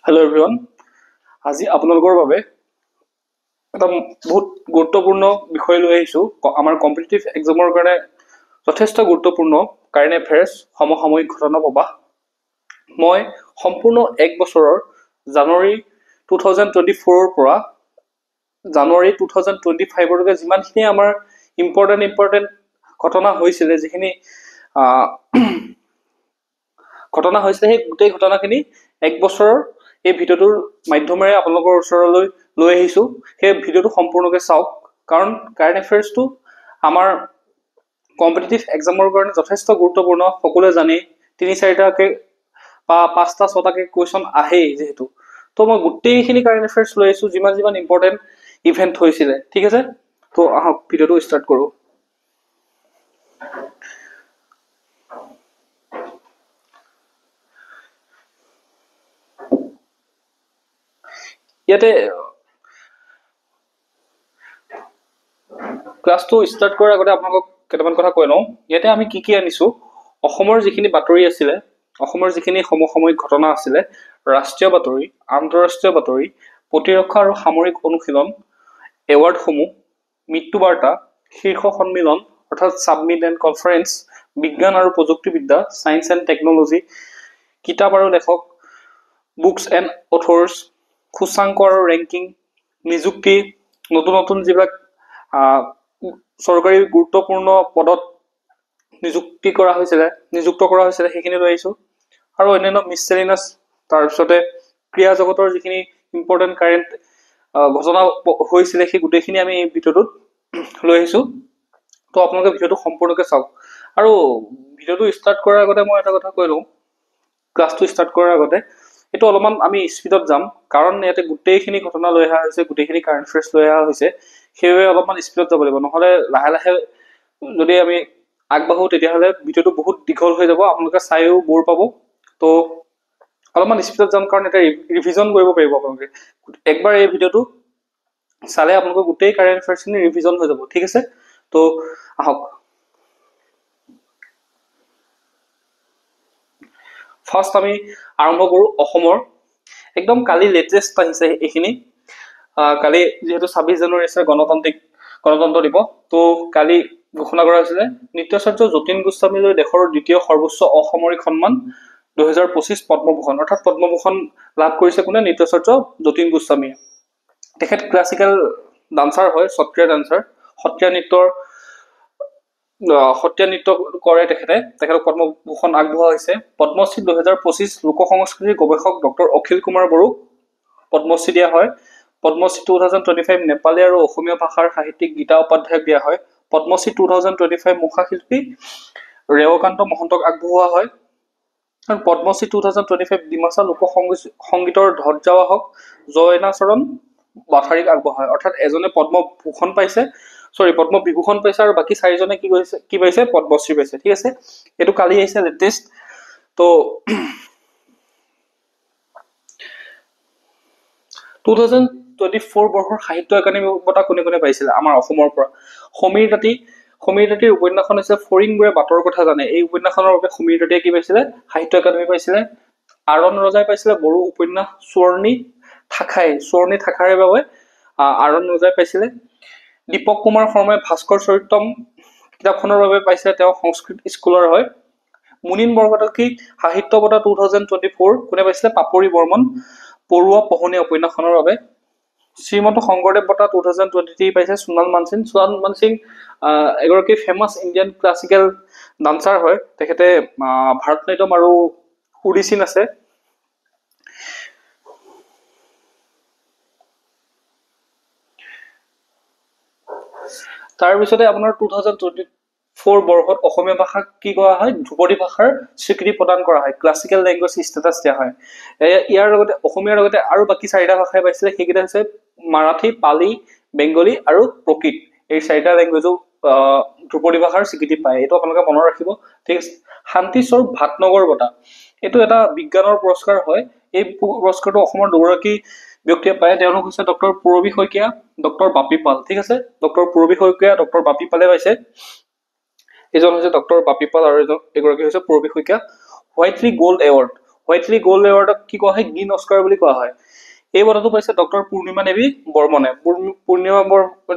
Hello' everyone. আজি আপোনালোকৰ বাবে এটা বহুত গুৰুত্বপূৰ্ণ বিষয় লৈ আহিছোঁ। আমাৰ কম্পিটিটিভ এক্সামৰ কাৰণে যথেষ্ট গুৰুত্বপূৰ্ণ কাৰেণ্ট এফেয়াৰ্ছ, সমসাময়িক ঘটনা প্ৰবাহ। মই সম্পূৰ্ণ এক বছৰৰ জানুৱাৰী 2024 পৰা জানুৱাৰী 2025লৈকে যিমানখিনি আমাৰ ইম্পৰ্টেণ্ট ঘটনা হৈছিলে, যিখিনি ঘটনা হৈছিলে, সেই গোটেই ঘটনাখিনি এক বছৰৰ এই ভিডিঅ'টোৰ মাধ্যমেৰে আপোনালোকৰ ওচৰলৈ লৈ আহিছোঁ। সেই ভিডিঅ'টো সম্পূৰ্ণকৈ চাওক, কাৰণ কাৰেণ্ট এফেয়াৰ্ছটো আমাৰ কম্পিটিটিভ এক্সামৰ কাৰণে যথেষ্ট গুৰুত্বপূৰ্ণ। সকলোৱে জানেই 3-4টাকৈ বা 5-6টাকৈ কুৱেশ্যন আহেই যিহেতু। তো মই গোটেইখিনি কাৰেণ্ট এফেয়াৰ্ছ লৈ আহিছোঁ, যিমান ইম্পৰ্টেণ্ট ইভেণ্ট হৈছিলে। ঠিক আছে, তো আহক ভিডিঅ'টো ষ্টাৰ্ট কৰোঁ। ইয়াতে ক্লাছটো ষ্টাৰ্ট কৰাৰ আগতে আপোনালোকক কেইটামান কথা কৈ লওঁ। ইয়াতে আমি কি আনিছোঁ, অসমৰ যিখিনি বাতৰি আছিলে, অসমৰ যিখিনি সমসাময়িক ঘটনা আছিলে, ৰাষ্ট্ৰীয় বাতৰি, আন্তঃৰাষ্ট্ৰীয় বাতৰি, প্ৰতিৰক্ষা আৰু সামৰিক অনুশীলন, এৱাৰ্ডসমূহ, মৃত্যুবাৰ্তা, শীৰ্ষ সন্মিলন অৰ্থাৎ ছাবমিট এণ্ড কনফাৰেন্স, বিজ্ঞান আৰু প্ৰযুক্তিবিদ্যা, ছায়েন্স এণ্ড টেকনলজি, কিতাপ আৰু লেখক, বুকছ এণ্ড অথৰ্ছ, সূচাংক আৰু ৰেংকিং, নিযুক্তি, নতুন যিবিলাক চৰকাৰী গুৰুত্বপূৰ্ণ পদত নিযুক্ত কৰা হৈছিলে সেইখিনি লৈ আহিছোঁ। আৰু অন্যান্য মিছচেলেনিয়াছ, তাৰপিছতে ক্ৰীড়া জগতৰ যিখিনি ইম্পৰ্টেণ্ট কাৰেণ্ট ঘটনা হৈছিলে, সেই গোটেইখিনি আমি এই ভিডিঅ'টোত লৈ আহিছোঁ। তো আপোনালোকে ভিডিঅ'টো সম্পূৰ্ণকৈ চাওক। আৰু ভিডিঅ'টো ষ্টাৰ্ট কৰাৰ আগতে মই এটা কথা কৈ লওঁ, ক্লাছটো ষ্টাৰ্ট কৰাৰ আগতে এইটো অলপমান আমি স্পীডত যাম, কাৰণ ইয়াতে গোটেইখিনি ঘটনা লৈ অহা হৈছে, গোটেইখিনি কাৰেণ্ট এফেয়াৰ্ছ লৈ অহা হৈছে। সেইবাবে অলপমান স্পীডত যাব লাগিব, নহ'লে লাহে লাহে যদি আমি আগবাঢ়োঁ তেতিয়াহ'লে ভিডিঅ'টো বহুত দীঘল হৈ যাব, আপোনালোকে চাইও বৰ পাব। তো অলপমান স্পীডত যাম, কাৰণ এটা ৰিভিজন কৰিব পাৰিব আপোনালোকে। একবাৰ এই ভিডিঅ'টো চালে আপোনালোকৰ গোটেই কাৰেণ্ট এফেয়াৰ্ছখিনি ৰিভিজন হৈ যাব। ঠিক আছে, তো আহক। ফাৰ্ষ্ট আমি আৰম্ভ কৰোঁ অসমৰ। একদম কালি লেটেষ্ট আহিছে এইখিনি। কালি যিহেতু 26 জানুৱাৰী আছে গণতন্ত্ৰ দিৱস, তো কালি ঘোষণা কৰা হৈছিলে নৃত্যাচাৰ্য যতীন গোস্বামীলৈ দেশৰ দ্বিতীয় সৰ্বোচ্চ অসামৰিক সন্মান 2025 পদ্মভূষণ। অৰ্থাৎ পদ্মভূষণ লাভ কৰিছে কোনে? নৃত্যাচাৰ্য যতীন গোস্বামীয়ে। তেখেত ক্লাছিকেল ডান্সাৰ হয়, সত্ৰীয়া ডান্সাৰ, সত্ৰীয়া নৃত্য কৰে তেখেতক পদ্মভূষণ আগবঢ়োৱা হৈছে। পদ্মশ্ৰী 2025 লোক সংস্কৃতিৰ গৱেষক ডক্টৰ অখিল কুমাৰ বড়োক পদ্মশ্ৰী দিয়া হয়। পদ্মশ্ৰী 2025 নেপালী আৰু অসমীয়া ভাষাৰ সাহিত্যিক গীতা উপাধ্যায়ক দিয়া হয়। পদ্মশ্ৰী 2025 মুখাশিল্পী ৰেৱকান্ত মহন্তক আগবঢ়োৱা হয়। আৰু পদ্মশ্ৰী 2025 ডিমাচা লোক সংগীতৰ ধ্বজাবাহক জয়নাচৰণ বাথাৰীক আগবঢ়োৱা হয়। অৰ্থাৎ এজনে পদ্মবিভূষণ পাইছে আৰু বাকী 4জনে কি পাইছে? পদ্মশ্ৰী পাইছে। ঠিক আছে, এইটো কালি আহিছে লেটেষ্ট। তো 2024 বৰ্ষৰ সাহিত্য একাডেমী বঁটা কোনে পাইছিলে আমাৰ অসমৰ পৰা? সমীৰ তাঁতীৰ উপন্যাসখন হৈছে ফৰিংবোৰে বাটৰ কথা জানে। এই উপন্যাসখনৰ বাবে সমীৰ তাঁতীয়ে কি পাইছিলে? সাহিত্য একাডেমী পাইছিলে। আৰণ ৰজাই পাইছিলে বড়ো উপন্যাস চুৱৰ্ণী থাখাইৰ বাবে আৰণ ৰজাই পাইছিলে। দীপক কুমাৰ শৰ্মাই ভাস্কৰ চৰিত্ৰম কিতাপখনৰ বাবে পাইছিলে, তেওঁ সংস্কৃত স্কুলৰ হয়। মুনীন বৰকটকী সাহিত্য বঁটা 2024 কোনে পাইছিলে? পাপৰি বৰ্মন পৰুৱা পোহনীয়া উপন্যাসখনৰ বাবে। শ্ৰীমন্ত শংকৰদেৱ বঁটা 2023 পাইছে সোণাল মানসিং এগৰাকী ফেমাছ ইণ্ডিয়ান ক্লাছিকেল ডান্সাৰ হয়। তেখেতে ভাৰতনাট্যম আৰু ওডিচি আছে। তাৰপিছতে আপোনাৰ 2024 বৰ্ষত অসমীয়া ভাষাক কি কৰা হয়? ধ্ৰুপদী ভাষাৰ স্বীকৃতি প্ৰদান কৰা হয়, ক্লাছিকেল লেংগুৱেজ ষ্টেটাছ দিয়া হয়। ইয়াৰ লগতে অসমীয়াৰ লগতে আৰু বাকী 4টা ভাষাই পাইছিলে, সেইকেইটা হৈছে মাৰাঠী, পালি, বেংগলী আৰু প্ৰকৃত। এই 4টা লেংগুৱেজো ধ্ৰুপদী ভাষাৰ স্বীকৃতি পায়, এইটো আপোনালোকে মনত ৰাখিব। ঠিক আছে। শান্তিস্বৰূপ ভাটনগৰ বঁটা, এইটো এটা বিজ্ঞানৰ পুৰস্কাৰ হয়। এই পুৰস্কাৰটো অসমৰ দুগৰাকী ব্যক্তিয়ে পায়, তেওঁলোক হৈছে ডক্টৰ পূৰবী শইকীয়া, ডক্টৰ বাপী পাল। ঠিক আছে, ডক্টৰ পূৰবী শইকীয়া, ডক্টৰ বাপী পালে পাইছে। এজন হৈছে ডক্টৰ বাপী পাল আৰু এগৰাকী হৈছে পূৰবী শইকীয়া। হোৱাইটলি গ'ল্ড এৱাৰ্ড, হোৱাইটলি গ'ল্ড এৱাৰ্ডক কি কোৱা হয় গ্ৰীণ অস্কাৰ বুলি কোৱা হয় এই বঁটাটো পাইছে ডক্টৰ পূৰ্ণিমা দেৱী বৰ্মনে পূৰ্ণিমা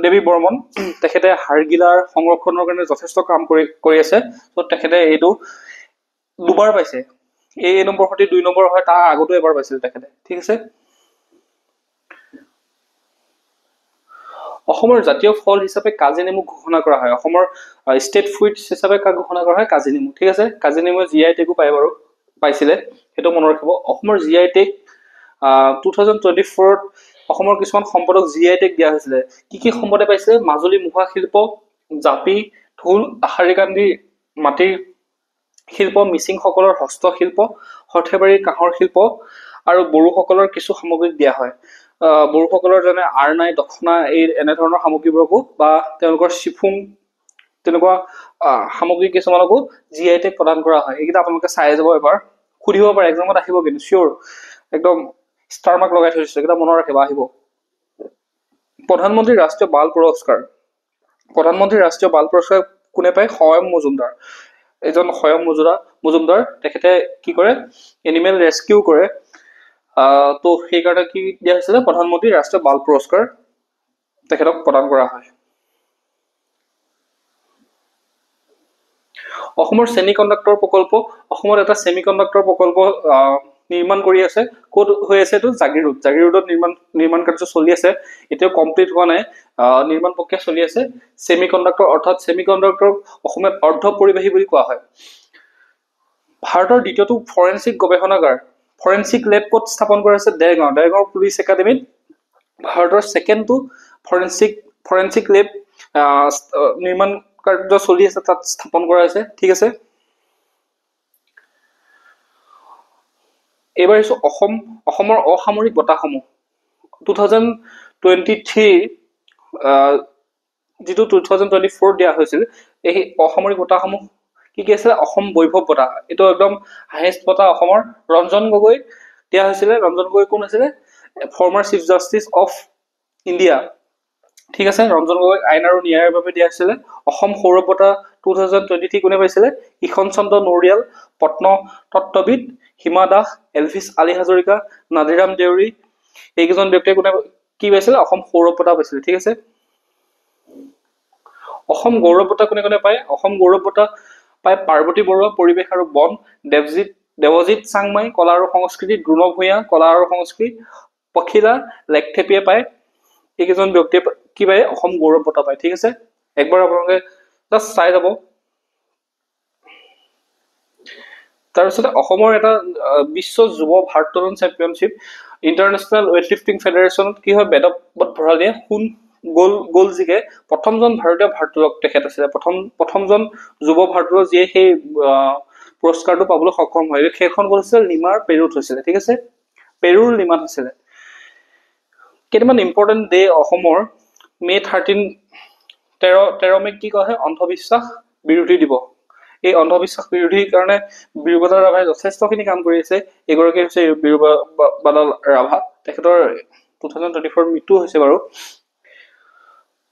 দেৱী বৰ্মন তেখেতে হাড়গিলাৰ সংৰক্ষণৰ কাৰণে যথেষ্ট কাম কৰি আছে ত তেখেতে এইটো দুবাৰ পাইছে এই নম্বৰ সৈতে 2 নম্বৰ হয় তাৰ আগতো এবাৰ পাইছিল তেখেতে ঠিক আছে অসমৰ জাতীয় ফল হিচাপে কাজি নেমু ঘোষণা কৰা হয় অসমৰ ষ্টেট ফুড হিচাপে কাক ঘোষণা কৰা হয় কাজি নেমু ঠিক আছে কাজি নেমু জিআই টেগো পায় বাৰু পাইছিলে সেইটো মনত ৰাখিব অসমৰ জিআই টেগ 2024 অসমৰ কিছুমান সম্পদক জিআই টেগ দিয়া হৈছিলে কি সম্পদে পাইছে মাজুলী মুখা শিল্প জাপি ঢোল আহাৰিকান্দি মাটিৰ শিল্প মিচিং সকলৰ হস্তশিল্প হঠেবাৰীৰ কাঁহৰ শিল্প আৰু বড়োসকলৰ কিছু সামগ্ৰী দিয়া হয় বড়োসকলৰ যেনে আৰনাই দখনা এই এনে ধৰণৰ সামগ্ৰীবোৰকো বা তেওঁলোকৰ চিফুং তেনেকুৱা সামগ্ৰী কিছুমানকো জিআই টেগ প্ৰদান কৰা হয় এইকেইটা আপোনালোকে চাই যাব এবাৰ সুধিব পাৰে এক্সামত আহিব কিন্তু চিয়ৰ একদম ষ্টাৰ মাৰ্ক লগাই থৈছে এইকেইটা মনত ৰাখিব আহিব প্ৰধানমন্ত্ৰী ৰাষ্ট্ৰীয় বাল পুৰস্কাৰ কোনে পায় স্বয়ং মজুমদাৰ এজন স্বয়ং মজুমদাৰ তেখেতে কি কৰে এনিমেল ৰেস্কিউ কৰে তো সেই কাৰণে কি দিয়া হৈছিল প্ৰধানমন্ত্ৰী ৰাষ্ট্ৰীয় বাল পুৰস্কাৰ তেখেতক প্ৰদান কৰা হয় অসমৰ সেমিকন্ডাক্টৰ প্ৰকল্প অসমত এটা সেমিকন্ডাক্টৰ প্ৰকল্প নিৰ্মাণ কৰি আছে কোড হৈ আছে তো জাগিৰোডত নিৰ্মাণ কাৰ্য চলি আছে এতিয়াও কমপ্লিট হোৱা নাই নিৰ্মাণ প্ৰক্ৰিয়া চলি আছে সেমিকন্ডাক্টৰ অৰ্থাৎ সেমিকন্ডাক্টৰ অসমত অৰ্ধ পৰিবাহী বুলি কোৱা হয় ভাৰতৰ দ্বিতীয়টো ফৰেনসিক গৱেষণাগাৰ ফৰেনসিক লেব কোড স্থাপন কৰা আছে দেৰগাঁও পুলিচ একাডেমীত ভাৰতৰ সেকেন্ডটো ফৰেনসিক লেব নিৰ্মাণ কাৰ্য চলি আছে তাত স্থাপন কৰা হৈছে ঠিক আছে এবাৰ হৈছে অসমৰ অসামৰিক বঁটাসমূহ 2023 যেটো 2024 দিয়া হৈছিল এই অসামৰিক বঁটাসমূহ কি আছে অসম বৈভৱ বঁটা এটো একদম হাইয়েস্ট বঁটা অসমৰ ৰঞ্জন গগৈ দিয়া হৈছিল ৰঞ্জন গগৈ কোন আছিল former chief justice of India ঠিক আছে ৰঞ্জন গগৈ আইন আৰু ন্যায়ৰ বাবে দিয়া হৈছিল অসম সৌৰভ বঁটা 2023 কোনে পাইছিল ইখন চন্দ্ৰ নৰিয়াল পত্ন তত্ত্ববিদ হিমা দাস এলভিছ আলী হাজৰিকা নাদিৰাম দেউৰী এইকেইজন ব্যক্তিয়ে কোনে কি পাইছিল অসম সৌৰভ বঁটা পাইছিল ঠিক আছে অসম গৌৰৱ বঁটা কোনে পায় অসম গৌৰৱ বঁটা পায় পাৰ্বতী বৰুৱা পৰিৱেশ আৰু বন দেৱজিৎ চাংমাই কলা আৰু সংস্কৃতি দ্ৰুণ ভূঞা কলা আৰু সংস্কৃতি পখিলা লেকথেপিয়ে পায় এইকেইজন ব্যক্তিয়ে কি পায় অসম গৌৰৱ বঁটা পায় ঠিক আছে একবাৰ আপোনালোকে জাস্ট চাই যাব তাৰপিছত অসমৰ এটা বিশ্ব যুৱ ভাৰতোলন চেম্পিয়নশ্বিপ ইন্টাৰনেশ্যনেল ৱেইটলিফটিং ফেডাৰেশ্যনত কি হয় বেদব্ৰত ভৰালিয়ে গোল জিকে প্ৰথমজন ভাৰতীয় ভাৰতোলক তেখেত আছিল প্ৰথমজন যুৱ ভাৰতোলক যিয়ে সেই পুৰস্কাৰটো পাবলৈ সক্ষম হয় সেইখন গোল আছিল লিমাৰ পেৰুত হৈছিল ঠিক আছে পেৰুৰ লিমাত হৈছিল কেইটামান ইম্পৰ্টেন্ট ডে অসমৰ মে 13 মে কি কয় অন্ধবিশ্বাস বিৰোধী দিৱস এই অন্ধবিশ্বাস বিৰোধীৰ কাৰণে বীৰবাদল ৰাভাই যথেষ্টখিনি কাম কৰি আছে এগৰাকী হৈছে বীৰবাদল ৰাভা তেখেতৰ 2024 মৃত্যু হৈছে বাৰু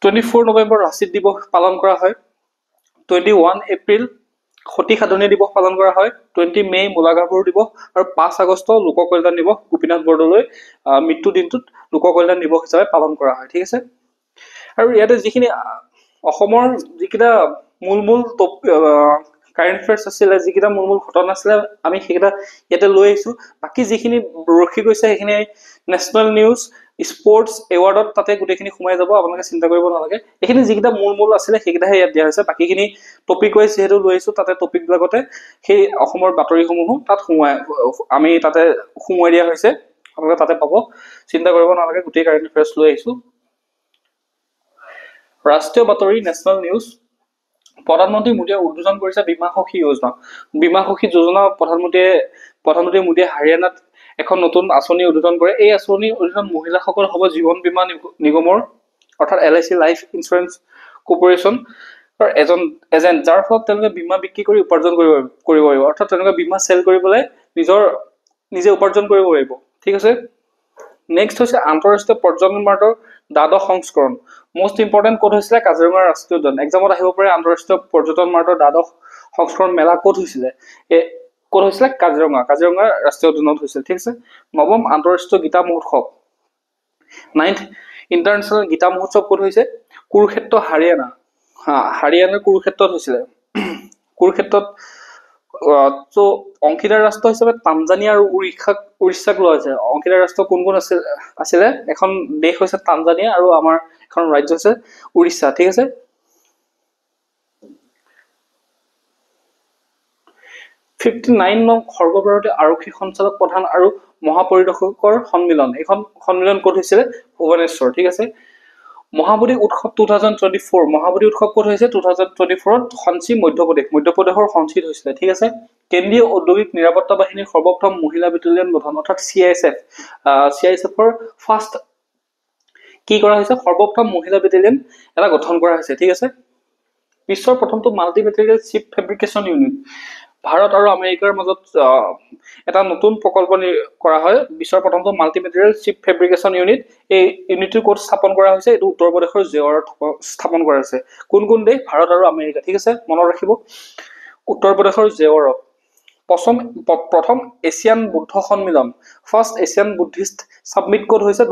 24 নৱেম্বৰ লাচিত দিৱস পালন কৰা হয় 21 এপ্ৰিল সতী সাধনী দিৱস পালন কৰা হয় 20 মে মূলাগাভৰু দিৱস আৰু 5 আগষ্ট লোক কল্যাণ দিৱস গোপীনাথ বৰদলৈ মৃত্যু দিনটোত লোক কল্যাণ দিৱস হিচাপে পালন কৰা হয় ঠিক আছে আৰু ইয়াতে যিখিনি অসমৰ যিকিটা মূল কাৰেন্ট এফেয়াৰ্স আছিল যিকিটা মূল ঘটনা আছিল আমি সেইটা ইয়াতে লৈ আহিছো বাকি যিখিনি ৰখি গৈছে সেইখিনি নেশনেল নিউজ স্পৰ্টস এৱাৰ্ডত তাতে গুটেখিনি সোমাই যাব আপোনালোকে চিন্তা কৰিব নালাগে এইখিনি যিকিটা মূল আছিল সেইকিটাহে ইয়াত দিয়া হৈছে বাকিখিনি টপিক ওয়াইজ যেহেতু লৈ আহিছো তাতে টপিক বিলাকতে সেই অসমৰ বাতৰিসমূহ তাত আমি তাতে সোমাই দিয়া হৈছে আপোনালোকে তাতে পাব চিন্তা কৰিব নালাগে গুটেই কাৰেন্ট এফেয়াৰ্স লৈ আহিছো ৰাষ্ট্ৰীয় বাতৰি নেশনেল নিউজ প্ৰধানমন্ত্ৰী মোদীয়ে উদ্বোধন কৰিছে বীমা সখী যোজনা প্ৰধানমন্ত্ৰী মোদীয়ে হাৰিয়ানাত এখন নতুন আঁচনি উদ্বোধন কৰে এই আঁচনিৰ অধীনত মহিলাসকল হ'ব জীৱন বীমা নিগমৰ অৰ্থাৎ LIC life insurance corporation agent যাৰ ফলত তেওঁলোকে বীমা বিক্ৰী কৰি উপাৰ্জন কৰিব পাৰিব অৰ্থাৎ তেওঁলোকে বীমা সেল কৰি পেলাই নিজে উপাৰ্জন কৰিব পাৰিব ঠিক আছে নেক্সট হৈছে আন্তঃৰাষ্ট্ৰীয় পৰ্যটন মাৰ্টৰ দ্বাদশ সংস্কৰণ মোস্ট ইম্পৰ্টেন্ট কোড হৈছিল কাজিৰঙা ৰাষ্ট্ৰীয় উদ্যান এক্সামত আহিব পাৰে আন্তঃৰাষ্ট্ৰীয় পৰ্যটন মাৰ্টৰ দ্বাদশ সংস্কৰণ মেলা কোড হৈছিল ক'ত হৈছিলে কাজিৰঙা ৰাষ্ট্ৰীয় উদ্যানত হৈছিল ঠিক আছে নৱম আন্তঃৰাষ্ট্ৰীয় গীতা মহোৎসৱ 9th ইন্টাৰনেশ্যনেল গীতা মহোৎসৱ ক'ত হৈছে কুৰুক্ষেত্ৰ হাৰিয়ানাৰ কুৰুক্ষেত্ৰত হৈছিলে কুৰুক্ষেত্ৰত তো অংশীদাৰ ৰাষ্ট্ৰ হিচাপে তানজানিয়া আৰু উৰিষ্যাক লোৱা হৈছে অংশীদাৰ ৰাষ্ট্ৰ কোন আছিলে এখন দেশ হৈছে তানজানিয়া আৰু আমাৰ এখন ৰাজ্য হৈছে উৰিষ্যা ঠিক আছে 59 নং সৰ্বভাৰতীয় আৰক্ষী সঞ্চালক প্ৰধান আৰু মহাপৰিদৰ্শকৰ সন্মিলন এইখন সন্মিলন ক'ত হৈছিলে ভুৱনেশ্বৰ ঠিক আছে মহাবোধি উৎসৱ 2024 মহাবোধি উৎসৱ ক'ত হৈছে 2024 ত সঞ্চি মধ্যপ্ৰদেশৰ সঞ্চিত হৈছিলে ঠিক আছে কেন্দ্ৰীয় ঔদ্যোগিক নিৰাপত্তা বাহিনীৰ সৰ্বপ্ৰথম মহিলা বেটেলিয়ন গঠন অৰ্থাৎ CISFৰ ফাৰ্ষ্ট কি কৰা হৈছে সৰ্বপ্ৰথম মহিলা বেটেলিয়ন এটা গঠন কৰা হৈছে ঠিক আছে বিশ্বৰ প্ৰথমটো মাল্টি মেটেৰিয়েল চিপ ফেব্ৰিকেশ্যন ইউনিট ভাৰত আৰু আমেৰিকাৰ মাজত এটা নতুন প্ৰকল্প কৰা হয় বিশ্বৰ প্ৰথমটো মাল্টি মেটেৰিয়েল চিপ ফেব্ৰিকেশ্যন ইউনিট এই ইউনিটটো ক'ত স্থাপন কৰা হৈছে এইটো উত্তৰ প্ৰদেশৰ জেৱাৰত স্থাপন কৰা হৈছে কোন দেশ ভাৰত আৰু আমেৰিকা ঠিক আছে মনত ৰাখিব উত্তৰ প্ৰদেশৰ জেৱাৰত প্ৰথম এছিয়ান বুদ্ধ সন্মিলন ফাৰ্ষ্ট এছিয়ান বুদ্ধিষ্ট সাবমিট ক'ত হৈছে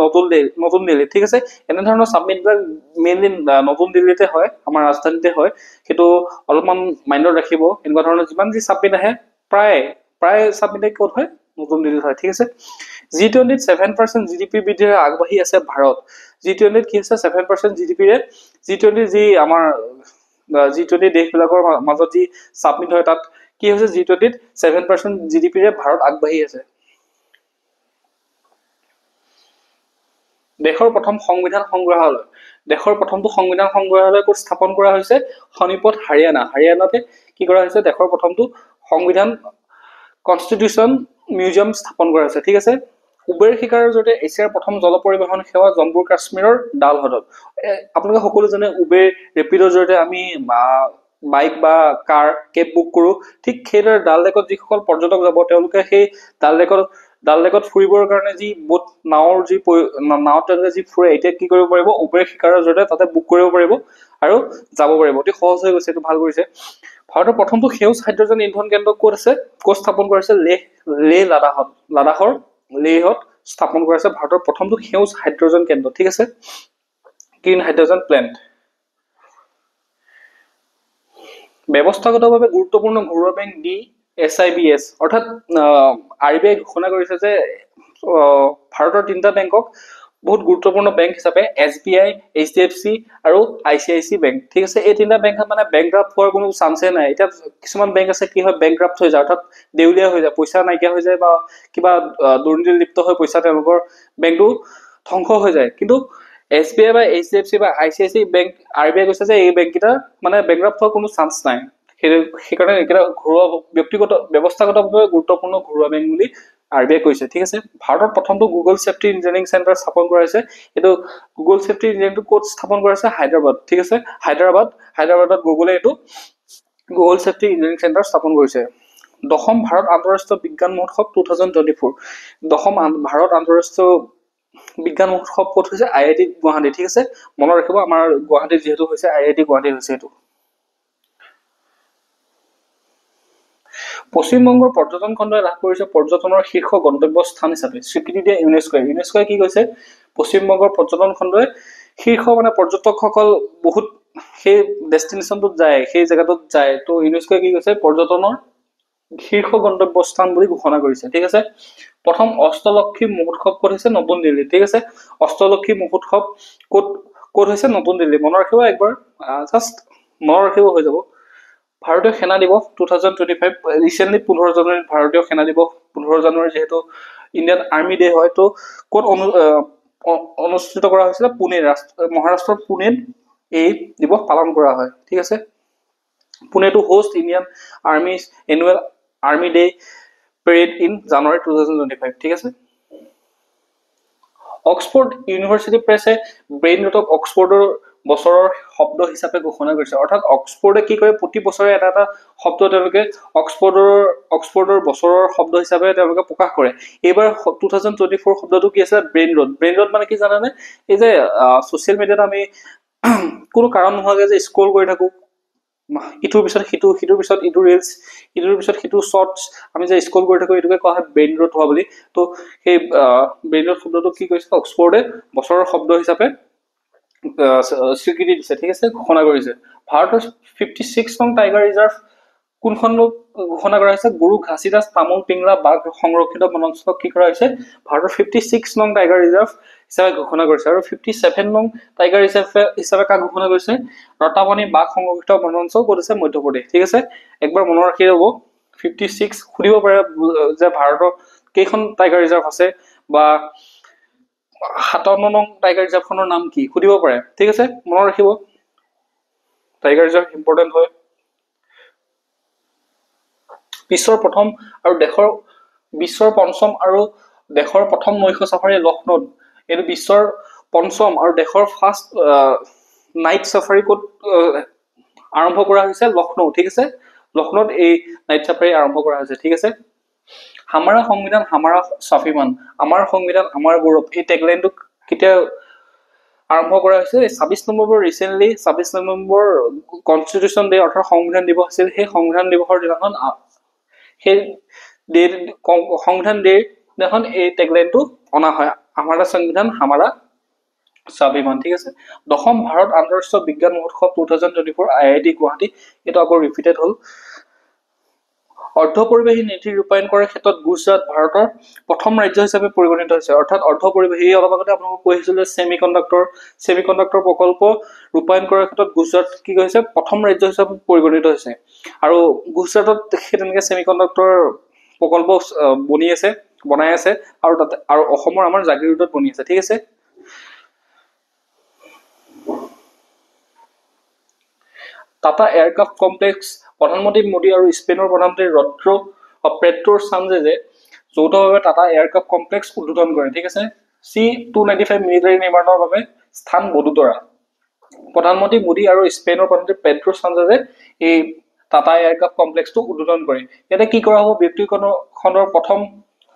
নতুন দিল্লী ঠিক আছে এনে ধৰণৰ সাবমিটবিলাক মেইনলি নতুন দিল্লীতে হয় আমাৰ ৰাজধানীতে হয় সেইটো অলপমান মাইণ্ডত ৰাখিব এনেকুৱা ধৰণৰ যিমান যি সাবমিট আহে প্ৰায় সাবমিট ক'ত হয় নতুন দিল্লীত হয় ঠিক আছে G20 7% জিডিপি বৃদ্ধিৰে আগবাঢ়ি আছে ভাৰত G20 কি আছে 7% জিডিপিৰে G20 যি আমাৰ G20 দেশবিলাকৰ মাজত যি সাবমিট হয় তাত কি হৈছে G20 7% জিডিপিৰে ভাৰত আগবাঢ়ি আছে দেশৰ প্ৰথম সংবিধান সংগ্ৰহালয় ক'ত স্থাপন কৰা হৈছে শনিপথ হাৰিয়ানাতে কি কৰা হৈছে দেশৰ প্ৰথমটো সংবিধান কনষ্টিটিউচন মিউজিয়াম স্থাপন কৰা হৈছে ঠিক আছে উবেৰ শিকাৰৰ জৰিয়তে এছিয়াৰ প্ৰথম জল পৰিবহণ সেৱা জম্মু কাশ্মীৰৰ ডাল হ্ৰদত আপোনালোকে সকলো জানে উবেৰ ৰেপিডৰ জৰিয়তে আমি বাইক বা কাৰ কেব বুক কৰো ঠিক সেইদৰে ডাল লেকত যিসকল পৰ্যটক যাব তেওঁলোকে সেই ডাল লেকত ফুৰিবৰ কাৰণে যি বোট নাওত তেওঁলোকে যি ফুৰে এতিয়া কি কৰিব পাৰিব উবেৰ শিকাৰৰ জৰিয়তে তাতে বুক কৰিব পাৰিব আৰু যাব পাৰিব অতি সহজ হৈ গৈছে এইটো ভাল কৰিছে ভাৰতৰ প্ৰথমটো সেউজ হাইড্ৰজেন ইন্ধন কেন্দ্ৰ ক'ত স্থাপন কৰিছে লাডাখৰ লেহত স্থাপন কৰিছে ভাৰতৰ প্ৰথমটো সেউজ হাইড্ৰজেন কেন্দ্ৰ ঠিক আছে গ্ৰীণ হাইড্ৰজেন প্লেন্ট ব্যৱস্থাগতভাৱে গুৰুত্বপূৰ্ণ ঘৰুৱা বেংক SIBS অৰ্থাৎ RBI ঘোষণা কৰিছে যে ভাৰতৰ তিনিটা বেংকক বহুত গুৰুত্বপূৰ্ণ বেংক হিচাপে SBI HDFC আৰু ICIC বেংক ঠিক আছে এই তিনিটা বেংক মানে বেংকৰাপ্ট হোৱাৰ কোনো চান্সে নাই এতিয়া কিছুমান বেংক আছে কি হয় বেংকৰাপ্ট হৈ যায় অৰ্থাৎ দেউলীয়া হৈ যায় পইচা নাইকিয়া হৈ যায় বা কিবা দুৰ্নীতিত লিপ্ত হৈ পইচা তেওঁলোকৰ বেংকটো ধ্বংস হৈ যায় কিন্তু SBI বা HDFC বা ICIC বেংক RBI কৈছে যে এই বেংককেইটা মানে বেংকৰাপ্ট হোৱাৰ কোনো চান্স নাই সেইকাৰণে এইকেইটা ঘৰুৱা ব্যক্তিগত ব্যৱস্থাগতভাৱে গুৰুত্বপূৰ্ণ ঘৰুৱা বেংক বুলি RBI কৈছে ঠিক আছে ভাৰতৰ প্ৰথমটো গুগল সেফটি ইঞ্জিনিয়াৰিং চেণ্টাৰ স্থাপন কৰা হৈছে এইটো গুগল সেফটি ইঞ্জিনিয়াৰিংটো ক'ত স্থাপন কৰা হৈছে হায়দৰাবাদ ঠিক আছে হায়দৰাবাদত গুগলে এইটো গুগল সেফটি ইঞ্জিনিয়াৰিং চেণ্টাৰ স্থাপন কৰিছে দশম ভাৰত আন্তঃৰাষ্ট্ৰীয় বিজ্ঞান মহোৎসৱ 2024 দশম ভাৰত আন্তঃৰাষ্ট্ৰীয় বিজ্ঞান মহোৎসৱ ক'ত হৈছে IIT গুৱাহাটী ঠিক আছে মনত ৰাখিব আমাৰ গুৱাহাটীত যেহেতু হৈছে IIT গুৱাহাটী হৈছে এইটো পশ্চিমবংগৰ পৰ্যটন খণ্ডই লাভ কৰিছে পৰ্যটনৰ শীৰ্ষ গন্তব্য স্থান হিচাপে স্বীকৃতি দিয়ে ইউনেস্কোয়ে কি কৈছে পশ্চিমবংগৰ পৰ্যটন খণ্ডই শীৰ্ষ মানে পৰ্যটকসকল বহুত সেই ডেষ্টিনেশ্যনটোত যায় সেই জেগাটোত যায় তো ইউনেস্কোয়ে কি কৈছে পৰ্যটনৰ শীৰ্ষ গন্তব্য স্থান বুলি ঘোষণা কৰিছে ঠিক আছে প্ৰথম অষ্টলক্ষী মহোৎসৱ ক'ত হৈছে নতুন দিল্লী ঠিক আছে অষ্টলক্ষী মহোৎসৱ ক'ত হৈছে নতুন দিল্লী মনত ৰাখিব একবাৰ জাষ্ট মনত ৰাখিব হৈ যাব ভাৰতীয় সেনা দিৱস 2025 ৰিসেন্টলি 15 জানুৱাৰীত ভাৰতীয় সেনা দিৱস 15 জানুৱাৰী যেহেতু ইণ্ডিয়ান আৰ্মি ডে হয় তো ক'ত অনুষ্ঠিত কৰা হৈছিল মহাৰাষ্ট্ৰৰ পুনেত এই দিৱস পালন কৰা হয় ঠিক আছে Pune to host Indian army's annual army day parade in January 2025 ঠিক আছে অক্সফোৰ্ড ইউনিভাৰ্চিটি প্ৰেছে ব্ৰেইন ৰট অফ অক্সফোৰ্ডৰ বছৰৰ শব্দ হিচাপে ঘোষণা কৰিছে অৰ্থাৎ অক্সফোৰ্ডে কি কৰে প্ৰতি বছৰে এটা শব্দ তেওঁলোকে অক্সফোৰ্ডৰ বছৰৰ শব্দ হিচাপে তেওঁলোকে প্ৰকাশ কৰে এইবাৰ 2024 শব্দটো কি আছে ব্ৰেইন ৰট মানে কি জানানে এই যে সোশ্যাল মিডিয়াত আমি কোনো কাৰণ নোহোৱাকৈ যে স্ক্ৰল কৰি থাকো ইটোৰ পিছত সিটো, সিটোৰ পিছত ইটো ৰিলছ, ইটোৰ পিছত সিটো শ্বৰ্টছ আমি যে স্ক্ৰল কৰি থাকো, এইটোকে কোৱা হয় ব্ৰেইন ৰোট হোৱা বুলি। তো সেই ব্ৰেইন ৰোট শব্দটো কি কৈছে অক্সফৰ্ডে বছৰৰ শব্দ হিচাপে স্বীকৃতি দিছে, ঠিক আছে, ঘোষণা কৰিছে। ভাৰতৰ 56 নং টাইগাৰ ৰিজাৰ্ভ কোনখন ঘোষণা কৰা হৈছে? গুৰু ঘাচিদাস তামোল পিংৰা বাঘ সংৰক্ষিত বনাঞ্চলক কি কৰা হৈছে? ভাৰতৰ 56 নং টাইগাৰ ৰিজাৰ্ভ হিচাপে ঘোষণা কৰিছে। আৰু 57 নং টাইগাৰ ৰিজাৰ্ভ হিচাপে কাক ঘোষণা কৰিছে? ৰতাবাণী বাঘ সংৰক্ষিত বনাঞ্চল ক'ত আছে? মধ্যপ্ৰদেশ, ঠিক আছে। একবাৰ মনত ৰাখি ল'ব। 56 সুধিব পাৰে যে ভাৰতৰ কেইখন টাইগাৰ ৰিজাৰ্ভ আছে, বা 57 নং টাইগাৰ ৰিজাৰ্ভখনৰ নাম কি সুধিব পাৰে, ঠিক আছে, মনত ৰাখিব। টাইগাৰ ৰিজাৰ্ভ ইম্পৰ্টেণ্ট হয়। বিশ্বৰ পঞ্চম আৰু দেশৰ প্ৰথম নৈশ চাফাৰী লক্ষ্ণৌত। এইটো বিশ্বৰ পঞ্চম আৰু দেশৰ ফাৰ্ষ্ট নাইট চাফাৰী ক'ত আৰম্ভ কৰা হৈছে? লক্ষ্ণৌ, ঠিক আছে। লক্ষ্ণৌত এই নাইট চাফাৰী আৰম্ভ কৰা হৈছে, ঠিক আছে। হামাৰা সংবিধান হামাৰা স্বাভিমান, আমাৰ সংবিধান আমাৰ গৌৰৱ, এই টেগলাইনটো কেতিয়া আৰম্ভ কৰা হৈছে? 26 November recently 26 November constitution day অৰ্থাৎ সংবিধান দিৱস আছিল। সেই সংবিধান দিৱসৰ দিনাখন সেই সংবিধান ডেৰ দিনাখন এই টেগলাইনটো অনা হয়, আমাৰা সংবিধান হামাৰা স্বাভিমান, ঠিক আছে। 10ম ভাৰত আন্তঃৰাষ্ট্ৰীয় বিজ্ঞান মহোৎসৱ 2024 IIT গুৱাহাটী, এইটো আকৌ ৰিপিটেড হ'ল। অৰ্ধ পৰিবাহী নীতি ৰূপায়ণ কৰাৰ ক্ষেত্ৰত গুজৰাট ভাৰতৰ প্ৰথম ৰাজ্য হিচাপে পৰিগণিত হৈছে। অৰ্থাৎ অৰ্ধ পৰিবাহী, অলপ আগতে আপোনালোকক কৈ আহিছিল যে ছেমিকণ্ডাক্টৰ প্ৰকল্প ৰূপায়ণ কৰাৰ ক্ষেত্ৰত গুজৰাট কি কৈছে? প্ৰথম ৰাজ্য হিচাপে পৰিগণিত হৈছে। আৰু গুজৰাটত তেনেকে ছেমিকণ্ডাক্টৰ প্ৰকল্প বনাই আছে, আৰু তাতে আৰু অসমৰ আমাৰ জাগিৰোডত বনি আছে, ঠিক আছে। টাটা এয়াৰক্ৰাফ্ট কমপ্লেক্স প্ৰধানমন্ত্ৰী মোদী আৰু স্পেইনৰ প্ৰধানমন্ত্ৰী পেট্ৰ সানচেজে যৌথভাৱে টাটা এয়াৰক্ৰাফ্ট কমপ্লেক্স উদ্বোধন কৰে, ঠিক আছে। C-295 মিলিটাৰী নিৰ্মাণৰ বাবে স্থান বডোদৰা। প্ৰধানমন্ত্ৰী মোদী আৰু স্পেইনৰ প্ৰধানমন্ত্ৰী পেট্ৰ সানচেজে এই টাটা এয়াৰক্ৰাফ্ট কমপ্লেক্সটো উদ্বোধন কৰে। ইয়াতে কি কৰা হ'ব? ব্যক্তিখণ্ডৰ প্ৰথম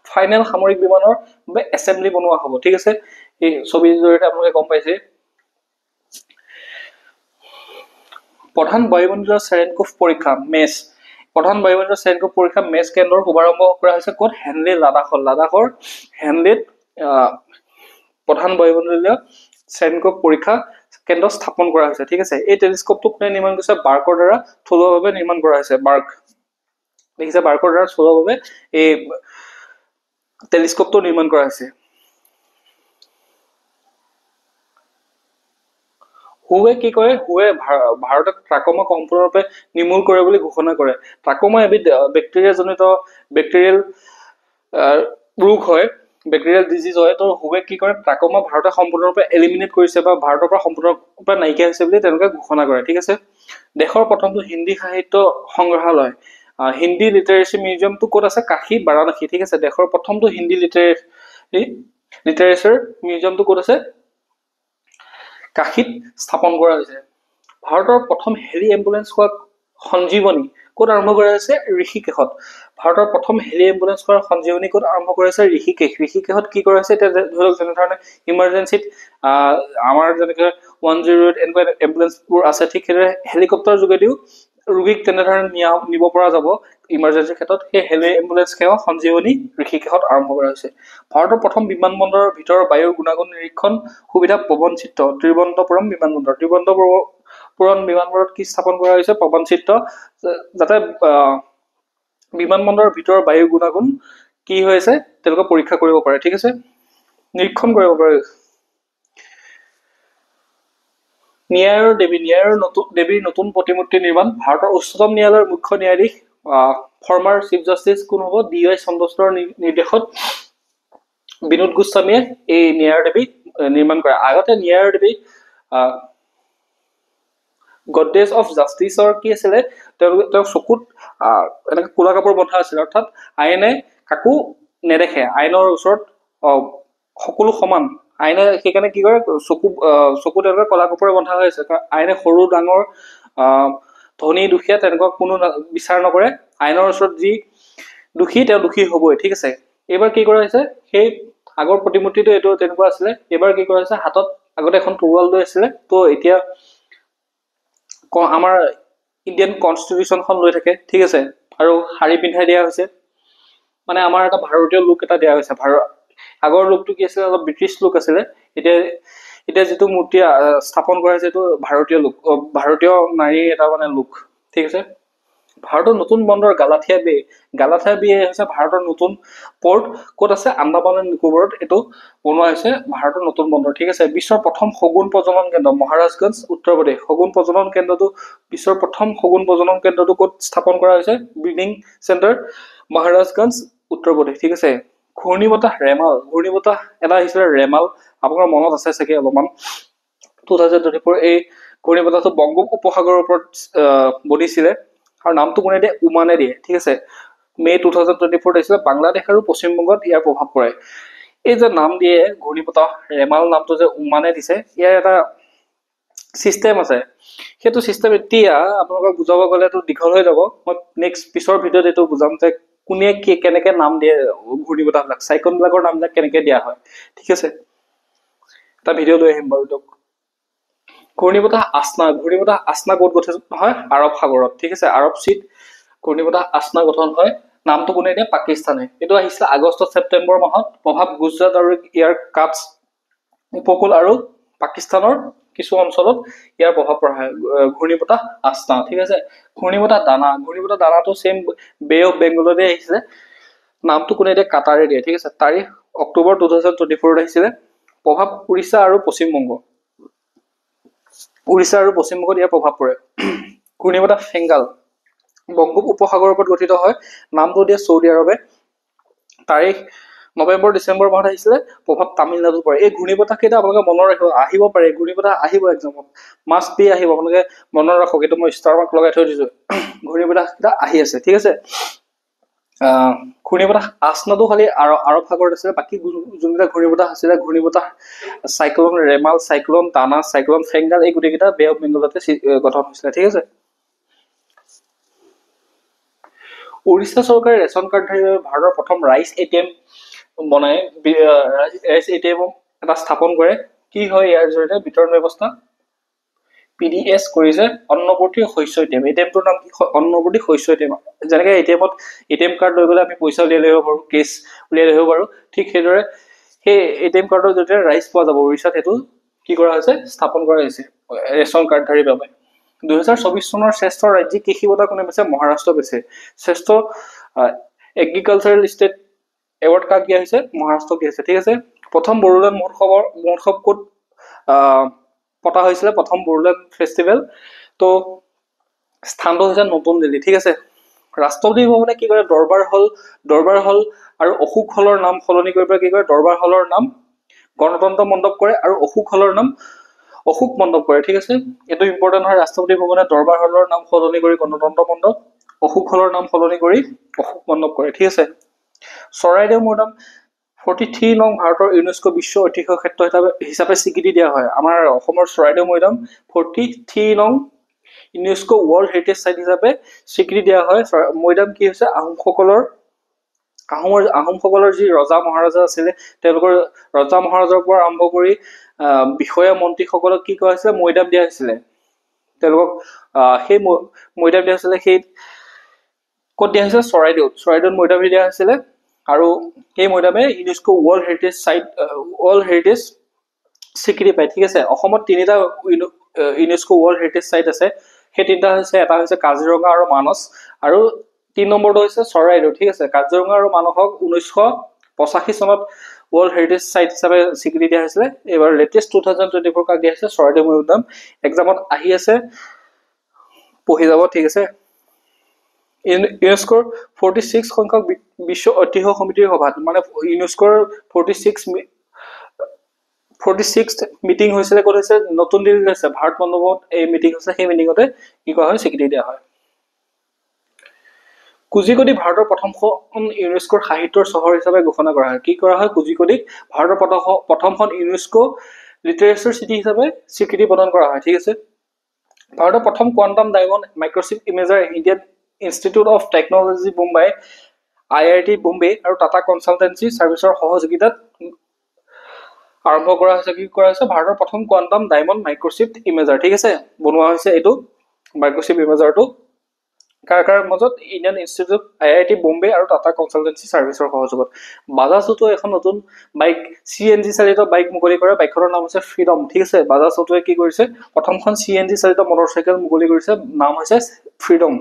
ফাইনেল সামৰিক বিমানৰ বাবে এছেম্বলি বনোৱা হ'ব, ঠিক আছে। এই ছবিৰ জৰিয়তে আপোনালোকে গম পাইছে। প্ৰধান বায়ুমণ্ডলীয় চেৰেনকোভ পৰীক্ষা মেছ, প্ৰধান বায়ুমণ্ডলীয় চেৰেনকোভ পৰীক্ষা মেছ কেন্দ্ৰৰ শুভাৰম্ভ কৰা হৈছে ক'ত? হেনলি, লাডাখৰ হেনলিত প্ৰধান বায়ুমণ্ডলীয় চেৰেনকোভ পৰীক্ষা কেন্দ্ৰ স্থাপন কৰা হৈছে, ঠিক আছে। এই টেলিস্কোপটো কোনে নিৰ্মাণ কৰিছে? বাৰ্কৰ দ্বাৰা থলুৱাভাৱে নিৰ্মাণ কৰা হৈছে। দেখিছে, বাৰ্কৰ দ্বাৰা থলুৱাভাৱে এই টেলিস্কোপটো নিৰ্মাণ কৰা হৈছে। হুৱে কি কৰে? হুৱে ভাৰতত ট্ৰাকমা সম্পূৰ্ণৰূপে নিৰ্মূল কৰে বুলি ঘোষণা কৰে। ট্ৰাকমা এবিধ বেক্টেৰিয়েল ৰোগ হয়, বেক্টেৰিয়েল ডিজিজ হয়। তো হুৱে কি কৰে? ট্ৰাকমা ভাৰতে সম্পূৰ্ণৰূপে এলিমিনেট কৰিছে, বা ভাৰতৰ পৰা সম্পূৰ্ণৰূপে নাইকিয়া হৈছে বুলি তেওঁলোকে ঘোষণা কৰে, ঠিক আছে। দেশৰ প্ৰথমটো হিন্দী সাহিত্য সংগ্ৰহালয়, হিন্দী লিটাৰেচি মিউজিয়ামটো ক'ত আছে? কাশী, বাৰাণসী, ঠিক আছে। দেশৰ প্ৰথমটো হিন্দী লিটাৰেচাৰ মিউজিয়ামটো ক'ত আছে? কাশীত স্থাপন কৰা হৈছে। ভাৰতৰ প্ৰথম হেলি এম্বুলেন্স হোৱা সঞ্জীৱনী ক'ত আৰম্ভ কৰা হৈছে? ঋষিকেশত। ভাৰতৰ প্ৰথম হেলি এম্বুলেন্স হোৱা সঞ্জীৱনী ক'ত আৰম্ভ কৰা হৈছে? ঋষিকেশত কি কৰা হৈছে? এতিয়া ধৰি লওক যেনেধৰণে ইমাৰ্জেঞ্চিত আমাৰ যেনেকে 108 এনেকুৱা এম্বুলেন্সবোৰ আছে, ঠিক সেইদৰে হেলিকপ্টাৰ যোগেদিও ৰোগীক তেনেধৰণে নিব পৰা যাব ইমাৰ্জেঞ্চিৰ ক্ষেত্ৰত। সেই হেলি এম্বুলেন্স সেৱা সঞ্জীৱনী ঋষিকেশত আৰম্ভ কৰা হৈছে। ভাৰতৰ প্ৰথম বিমানবন্দৰৰ ভিতৰৰ বায়ুৰ গুণাগুণ নিৰীক্ষণ সুবিধা পৱন চিত্ৰ, ত্ৰিবন্তপুৰম বিমানবন্দৰ। ত্ৰিবন্তপুৰম বিমানবন্দৰত কি স্থাপন কৰা হৈছে? পৱন চিত্ৰ, যাতে বিমানবন্দৰৰ ভিতৰৰ বায়ুৰ গুণাগুণ কি হৈছে তেওঁলোকে পৰীক্ষা কৰিব পাৰে, ঠিক আছে, নিৰীক্ষণ কৰিব পাৰে। দেৱীৰ নতুন প্ৰতিমূৰ্তি নিৰ্মাণ। ভাৰতৰ উচ্চতম ন্যায়ালয়ৰ মুখ্য ন্যায়াধীশ ফৰ্মাৰ চিফ জাষ্টিছ কোন হ'ব? DY চন্দ্ৰচূড়ৰ নিৰ্দেশত বিনোদ গোস্বামীয়ে এই ন্যায়ৰ দেৱী নিৰ্মাণ কৰে। আগতে ন্যায়ৰ দেৱী গডেছ অফ জাষ্টিছৰ কি আছিলে? তেওঁৰ চকুত এনেকে কোলা কাপোৰ বন্ধা আছিলে, অৰ্থাৎ আইনে কাকো নেদেখে, আইনৰ ওচৰত সকলো সমান। আইনে সেইকাৰণে কি কৰে? চকু তেওঁলোকে কলা কাপোৰে বন্ধা হৈ আছে। আইনে সৰু ডাঙৰ ধনী দুখীয়া তেনেকুৱা কোনো বিচাৰ নকৰে। আইনৰ ওচৰত যি দোষী তেওঁ দোষী হবই, ঠিক আছে। এইবাৰ কি কৰা হৈছে? সেই আগৰ প্ৰতিমূৰ্তিটো এইটো তেনেকুৱা আছিলে, এইবাৰ কি কৰা হৈছে? হাতত আগতে এখন তৰোৱাল লৈ আছিলে, তো এতিয়া আমাৰ ইণ্ডিয়ান কনষ্টিটিউশ্যনখন লৈ থাকে, ঠিক আছে, আৰু শাৰী পিন্ধাই দিয়া হৈছে, মানে আমাৰ এটা ভাৰতীয় লুক এটা দিয়া হৈছে। আগৰ লুকটো কি আছিলে, অলপ ব্ৰিটিছ লুক আছিলে, এতিয়া এতিয়া যিটো মূৰ্তি স্থাপন কৰা হৈছে এইটো ভাৰতীয় লুক, ভাৰতীয় নাৰীৰ এটা মানে লুক, ঠিক আছে। ভাৰতৰ নতুন বন্দৰ গালাথিয়া বে হৈছে ভাৰতৰ নতুন পৰ্ট, ক'ত আছে, আন্দামান এণ্ড নিকোবৰত এইটো বনোৱা হৈছে ভাৰতৰ নতুন বন্দৰ, ঠিক আছে। বিশ্বৰ প্ৰথম শগুন প্ৰজনন কেন্দ্ৰ মহাৰাজগঞ্জ উত্তৰ প্ৰদেশ। শগুন প্ৰজনন কেন্দ্ৰটো, বিশ্বৰ প্ৰথম শগুন প্ৰজনন কেন্দ্ৰটো ক'ত স্থাপন কৰা হৈছে, ব্ৰিডিং চেণ্টাৰ মহাৰাজগঞ্জ উত্তৰ প্ৰদেশ, ঠিক আছে। ঘূৰ্ণী বতাহ এটা আহিছিলে ৰেমাল, আপোনাৰ মনত আছে চাগে অলপমান, 2024 এই ঘূৰ্ণী বতাহটো বংগোপ উপসাগৰৰ ওপৰত বনিছিলে আৰু নামটো কোনে দিয়ে, উমানে দিয়ে, ঠিক আছে। মে 2024 আহিছিলে। বাংলাদেশ আৰু পশ্চিমবংগত ইয়াৰ প্ৰভাৱ পৰে। এই যে নাম দিয়ে ঘূৰ্ণী বতাহ ৰেমাল, নামটো যে উমানে দিছে, ইয়াৰ এটা চিষ্টেম আছে। সেইটো চিষ্টেম এতিয়া আপোনালোকক বুজাব গ'লেতো দীঘল হৈ যাব, মই নেক্সট পিছৰ ভিডিঅ'ত এইটো বুজাম যে কোনে কেনেকে নাম দিয়ে ঘূৰ্ণী বতাহবিলাক, চাইক্লনবিলাকৰ নামবিলাক কেনেকে দিয়া হয়, ঠিক আছে। এটা ভিডিঅ' লৈ আহিম বাৰু দিয়ক। ঘূৰ্ণী বতাহ আচনা ক'ত গঠিত হয়, আৰৱ সাগৰত, ঠিক আছে। আৰৱ চিত ঘূৰ্ণী বতাহ আচনা গঠন হয়, নামটো কোনে দিয়ে, পাকিস্তানে। এইটো আহিছিলে আগষ্ট ছেপ্টেম্বৰ মাহত। প্ৰভাৱ গুজৰাট আৰু ইয়াৰ কাটছ উপকূল আৰু পাকিস্তানৰ কিছু অঞ্চলত ইয়াৰ প্ৰভাৱ পৰা হয় ঘূৰ্ণী বতাহ আচনা, ঠিক আছে। ঘূৰ্ণী বতাহ দানাটো চেম বে অফ বেংগলতে আহিছিলে, নামটো কোনে দিয়ে, কাটাৰে দিয়ে, ঠিক আছে। তাৰিখ অক্টোবৰ 2024 আহিছিলে। প্ৰভাৱ উৰিষ্যা আৰু পশ্চিমবংগত ইয়াৰ প্ৰভাৱ পৰে। ঘূৰ্ণী বতাহ ফেংগাল বংগোপ উপসাগৰৰ ওপৰত গঠিত হয়, নামটো দিয়ে চৌদি আৰবে। তাৰিখ নৱেম্বৰ ডিচেম্বৰ মাহত আহিছিলে। প্ৰভাৱ তামিলনাডুত পৰে। এই ঘূৰ্ণী বতাহ কেইটা আপোনালোকে মনত ৰাখিব, আহিব পাৰে ঘূৰ্ণী বতাহ, আহিব এক্সামত, মাষ্ট বি আহিব, আপোনালোকে মনত ৰাখক, এইটো মই ষ্টাৰ মাৰ্ক লগাই থৈ দিছো। ঘূৰ্ণী বতাহ কেইটা আহি আছে, ঠিক আছে। ঘূৰ্ণী বতাহ আচনাটো খালি আৰৱ সাগৰত আছিলে, বাকী যোনকেইটা ঘূৰ্ণী বতাহ আছিলে, ঘূৰ্ণী বতাহ চাইক্লন ৰেমাল, চাইক্লন টানা, চাইক্লন ফেংগাল, এই গোটেইকেইটা বে অফ বেংগলতে গঠন হৈছিলে, ঠিক আছে। উৰিষ্যা চৰকাৰে ৰেচন কাৰ্ডধাৰী ভাৰতৰ প্ৰথম ৰাইচ ATM বনাই, ৰাইচ ATM এটা স্থাপন কৰে। কি হয় ইয়াৰ জৰিয়তে বিতৰণ ব্যৱস্থা, PDS কৰিছে অন্নৱৰ্তী শস্য ATM। ATMটোৰ নাম কি, অন্নৱৰ্তী শস্য ATM। যেনেকে ATMত ATM কাৰ্ড লৈ গ'লে আমি পইচা উলিয়াই লৈ আহিব পাৰো, কেছ উলিয়াই লৈ আহিব পাৰো, ঠিক সেইদৰে সেই ATM কাৰ্ডৰ জৰিয়তে ৰাইচ পোৱা যাব। উৰিষ্যাত সেইটো কি কৰা হৈছে, স্থাপন কৰা হৈছে ৰেচন কাৰ্ডধাৰীৰ বাবে। 2024 চনৰ শ্ৰেষ্ঠ ৰাজ্যিক কৃষি বঁটা কোনে পাইছে, মহাৰাষ্ট্ৰ পাইছে। শ্ৰেষ্ঠ এগ্ৰিকালচাৰেল ষ্টেট এৱাৰ্ড কাক দিয়া হৈছে, মহাৰাষ্ট্ৰক দিয়া হৈছে, ঠিক আছে। প্ৰথম বড়োলেণ্ড মহোৎসৱ ক'ত পতা হৈছিলে, প্ৰথম বড়োলেণ্ড ফেষ্টিভেল, তো স্থানটো হৈছে নতুন দিল্লী, ঠিক আছে। ৰাষ্ট্ৰপতি ভৱনে কি কৰে, দৰবাৰ হল আৰু অশোক হলৰ নাম সলনি কৰি পেলাই কি কৰে, দৰবাৰ হলৰ নাম গণতন্ত্ৰ মণ্ডপ কৰে আৰু অশোক হলৰ নাম অশোক মণ্ডপ কৰে, ঠিক আছে। এইটো ইম্পৰ্টেণ্ট হয়। ৰাষ্ট্ৰপতি ভৱনে দৰবাৰ হলৰ নাম সলনি কৰি গণতন্ত্ৰ মণ্ডপ, অশোক হলৰ নাম সলনি কৰি অশোক মণ্ডপ কৰে, ঠিক আছে। চৰাইদেউ মৈদাম 43 নং ভাৰতৰ ইউনেস্কো বিশ্ব ঐতিহ্য ক্ষেত্ৰ হিচাপে স্বীকৃতি দিয়া হয়। আমাৰ অসমৰ চৰাইদেউ মৈদাম 43 নং ইউনেস্কো ৱৰ্ল্ড হেৰিটেজ চাইট হিচাপে স্বীকৃতি দিয়া হয়। মৈদাম কি হৈছে, আহোমসকলৰ যি ৰজা মহাৰাজা আছিলে, তেওঁলোকৰ ৰজা মহাৰাজাৰ পৰা আৰম্ভ কৰি বিষয়া মন্ত্ৰীসকলক কি কৰা হৈছিলে, মৈদাম দিয়া হৈছিলে। তেওঁলোকক সেই মৈদাম দিয়া হৈছিলে, সেই ক'ত দিয়া হৈছিলে, চৰাইদেউত মৈদাম দিয়া হৈছিলে। আৰু সেই মৈদামে ইউনেস্কো ৱৰ্ল্ড হেৰিটেজ স্বীকৃতি পায়, ঠিক আছে। অসমত 3টা ইউনেস্কো ৱৰ্ল্ড হেৰিটেজ চাইট আছে। সেই 3টা হৈছে, এটা হৈছে কাজিৰঙা আৰু মানস, আৰু 3 নম্বৰটো হৈছে চৰাইদেউ, ঠিক আছে। কাজিৰঙা আৰু মানসক 1985 চনত ৱৰ্ল্ড হেৰিটেজ চাইট হিচাপে স্বীকৃতি দিয়া হৈছিলে। এইবাৰ লেটেষ্ট 2024 কাক দিয়া হৈছে, চৰাইদেউ মৈদাম। এক্সামত আহি আছে, পঢ়ি যাব, ঠিক আছে। ইউনেস্কোৰ 46 সংখ্যক বিশ্ব ঐতিহ্য সমিতিৰ সভাত, মানে ইউনেস্কোৰ 46th মিটিং হৈছিলে, ক'ত হৈছে, নতুন দিল্লীত হৈছে, ভাৰত মণ্ডপত এই মিটিং হৈছে। সেই মিটিঙতে কি কৰা হয়, স্বীকৃতি দিয়া হয়। কোজিকোডি ভাৰতৰ প্ৰথমখন ইউনেস্কোৰ সাহিত্যৰ চহৰ হিচাপে ঘোষণা কৰা হয়। কি কৰা হয়, কোজিকোডিক ভাৰতৰ প্ৰথমখন ইউনেস্কো লিটাৰেচাৰ চিটি হিচাপে স্বীকৃতি প্ৰদান কৰা হয়, ঠিক আছে। ভাৰতৰ প্ৰথম quantum diamond microchip imager Indian Institute of Technology Mumbai, IIT Bombay আৰু টাটা কনচালটেঞ্চি ছাৰ্ভিচৰ সহযোগিতাত আৰম্ভ কৰা হৈছে। কি কৰা হৈছে, ভাৰতৰ প্ৰথম কোৱাণ্টাম ডায়মণ্ড মাইক্ৰচিপ ইমেজাৰ, ঠিক আছে, বনোৱা হৈছে। এইটো মাইক্ৰ'চিপ ইমেজাৰটো কাৰ মাজত ইণ্ডিয়ান ইনষ্টিটিউট IIT বম্বে আৰু টাটা কনচালটেন্সি চাৰ্ভিচৰ সহযোগত বাজাজ অটো এখন নতুন বাইক CNG চালিত বাইক মুকলি কৰে বাইকখনৰ নাম হৈছে ফ্ৰীডম ঠিক আছে বাজাজ অটোৱে কি কৰিছে প্ৰথমখন CNG চালিত মটৰচাইকেল মুকলি কৰিছে নাম হৈছে ফ্ৰীডম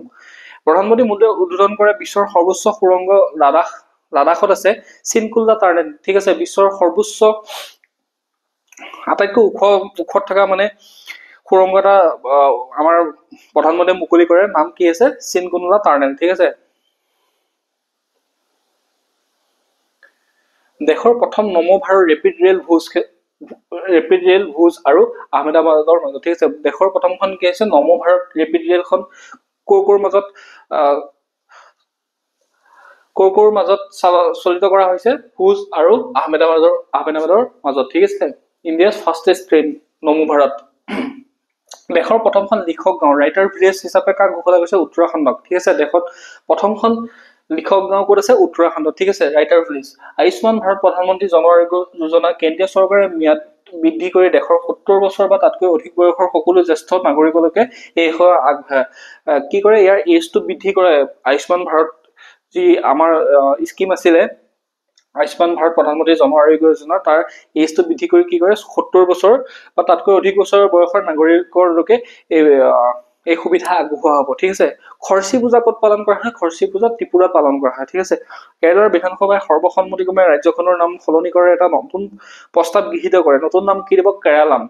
প্ৰধানমন্ত্ৰী মোদীয়ে উদ্বোধন কৰে বিশ্বৰ সৰ্বোচ্চ সুৰংগ লাডাখত আছে চিনকুল্লা টানেল ঠিক আছে বিশ্বৰ সৰ্বোচ্চ আটাইতকৈ ওখত থকা মানে সুৰংগ এটা আমাৰ প্ৰধানমন্ত্ৰীয়ে মুকলি কৰে নাম কি আছে চিনকুল্লা টানেল ঠিক আছে দেশৰ প্ৰথম নমো ভাৰত ৰেপিড ৰেল ভুজ আৰু আহমেদাবাদৰ মাজত ঠিক আছে দেশৰ প্ৰথমখন কি আছে নমো ভাৰত ৰেপিড ৰেলখন কোৰ মাজত চলিত কৰা হৈছে ভুজ আৰু আহমেদাবাদৰ মাজত ঠিক আছে ইণ্ডিয়াছ ফাষ্টেষ্ট ট্ৰেইন নমো ভাৰত দেশৰ প্ৰথমখন লিখক গাঁও ৰাইটাৰ ভিলেজ হিচাপে কাক ঘোষণা কৰিছে উত্তৰাখণ্ডক ঠিক আছে দেশত প্ৰথমখন লিখক গাঁও ক'ত আছে উত্তৰাখণ্ডত ঠিক আছে ৰাইটাৰ ভিলেজ আয়ুষ্মান ভাৰত প্ৰধানমন্ত্ৰী জন আৰোগ্য যোজনা কেন্দ্ৰীয় চৰকাৰে ম্যাদ বৃদ্ধি কৰি দেশৰ 70 বছৰ বা তাতকৈ অধিক বয়সৰ সকলো জ্যেষ্ঠ নাগৰিকলৈকে এই সেৱা আগবঢ়ায় কি কৰে ইয়াৰ এজটো বৃদ্ধি কৰে আয়ুষ্মান ভাৰত যি আমাৰ স্কিম আছিলে আয়ুষ্মান ভাৰত প্ৰধানমন্ত্ৰী জন আৰোগ্য যোজনা তাৰ এজটো বৃদ্ধি কৰি কি কৰে 70 বছৰ বা তাতকৈ অধিক বছৰৰ বয়সৰ নাগৰিকৰলৈকে এই সুবিধা আগবঢ়োৱা হ'ব ঠিক আছে খৰচী পূজা ক'ত পালন কৰা হয় খৰচী পূজা ত্ৰিপুৰাত পালন কৰা হয় ঠিক আছে কেৰালাৰ বিধানসভাই সৰ্বসন্মতিক্ৰমে ৰাজ্যখনৰ নাম সলনি কৰাৰ এটা নতুন প্ৰস্তাৱ গৃহীত কৰে নতুন নাম কি দিব কেৰালাম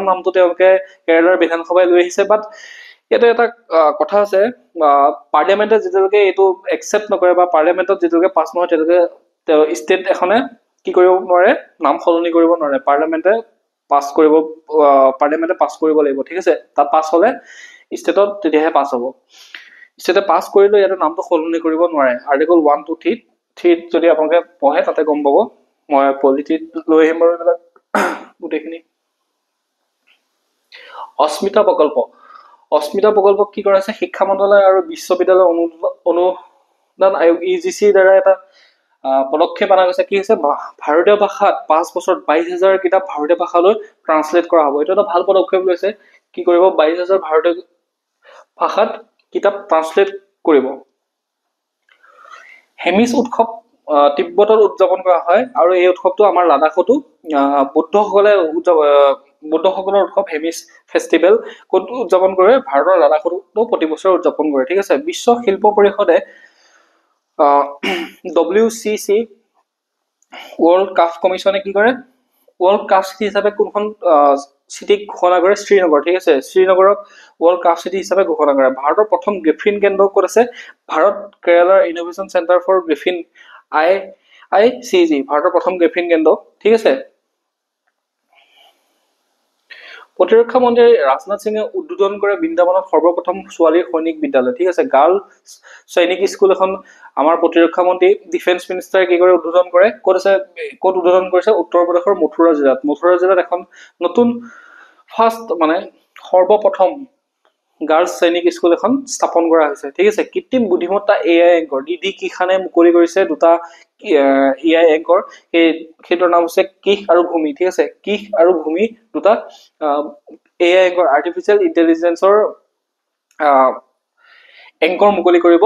নামটো তেওঁলোকে কেৰালাৰ বিধানসভাই লৈ আহিছে বাট ইয়াতে এটা কথা আছে পাৰ্লিয়ামেণ্টে যেতিয়ালৈকে এইটো একচেপ্ট নকৰে বা পাৰ্লিয়ামেণ্টত যেতিয়ালৈকে পাছ নহয় তেতিয়ালৈকে ষ্টেট এখনে কি কৰিব নোৱাৰে নাম সলনি কৰিব নোৱাৰে পাৰ্লিয়ামেণ্টে পাছ কৰিব লাগিব ঠিক আছে তাত পাছ হলে ষ্টেটত তেতিয়াহে পাছ হ'ব ষ্টেটে পাছ কৰিলে ইয়াতে নামটো সলনি কৰিব নোৱাৰে আৰ্টিকল 1 to 3 যদি আপোনালোকে পঢ়ে তাতে গম পাব মই পলিটিত লৈ আহিম বাৰু এইবিলাক গোটেইখিনি অস্মিতা প্ৰকল্প কি কৰা হৈছে শিক্ষা মন্ত্ৰালয় আৰু বিশ্ববিদ্যালয় অনুদান আয়োগ UGC দ্বাৰা এটা পদক্ষেপ অনা গৈছে কি হৈছে ভাৰতীয় ভাষাত 5 বছৰত 22,000 কিতাপ ভাৰতীয় ভাষালৈ ট্ৰান্সলেট কৰা হ'ব এটা ভাল পদক্ষেপ লৈছে কি কৰিব 22,000 ভাৰতীয় ভাষাত কিতাপ ট্ৰান্সলেট কৰিব হেমিছ উৎসৱ তিব্বতত উদযাপন কৰা হয় আৰু এই উৎসৱটো আমাৰ লাডাখতো বুদ্ধসকলৰ উৎসৱ হেমিছ ফেষ্টিভেল ক'ত উদযাপন কৰে ভাৰতৰ লাডাখতো প্ৰতি বছৰে উদযাপন কৰে ঠিক আছে বিশ্ব শিল্প পৰিষদে WCC ৱৰ্ল্ড কাপ কমিছনে কি কৰে ৱৰ্ল্ড কাপ চিটি হিচাপে কোনখন চিটিক ঘোষণা কৰে শ্ৰীনগৰ ঠিক আছে শ্ৰীনগৰক ৱৰ্ল্ড কাপ চিটি হিচাপে ঘোষণা কৰে ভাৰতৰ প্ৰথম গ্ৰেফিন কেন্দ্ৰ ক'ত আছে ভাৰত কেৰালাৰ innovation centre for graphene IICG ভাৰতৰ প্ৰথম গ্ৰেফিন কেন্দ্ৰ ঠিক আছে প্ৰতিৰক্ষা মন্ত্ৰী ৰাজনাথ সিঙে উদ্বোধন কৰে বৃন্দাবনত সৰ্বপ্ৰথম ছোৱালীৰ সৈনিক বিদ্যালয় ঠিক আছে গাৰ্ল সৈনিক স্কুল এখন আমাৰ প্ৰতিৰক্ষা মন্ত্ৰী ডিফেন্স মিনিষ্টাৰে কি কৰে উদ্বোধন কৰে ক'ত উদ্বোধন কৰিছে উত্তৰ প্ৰদেশৰ মথুৰা জিলাত এখন নতুন ফাৰ্ষ্ট মানে সৰ্বপ্ৰথম গাৰ্লছ সৈনিক স্কুল এখন স্থাপন কৰা হৈছে ঠিক আছে কৃত্ৰিম বুদ্ধিমত্তা AI এংকৰ DD কিষানে মুকলি কৰিছে দুটা AI এংকৰ সেইটোৰ নাম হৈছে কিশ আৰু ভূমি ঠিক আছে কিশ আৰু ভূমি দুটা AI এংকৰ আৰ্টিফিচিয়েল ইন্টেলিজেন্সৰ এংকৰ মুকলি কৰিব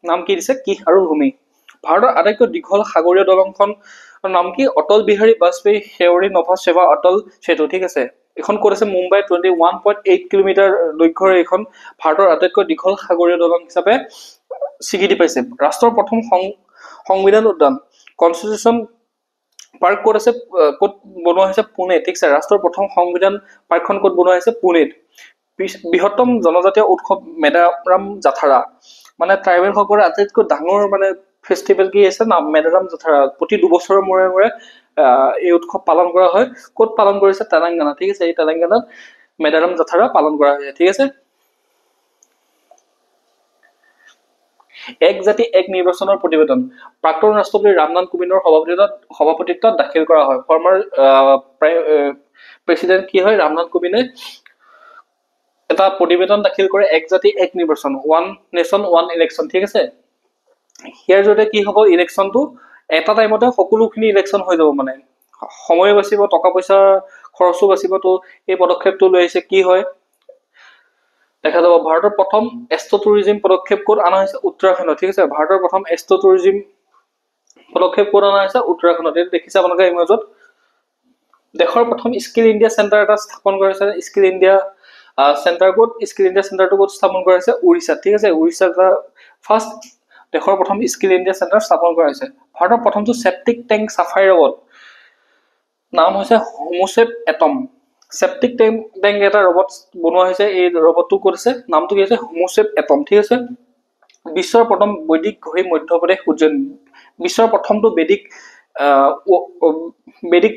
নাম কি দিছে কিশ আৰু ভূমি ভাৰতৰ আটাইতকৈ দীঘল সাগৰীয় দলংখন নাম কি অটল বিহাৰী বাজপেয়ী সেউৰী নভা সেৱা অটল সেতু ঠিক আছে এখন ক'ত আছে মুম্বাই 21.8 কিলোমিটাৰ দৈৰ্ঘ্যৰ এখন ভাৰতৰ আটাইতকৈ দীঘল সাগৰীয় দলং হিচাপে স্বীকৃতি পাইছে ৰাষ্ট্ৰৰ প্ৰথম সংবিধান উদ্যান কনষ্টিটিউচন পাৰ্ক ক'ত আছে ক'ত বনোৱা হৈছে পুনে ঠিক আছে ৰাষ্ট্ৰৰ প্ৰথম সংবিধান পাৰ্কখন ক'ত বনোৱা হৈছে পুনেত বৃহত্তম জনজাতীয় উৎসৱ মেদাৰাম জাথাৰা মানে ট্ৰাইবেল সকলৰ আটাইতকৈ ডাঙৰ মানে ফেষ্টিভেল কি আছে না মেদাৰাম জাথাৰা প্ৰতি 2 বছৰৰ মূৰে এই উৎসৱ পালন কৰা হয় ক'ত পালন কৰিছে তেলেংগানা ঠিক আছে এই তেলেংগানাত মেদাৰাম জাথাৰা পালন কৰা হৈছে ঠিক আছে এক জাতি এক নিৰ্বাচনৰ প্ৰতিবেদন প্ৰাক্তন ৰাষ্ট্ৰপতি ৰামনাথ কোবিন্দৰ সভাপতিত্বত দাখিল কৰা হয় ফৰ্মাৰ প্ৰেসিডেন্ট কি হয় ৰামনাথ কোবিন্দে এটা প্ৰতিবেদন দাখিল কৰে এক জাতি এক নিৰ্বাচন ওৱান নেশ্যন ওৱান ইলেকশ্যন ঠিক আছে ইয়াৰ জৰিয়তে কি হ'ব ইলেকশ্যনটো এটা টাইমতে সকলোখিনি ইলেকশ্যন হৈ যাব মানে সময় বাচিব টকা পইচা খৰচো বাচিব তো এই পদক্ষেপটো লৈ আহিছে কি হয় দেখা যাব ভাৰতৰ প্ৰথম এষ্ট্ৰ টুৰিজিম পদক্ষেপ ক'ত অনা হৈছে উত্তৰাখণ্ড ঠিক আছে ভাৰতৰ প্ৰথম এষ্ট্ৰ টুৰিজিম পদক্ষেপ ক'ত অনা হৈছে উত্তৰাখণ্ডত এইটো দেখিছে আপোনালোকে ইমেজত দেশৰ প্ৰথম স্কিল ইণ্ডিয়া চেণ্টাৰ এটা স্থাপন কৰিছে স্কিল ইণ্ডিয়া চেণ্টাৰ ক'ত স্কিল ইণ্ডিয়া চেণ্টাৰটো ক'ত স্থাপন কৰিছে উৰিষ্যাত ঠিক আছে উৰিষ্যাত ফাৰ্ষ্ট দেশৰ প্ৰথম স্কিল ইণ্ডিয়া চেণ্টাৰ স্থাপন কৰা হৈছে ভাৰতৰ প্ৰথমটো সেপ্টিক টেংক সাফাই ৰবট নাম হৈছে হোমোসেপ এটম সেপ্টিক টেংক এটা ৰবট বনোৱা হৈছে এই ৰবটটো ক'ত আছে নামটো কি আছে হোমোসেপ এটম ঠিক আছে বিশ্বৰ প্ৰথম বৈদিক ঘড়ী মধ্যপ্ৰদেশ উজ্জয়ন বিশ্বৰ প্ৰথমটো বেদিক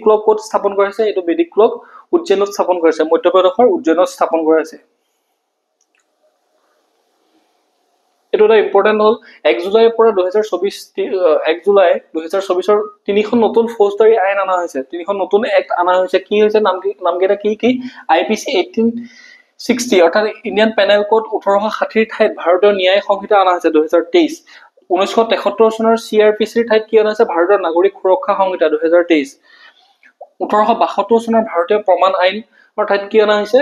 ক্লক ক'ত স্থাপন কৰিছে এইটো বেদিক ক্লক উজ্জয়নত স্থাপন কৰিছে মধ্যপ্ৰদেশৰ উজ্জয়নত স্থাপন কৰিছে এইটো এটা ইম্পৰ্টেন্ট হল 1 জুলাইৰ পৰা 1 জুলাই 2024ৰ তিনিখন নতুন ফৌজদাৰী আইন অনা হৈছে তিনিখন নতুন এক্ট অনা হৈছে কি হৈছে নামকেইটা কি আইপিসি 1860 অৰ্থাৎ ইণ্ডিয়ান পেনেল কোড 1860 ঠাইত ভাৰতীয় ন্যায় সংহিতা অনা হৈছে 2023 1973 চনৰ চিআৰপিচিৰ ঠাইত কি অনা হৈছে ভাৰতীয় নাগৰিক সুৰক্ষা সংহিতা 2023 1872 চনৰ ভাৰতীয় প্ৰমাণ আইনৰ ঠাইত কি অনা হৈছে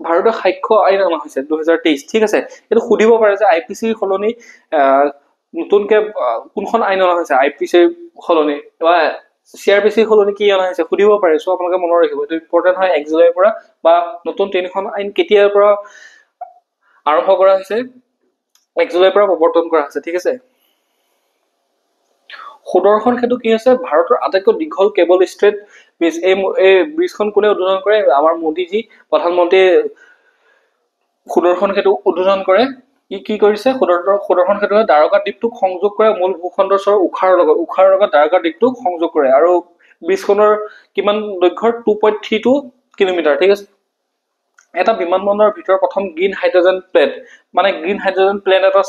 ভাৰতীয় সাক্ষ্য আইন অনা হৈছে 2023 ঠিক আছে এটো খুদিব পাৰে যে আইপিসি খলনি নতুনকে কোনখন আইন অনা হৈছে আইপিসি খলনি বা চিআৰপিসি খলনি কি অনা হৈছে খুদিব পাৰে সো আপোনালোকে মনত ৰাখিব এটো ইম্পৰ্টেন্ট হয় 1 জুলাইৰ পৰা বা নতুন তিনিখন আইন কেতিয়াৰ পৰা আৰম্ভ কৰা হৈছে 1 জুলাইৰ পৰা প্ৰৱৰ্তন কৰা হৈছে ঠিক আছে সুদৰ্শন সেতু কি আছে ভাৰতৰ আটাইতকৈ দীঘল কেবল ষ্ট্ৰেট ব্ৰিজ এই ব্ৰিজখন কোনে উদ্বোধন কৰে আমাৰ মোদীজি প্ৰধানমন্ত্ৰী সুদৰ্শন সেতু উদ্বোধন কৰে কি কৰিছে সুদৰ্শন সেতুৱে দ্বাৰকা দ্বীপটোক সংযোগ কৰে মূল ভূখণ্ডৰ উখাৰ লগত দ্বাৰকা দ্বীপটোক সংযোগ কৰে আৰু ব্ৰিজখনৰ কিমান দৈৰ্ঘ্য 2.32 কিলোমিটাৰ ঠিক আছে এটা বিমানবন্দৰৰ ভিতৰত প্ৰথম গ্ৰীণ হাইড্ৰোজেন প্লেট মানে গ্ৰীণ হাইড্ৰোজেন প্লেট এটা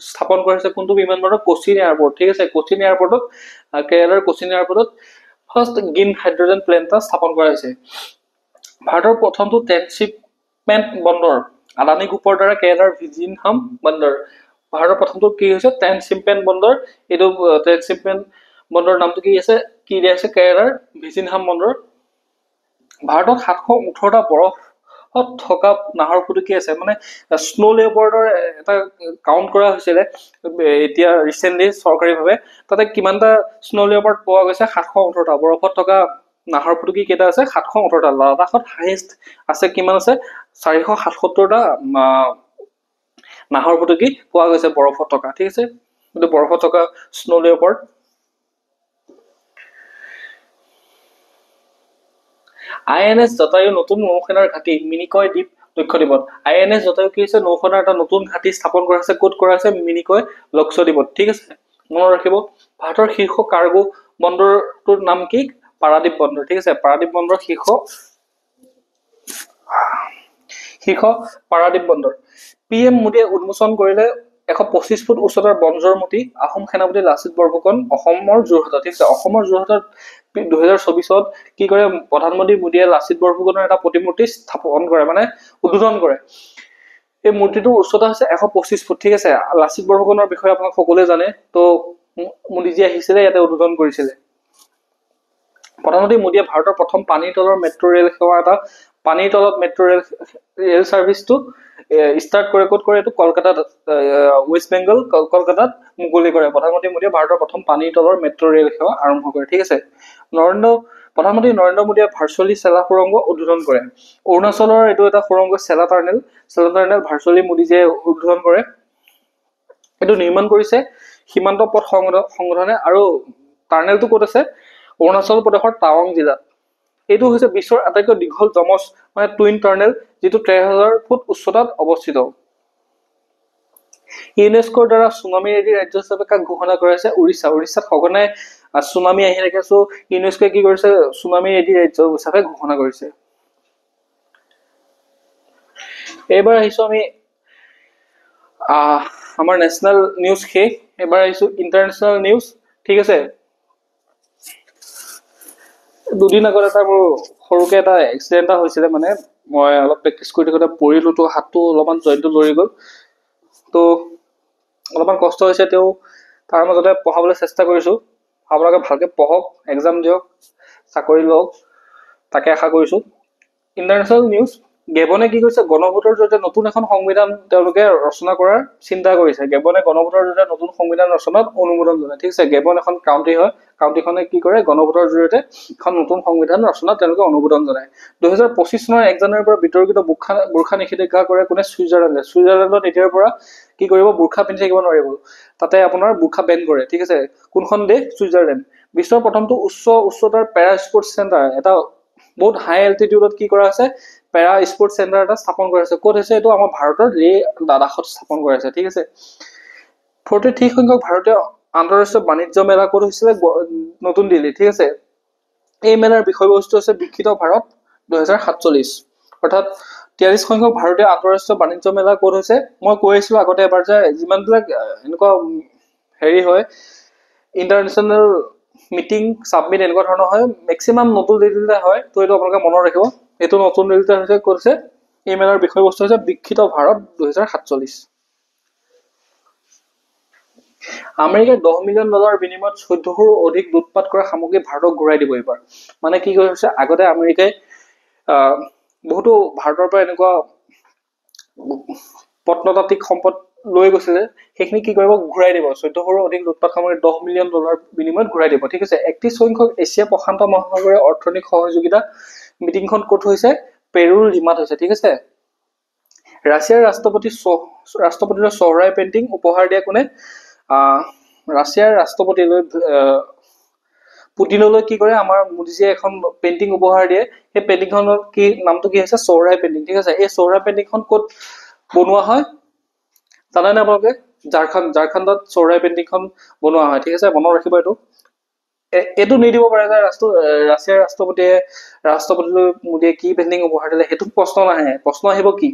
স্থাপন কৰিছে কোনটো বিমানবন্দৰ কোচিন এয়াৰপোৰ্ট ঠিক আছে কোচিন এয়াৰপোৰ্টত কেৰালাৰ কোচিন এয়াৰপোৰ্টত ফাৰ্ষ্ট গ্ৰীণ হাইড্ৰোজেন প্লেট এটা স্থাপন কৰা হৈছে ভাৰতৰ প্ৰথমটো ট্ৰেন্সশিপমেন্ট বন্দৰ আদানী গ্ৰুপৰ দ্বাৰা কেৰালাৰ ভিজিনহাম বন্দৰ ভাৰতৰ প্ৰথমটো কি হৈছে ট্ৰেন্সশিপমেন্ট বন্দৰ এইটো ট্ৰেন্সশিপমেন্ট বন্দৰ নামটো কি আছে কেৰালাৰ ভিজিনহাম বন্দৰ ভাৰতত 718টা বৰফ থকা নাহৰ ফুটুকি আছে মানে স্নো লেপাৰ্ডৰ এটা কাউন্ট কৰা হৈছিল এতিয়া ৰিসেন্টলি সৰকাৰীভাৱে তাতে কিমানটা স্নো লেপাৰ্ড পোৱা গৈছে 718টা বৰফত থকা নাহৰ ফুটুকি কেটা আছে 718টা লাডাখত হাইয়েস্ট আছে কিমান আছে 477টা নাহৰ ফুটুকি পোৱা গৈছে বৰফত থকা ঠিক আছে কিন্তু বৰফত থকা স্নো লেপাৰ্ড আইএনএস জতায়ু নতুন নৌসেনাৰ ঘাটি মিনিকয় দ্বীপ লক্ষদ্বীপত আইএনএস জতায়ু কি হৈছে নৌসেনাৰ এটা নতুন ঘাটি স্থাপন কৰা হৈছে ক'ত কৰা হৈছে মিনিকয় লক্ষদ্বীপত ঠিক আছে মনত ৰাখিব ভাৰতৰ শীৰ্ষ কাৰ্গো বন্দৰটোৰ নাম কি পাৰাদীপ বন্দৰ ঠিক আছে পাৰাদীপ বন্দৰ শীৰ্ষ পাৰাদীপ বন্দৰ পিএম মোদীয়ে উন্মোচন কৰিলে 125 ফুট উচ্চতাৰ বঞ্জৰমতি আহোম সেনাপতি লাচিত বৰফুকন অসমৰ যোৰহাটত ঠিক আছে অসমৰ যোৰহাটত 2024ত কি কৰে প্ৰধানমন্ত্ৰী মোদীয়ে লাচিত বৰফুকনৰ এটা প্ৰতিমূৰ্তি স্থাপন কৰে মানে উদ্বোধন কৰে এই মূৰ্তিটোৰ উচ্চতা হৈছে 125 ফুট ঠিক আছে লাচিত বৰফুকনৰ বিষয়ে আপোনাক সকলোৱে জানে তো মোদীজি আহিছিলে ইয়াতে উদ্বোধন কৰিছিলে প্ৰধানমন্ত্ৰী মোদীয়ে ভাৰতৰ প্ৰথম পানীৰ তলৰ মেট্ৰো ৰেল সেৱা এটা পানীৰ তলত মেট্ৰো ৰেল সাৰ্ভিসটো স্টাৰ্ট কৰে ক'ত কৰে এটো কলকাতাত ওয়েস্ট বেংগল কলকাতাত মুকলি কৰে প্ৰধানমন্ত্ৰী মোদীয়ে ভাৰতৰ প্ৰথম পানীৰ তলৰ মেট্ৰো ৰেল সেৱা আৰম্ভ কৰে ঠিক আছে প্ৰধানমন্ত্ৰী নৰেন্দ্ৰ মোদীয়ে ভাৰ্চুৱেলি চেলা সুৰংগ উদ্বোধন কৰে অৰুণাচলৰ এটো এটা সুৰংগ চেলা টাৰ্নেল ভাৰ্চুৱেলি মোদীজিয়ে উদ্বোধন কৰে এটো নিৰ্মাণ কৰিছে সীমান্ত পথ সংগঠনে আৰু টাৰ্নেলটো ক'ত আছে অৰুণাচল প্ৰদেশৰ টাৱাং জিলাত এইটো হৈছে বিশ্বৰ আটাইতকৈ দীঘল জমজ মানে টুইন টাৰ্নেল যেটো 13000 ফুট উচ্চতাত অৱস্থিত ইউনেস্কোৰ দ্বাৰা সুনামি ৰেডি ৰাজ্য হিচাপে কাক ঘোষণা কৰা হৈছে উৰিষ্যাত সঘনাই সুনামি আহি থাকে সো ইউনেস্কোয়ে কি কৰিছে সুনামি ৰেডি ৰাজ্য হিচাপে ঘোষণা কৰিছে এবাৰ আহিছো আমি আমাৰ নেশনাল নিউজ এবাৰ আহিছো ইন্টাৰনেশনাল নিউজ ঠিক আছে দুদিন আগত এটা মোৰ সৰুকে এটা এক্সিডেন্ট হৈছিলে মানে মই অলপ প্ৰেক্টিছ কৰি থাকোতে পৰিলো তো হাতটো অলপমান জইন্টটো লৰি গল তো অলপমান কষ্ট হৈছে তেও তাৰ মাজতে পঢ়াবলৈ চেষ্টা কৰিছো আপোনালোকে ভালকে পঢ়ক এক্সাম দিয়ক চাকৰি লওক তাকে আশা কৰিছো ইন্টাৰনেশনাল নিউজ গেবনে কি কৰিছে, গণভোটৰ জৰিয়তে নতুন এখন সংবিধান তেওঁলোকে ৰচনা কৰাৰ চিন্তা কৰিছে। গেবনে গণভোটৰ জৰিয়তে নতুন সংবিধান ৰচনাত অনুমোদন জনায়। ঠিক আছে, গেবন এখন কাউণ্টি হয়, কাউণ্টিখনে কি কৰে, গণভোটৰ জৰিয়তে এখন নতুন সংবিধান ৰচনাত তেওঁলোকে অনুমোদন জনায়। 2025 চনৰ 1 জানুৱাৰীৰ পৰা বিতৰ্কিত বুৰ্খা নিষেধাজ্ঞা কৰে কোনে, ছুইজাৰলেণ্ডে। ছুইজাৰলেণ্ডত এতিয়াৰ পৰা কি কৰিব, বুৰ্খা পিন্ধি থাকিব নোৱাৰিব, তাতে আপোনাৰ বুৰ্খা বেন কৰে। ঠিক আছে, কোনখন দেশ, ছুইজাৰলেণ্ড। বিশ্বৰ প্ৰথমটো উচ্চতাৰ পেৰা স্পৰ্টছ চেণ্টাৰ, এটা বহুত হাই এল্টিটিউডত কি কৰা আছে, পেৰা স্পৰ্টছ চেণ্টাৰ এটা স্থাপন কৰা হৈছে। ক'ত হৈছে এইটো, আমাৰ ভাৰতৰ লে লাডাখত স্থাপন কৰা হৈছে। ঠিক আছে, 43 সংখ্যক ভাৰতীয় আন্তঃৰাষ্ট্ৰীয় বাণিজ্য মেলা ক'ত হৈছিলে, নতুন দিল্লী। ঠিক আছে, এই মেলাৰ বিষয়বস্তু হৈছে বিকশিত ভাৰত 2047, অৰ্থাৎ 43 সংখ্যক ভাৰতীয় আন্তঃৰাষ্ট্ৰীয় বাণিজ্য মেলা ক'ত হৈছে, মই কৈ আছিলো আগতে এবাৰ যে যিমানবিলাক এনেকুৱা হেৰি হয়, ইণ্টাৰনেশ্যনেল মিটিং চাবমিট এনেকুৱা ধৰণৰ হয়, মেক্সিমাম নতুন দিল্লীতে হয়। তো এইটো আপোনালোকে মনত ৰাখিব, এইটো নতুন দিল্লীতে হৈছে। কৈছে এই মেলাৰ বিষয়বস্তু হৈছে বিকশিত ভাৰত 2047। আমেৰিকাই $10 মিলিয়ন বিনিময়ত 1400ৰো অধিক লুটপাট কৰা সামগ্ৰী ভাৰতক ঘূৰাই দিব এইবাৰ। মানে কি কৰিছে, আগতে আমেৰিকাই বহুতো ভাৰতৰ পৰা এনেকুৱা প্ৰত্নতাত্ত্বিক সম্পদ লৈ গৈছিলে, সেইখিনি কি কৰিব, ঘূৰাই দিব। 1400ৰো অধিক লুটপাট সামগ্ৰী $10 মিলিয়ন বিনিময়ত ঘূৰাই দিব। ঠিক আছে, 31 সংখ্যক এছিয়া প্ৰশান্ত মহাসাগৰীয় অৰ্থনৈতিক সহযোগিতা মিটিংখন ক'ত হৈছে, পেৰুৰ লিমাত হৈছে। ঠিক আছে, ৰাছিয়াৰ ৰাষ্ট্ৰপতিলৈ চহৰাই পেইণ্টিং উপহাৰ দিয়া কোনে, ৰাছিয়াৰ ৰাষ্ট্ৰপতিলৈ পুটিনলৈ কি কৰে, আমাৰ মোদীজীয়ে এখন পেইণ্টিং উপহাৰ দিয়ে। সেই পেইণ্টিংখনৰ নামটো কি হৈছে, চহৰাই পেইণ্টিং। ঠিক আছে, এই চহৰাই পেইণ্টিংখন ক'ত বনোৱা হয় জানেনে আপোনালোকে, ঝাৰখণ্ডত চহৰাই পেইণ্টিংখন বনোৱা হয়। ঠিক আছে, মনত ৰাখিব এইটো। এইটো নিদিব পাৰে যে ৰাছিয়াৰ ৰাষ্ট্ৰপতিলৈ মোদীয়ে কি পেইণ্টিং উপহাৰ দিলে, সেইটো প্ৰশ্ন নাহে। প্ৰশ্ন আহিব কি,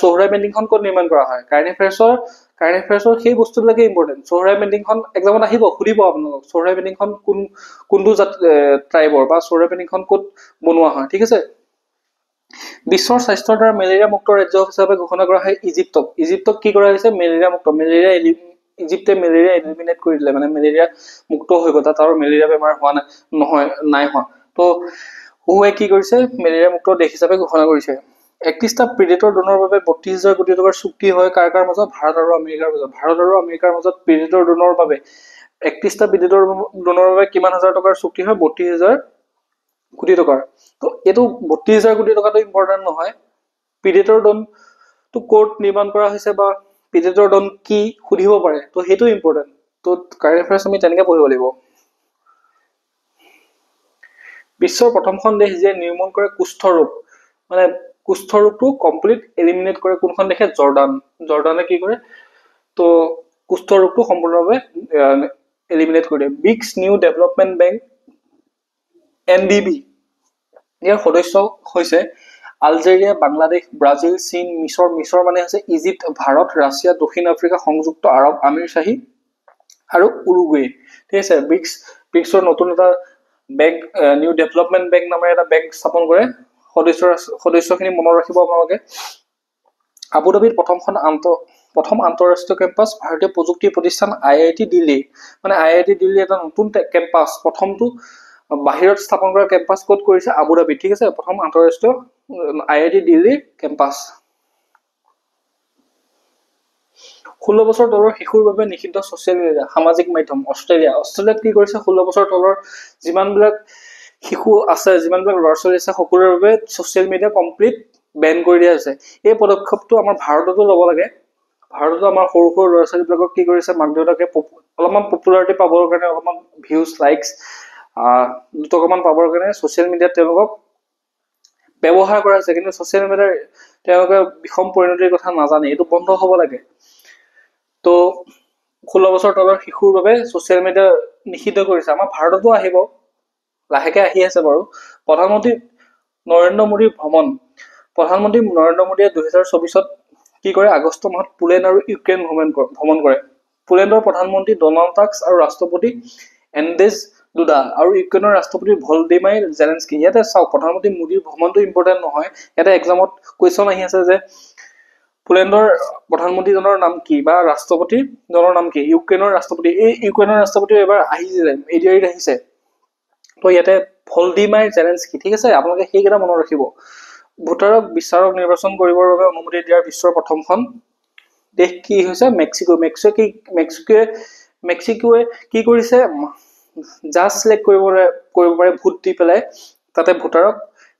চহৰাই পেইণ্টিংখন ক'ত নিৰ্মাণ কৰা হয়। কাৰেণ্ট এফেয়াৰ্ছৰ সেই বস্তুবিলাকে ইম্পৰ্টেণ্ট। চহৰাই পেইণ্টিংখন এক্সামত আহিব, সুধিব আপোনালোকক চহৰাই পেইণ্টিংখন কোনটো ট্ৰাইবৰ, বা চহৰাই পেইণ্টিংখন ক'ত বনোৱা হয়। ঠিক আছে, বিশ্বৰ স্বাস্থ্যৰ দ্বাৰা মেলেৰিয়া মুক্ত ৰাজ্য হিচাপে ঘোষণা কৰা হয় ইজিপ্তক কি কৰা হৈছে, মেলেৰিয়া মুক্ত। ইজিপ্তে মেলেৰিয়া এলিমিনেট কৰি দিলে, মানে মেলেৰিয়া মুক্ত হৈ গ'ল, তাত আৰু মেলেৰিয়া বেমাৰ নাই হোৱা। তো হুৱে কি কৰিছে, মেলেৰিয়া মুক্ত দেশ হিচাপে ঘোষণা কৰিছে। 31টা প্ৰিডেটৰ ড্ৰোনৰ বাবে 32,000 কোটি টকাৰ চুক্তি হয় কাৰ মাজত, ভাৰত আৰু আমেৰিকাৰ মাজত। ভাৰত আৰু আমেৰিকাৰ মাজত প্ৰিডেটৰ ড্ৰোনৰ বাবে 31টা প্ৰিডেটৰ ড্ৰোনৰ বাবে কিমান হাজাৰ টকাৰ চুক্তি হয়, 32,000 কোটি টকাৰ। তো এইটো 32,000 কোটি টকাটো ইম্পৰ্টেণ্ট নহয়, প্ৰিডেটৰ ড্ৰোনটো ক'ত নিৰ্মাণ কৰা হৈছে বা প্ৰিডেটৰ ড্ৰোন কি সুধিব পাৰে, তো সেইটো ইম্পৰ্টেণ্ট। তো কাৰেণ্ট এফেয়াৰ্ছ আমি তেনেকে পঢ়িব লাগিব। বিশ্বৰ প্ৰথমখন দেশ যে নিৰ্মূল কৰে কুষ্ঠ ৰোগ, মানে কুষ্ঠ ৰোগটো কমপ্লিট এলিমিনেট কৰে কোনখন দেশে, জৰ্ডানে কি কৰে, তো কুষ্ঠ ৰোগটো সম্পূৰ্ণভাৱে এলিমিনেট কৰি দিয়ে। Bricks new development bank NDB, ইয়াৰ সদস্য হৈছে আলজেৰিয়া, বাংলাদেশ, ব্ৰাজিল, চীন, মিছৰ মানে হৈছে ইজিপ্ত, ভাৰত, ৰাছিয়া, দক্ষিণ আফ্ৰিকা, সংযুক্ত আৰৱ আমিৰশ্বাহী আৰু উৰুগুৱে। ঠিক আছে, ব্ৰিক্সৰ নতুন এটা বেংক, নিউ ডেভেলপমেণ্ট বেংক নামেৰে এটা বেংক স্থাপন কৰে। সদস্যখিনি মনত ৰাখিব আপোনালোকে। আবুধাবিত প্ৰথম আন্তঃৰাষ্ট্ৰীয় কেম্পাছ ভাৰতীয় প্ৰযুক্তি প্ৰতিষ্ঠান IIT দিল্লী, মানে IIT দিল্লী এটা নতুন কেম্পাছ, প্ৰথমটো বাহিৰত স্থাপন কৰা কেম্পাছ ক'ত কৰিছে, আবুধাবিত। ঠিক আছে, প্ৰথম আন্তঃৰাষ্ট্ৰীয় IIT দিল্লীৰ কেম্পাছ। 16 বছৰ তলৰ শিশুৰ বাবে নিষিদ্ধ ছচিয়েল মিডিয়া, সামাজিক মাধ্যম। অষ্ট্ৰেলিয়াত কি কৰিছে, 16 বছৰ তলৰ যিমানবিলাক শিশু আছে, যিমানবিলাক ল'ৰা ছোৱালী আছে, সকলোৰে বাবে ছচিয়েল মিডিয়া কমপ্লিট বেন কৰি দিয়া হৈছে। এই পদক্ষেপটো আমাৰ ভাৰততো ল'ব লাগে। ভাৰততো আমাৰ সৰু ল'ৰা ছোৱালীবিলাকক কি কৰিছে, মাক দেউতাকে অলপমান পপুলাৰিটি পাবৰ কাৰণে, অলপমান ভিউজ লাইকছ দুটকামান পাবৰ কাৰণে ছচিয়েল মিডিয়াত তেওঁলোকক ব্যৱহাৰ কৰা হৈছে। কিন্তু ছচিয়েল মিডিয়াৰ তেওঁলোকে বিষম পৰিণতিৰ কথা নাজানে, এইটো বন্ধ হ'ব লাগে। তো 16 বছৰ তলৰ শিশুৰ বাবে ছচিয়েল মিডিয়া নিষিদ্ধ কৰিছে। আমাৰ ভাৰততো আহিব, লাহেকে আহি আছে বাৰু। প্ৰধানমন্ত্ৰী নৰেন্দ্ৰ মোদীৰ ভ্ৰমণ। প্ৰধানমন্ত্ৰী নৰেন্দ্ৰ মোদীয়ে 2024 কি কৰে, আগষ্ট মাহত পোলেণ্ড আৰু ইউক্ৰেইন ভ্ৰমণ কৰে। পোলেণ্ডৰ প্ৰধানমন্ত্ৰী ডনাল্ড টাস্ক আৰু ৰাষ্ট্ৰপতি এণ্ডেজ দুডা আৰু ইউক্ৰেইনৰ ৰাষ্ট্ৰপতি ভলদিমাইৰ জেলেনস্কি। ইয়াতে চাওক, প্ৰধানমন্ত্ৰী মোদীৰ ভ্ৰমণটো ইম্পৰ্টেণ্ট নহয়, ইয়াতে এক্সামত কুৱেশ্যন আহি আছে যে পোলেণ্ডৰ প্ৰধানমন্ত্ৰীজনৰ নাম কি বা ৰাষ্ট্ৰপতিজনৰ নাম কি, ইউক্ৰেইনৰ ৰাষ্ট্ৰপতি। এই ইউক্ৰেইনৰ ৰাষ্ট্ৰপতি এবাৰ আহিছিলে, এডিআৰিত আহিছে। তো ইয়াতে ভলদিমাইৰ জেলেনস্কি। ঠিক আছে, আপোনালোকে সেইকেইটা মনত ৰাখিব। ভোটাৰক বিচাৰক নিৰ্বাচন কৰিবৰ বাবে অনুমতি দিয়াৰ বিশ্বৰ প্ৰথমখন দেশ কি হৈছে মেক্সিকো। মেক্সিকোৱে কি কৰিছে জাজ চিলেক্ট কৰিব পাৰে ভোট দি পেলাই তাতে ভোটাৰক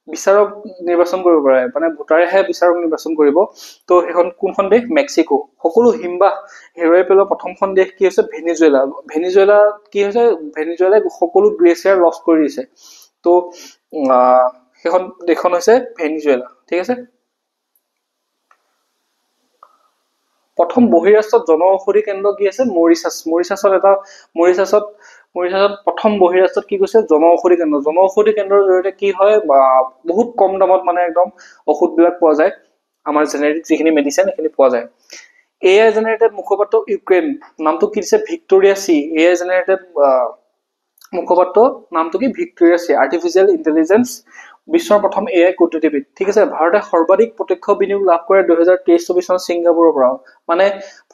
বিচাৰক নিৰ্বাচন কৰিব পাৰে, মানে ভোটাৰেহে বিচাৰক নিৰ্বাচন কৰিব। তো সেইখন কোনখন দেশ মেক্সিকো। সকলো হিমবাহ হেৰুৱাই পেলোৱা প্ৰথমখন দেশ কি হৈছে ভেনিজুৱেলা। ভেনিজুৱেলা কি হৈছে ভেনিজুৱেলাই সকলো গ্লেচিয়াৰ লছ কৰি দিছে। তো সেইখন দেশখন হৈছে ভেনিজুৱেলা। ঠিক আছে। প্ৰথম বহিৰাষ্ট্ৰত জনঔষধি কেন্দ্ৰ কি আছে মৰিচাছ। মৰিচাছত প্ৰথম বহিৰাষ্ট্ৰত কি কৈছে জনঔষধি কেন্দ্ৰ। জনঔষধি কেন্দ্ৰৰ জৰিয়তে কি হয় বহুত কম দামত মানে একদম ঔষধবিলাক পোৱা যায়। আমাৰ জেনেৰিক যিখিনি মেডিচিন সেইখিনি পোৱা যায়। AI জেনেৰেটেড মুখপাত্ৰ ইউক্ৰেইন নামটো কি দিছে ভিক্টৰিয়া চি। AI জেনেৰেটেড মুখপাত্ৰ নামটো কি ভিক্টৰিয়া চি। আৰ্টিফিচিয়েল ইণ্টেলিজেন্স বিশ্বৰ প্ৰথম AI কূটনীতিবিদ। ঠিক আছে। ভাৰতে সৰ্বাধিক প্ৰত্যক্ষ বিনিয়োগ লাভ কৰে 2023-24 চনত ছিংগাপুৰৰ পৰা। মানে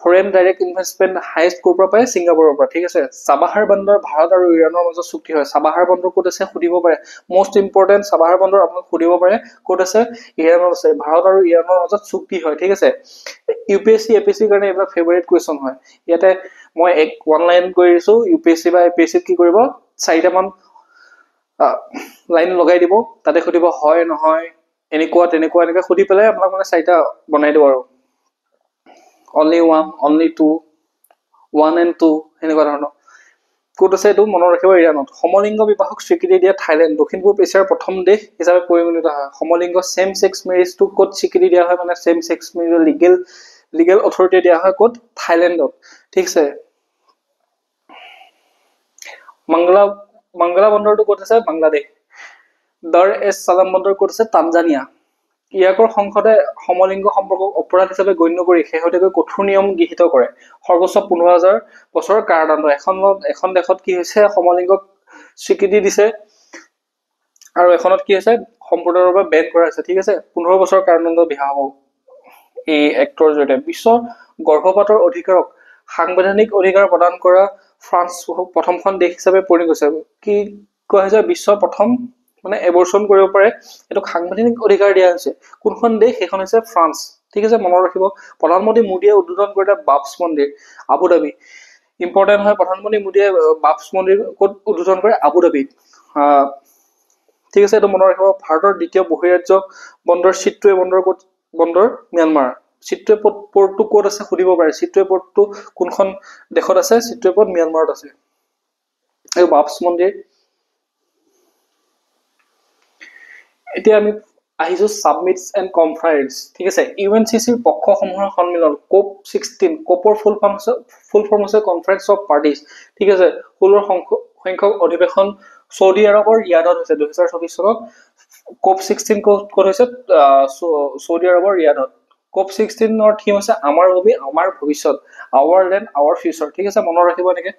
ফৰেন ডাইৰেক্ট ইনভেষ্টমেণ্ট হাইষ্ট ক'ৰ পৰা পায় ছিংগাপুৰৰ পৰা। ঠিক আছে। চাবাহাৰ বন্দৰ ভাৰত আৰু ইৰাণৰ মাজত চুক্তি হয়। চাবাহাৰ বন্দৰ ক'ত আছে সুধিব পাৰে। মষ্ট ইম্পৰ্টেণ্ট চাবাহাৰ বন্দৰ আপোনাক সুধিব পাৰে ক'ত আছে ইৰাণত আছে। ভাৰত আৰু ইৰাণৰ মাজত চুক্তি হয়। ঠিক আছে। UPSC APSC কাৰণে এইবিলাক ফেভাৰিট কুৱেশ্যন হয়। ইয়াতে মই ওৱান লাইন কৰি দিছো। UPSC বা APSC কি কৰিব 4টামান লাইন লগাই দিব, তাতে সুধিব হয় নহয় এনেকুৱা তেনেকুৱা এনেকৈ সুধি পেলাই আপোনাক মানে 4টা বনাই দিব আৰু অনলি 1 অনলি 2 1 and 2 সেনেকুৱা ধৰণৰ। ক'ত আছে এইটো মনত ৰাখিব ইৰাণত। সমলিংগ বিবাহক স্বীকৃতি দিয়া থাইলেণ্ড দক্ষিণ পূব এছিয়াৰ প্ৰথম দেশ হিচাপে পৰিগণিত হয়। সমলিংগ চেম ছেক্স মেৰিজটো ক'ত স্বীকৃতি দিয়া হয়, মানে চেম ছেক্স মেৰিজ লিগেল অথৰিটি দিয়া হয় ক'ত থাইলেণ্ডত। ঠিক আছে। মাংগালা বন্দৰটো ক'ত আছে বাংলাদেশ। দাৰ এছ চালাম বন্দৰ ক'ত আছে তানজানিয়া। ইৰাকৰ সংসদে সমলিংগ সম্পৰ্কক অপৰাধ হিচাপে গণ্য কৰি শেহতীয়াকৈ কঠোৰ নিয়ম গৃহীত কৰে। সৰ্বোচ্চ 15,000 বছৰৰ কাৰাদণ্ড। এখন দেশত কি হৈছে সমলিংগক স্বীকৃতি দিছে আৰু এখনত কি হৈছে সম্পূৰ্ণৰূপে বেন কৰা হৈছে। ঠিক আছে। 15 বছৰৰ কাৰাদণ্ড বিহা হ'ব এই এক্টৰ জৰিয়তে। বিশ্বৰ গৰ্ভপাতৰ অধিকাৰক সাংবিধানিক অধিকাৰ প্ৰদান কৰা ফ্ৰান্স প্ৰথমখন দেশ হিচাপে পৰিণত হৈছে। কি কোৱা হৈছে বিশ্বৰ প্ৰথম মানে এবৰ্চন কৰিব পাৰে এইটোক সাংবিধানিক অধিকাৰ দিয়া হৈছে। কোনখন দেশ সেইখন হৈছে ফ্ৰান্স। ঠিক আছে। মনত ৰাখিব। প্ৰধানমন্ত্ৰী মোদীয়ে উদ্বোধন কৰিলে বাবছ মন্দিৰ আবুধাবি। ইম্পৰ্টেণ্ট হয়। প্ৰধানমন্ত্ৰী মোদীয়ে বাবছ মন্দিৰ ক'ত উদ্বোধন কৰে আবুধাবিত। ঠিক আছে। এইটো মনত ৰাখিব। ভাৰতৰ দ্বিতীয় বহিৰাজ্য বন্দৰ চিট্ৱে বন্দৰ ম্যানমাৰ। চিট্ৱে পৰ্টটো ক'ত আছে সুধিব পাৰে। চিট্ৱে পৰ্টটো কোনখন দেশত আছে চিট্ৱে পৰ্ট ম্যানমাৰত আছে। এই বাবছ মন্দিৰ। এতিয়া আমি আহিছো সাবমিটছ এণ্ড কনফাৰেন্স। ঠিক আছে। UNCCৰ পক্ষসমূহৰ সন্মিলন COP 16 COPৰ ফুল ফৰ্ম হৈছে কনফাৰেন্স অফ পাৰ্টিজ। ঠিক আছে। 16 সংখ্যক অধিৱেশন চৌদি আৰবৰ ৰিয়াদত হৈছে 2024 চনত। COP 16 ক'ত হৈছে চৌদি আৰবৰ ৰিয়াদত। COP 16ৰ থিম হৈছে আমাৰ ভূমি আমাৰ ভৱিষ্যত, আৱাৰ লেণ্ড আৱাৰ ফিউচাৰ। ঠিক আছে। মনত ৰাখিব এনেকে।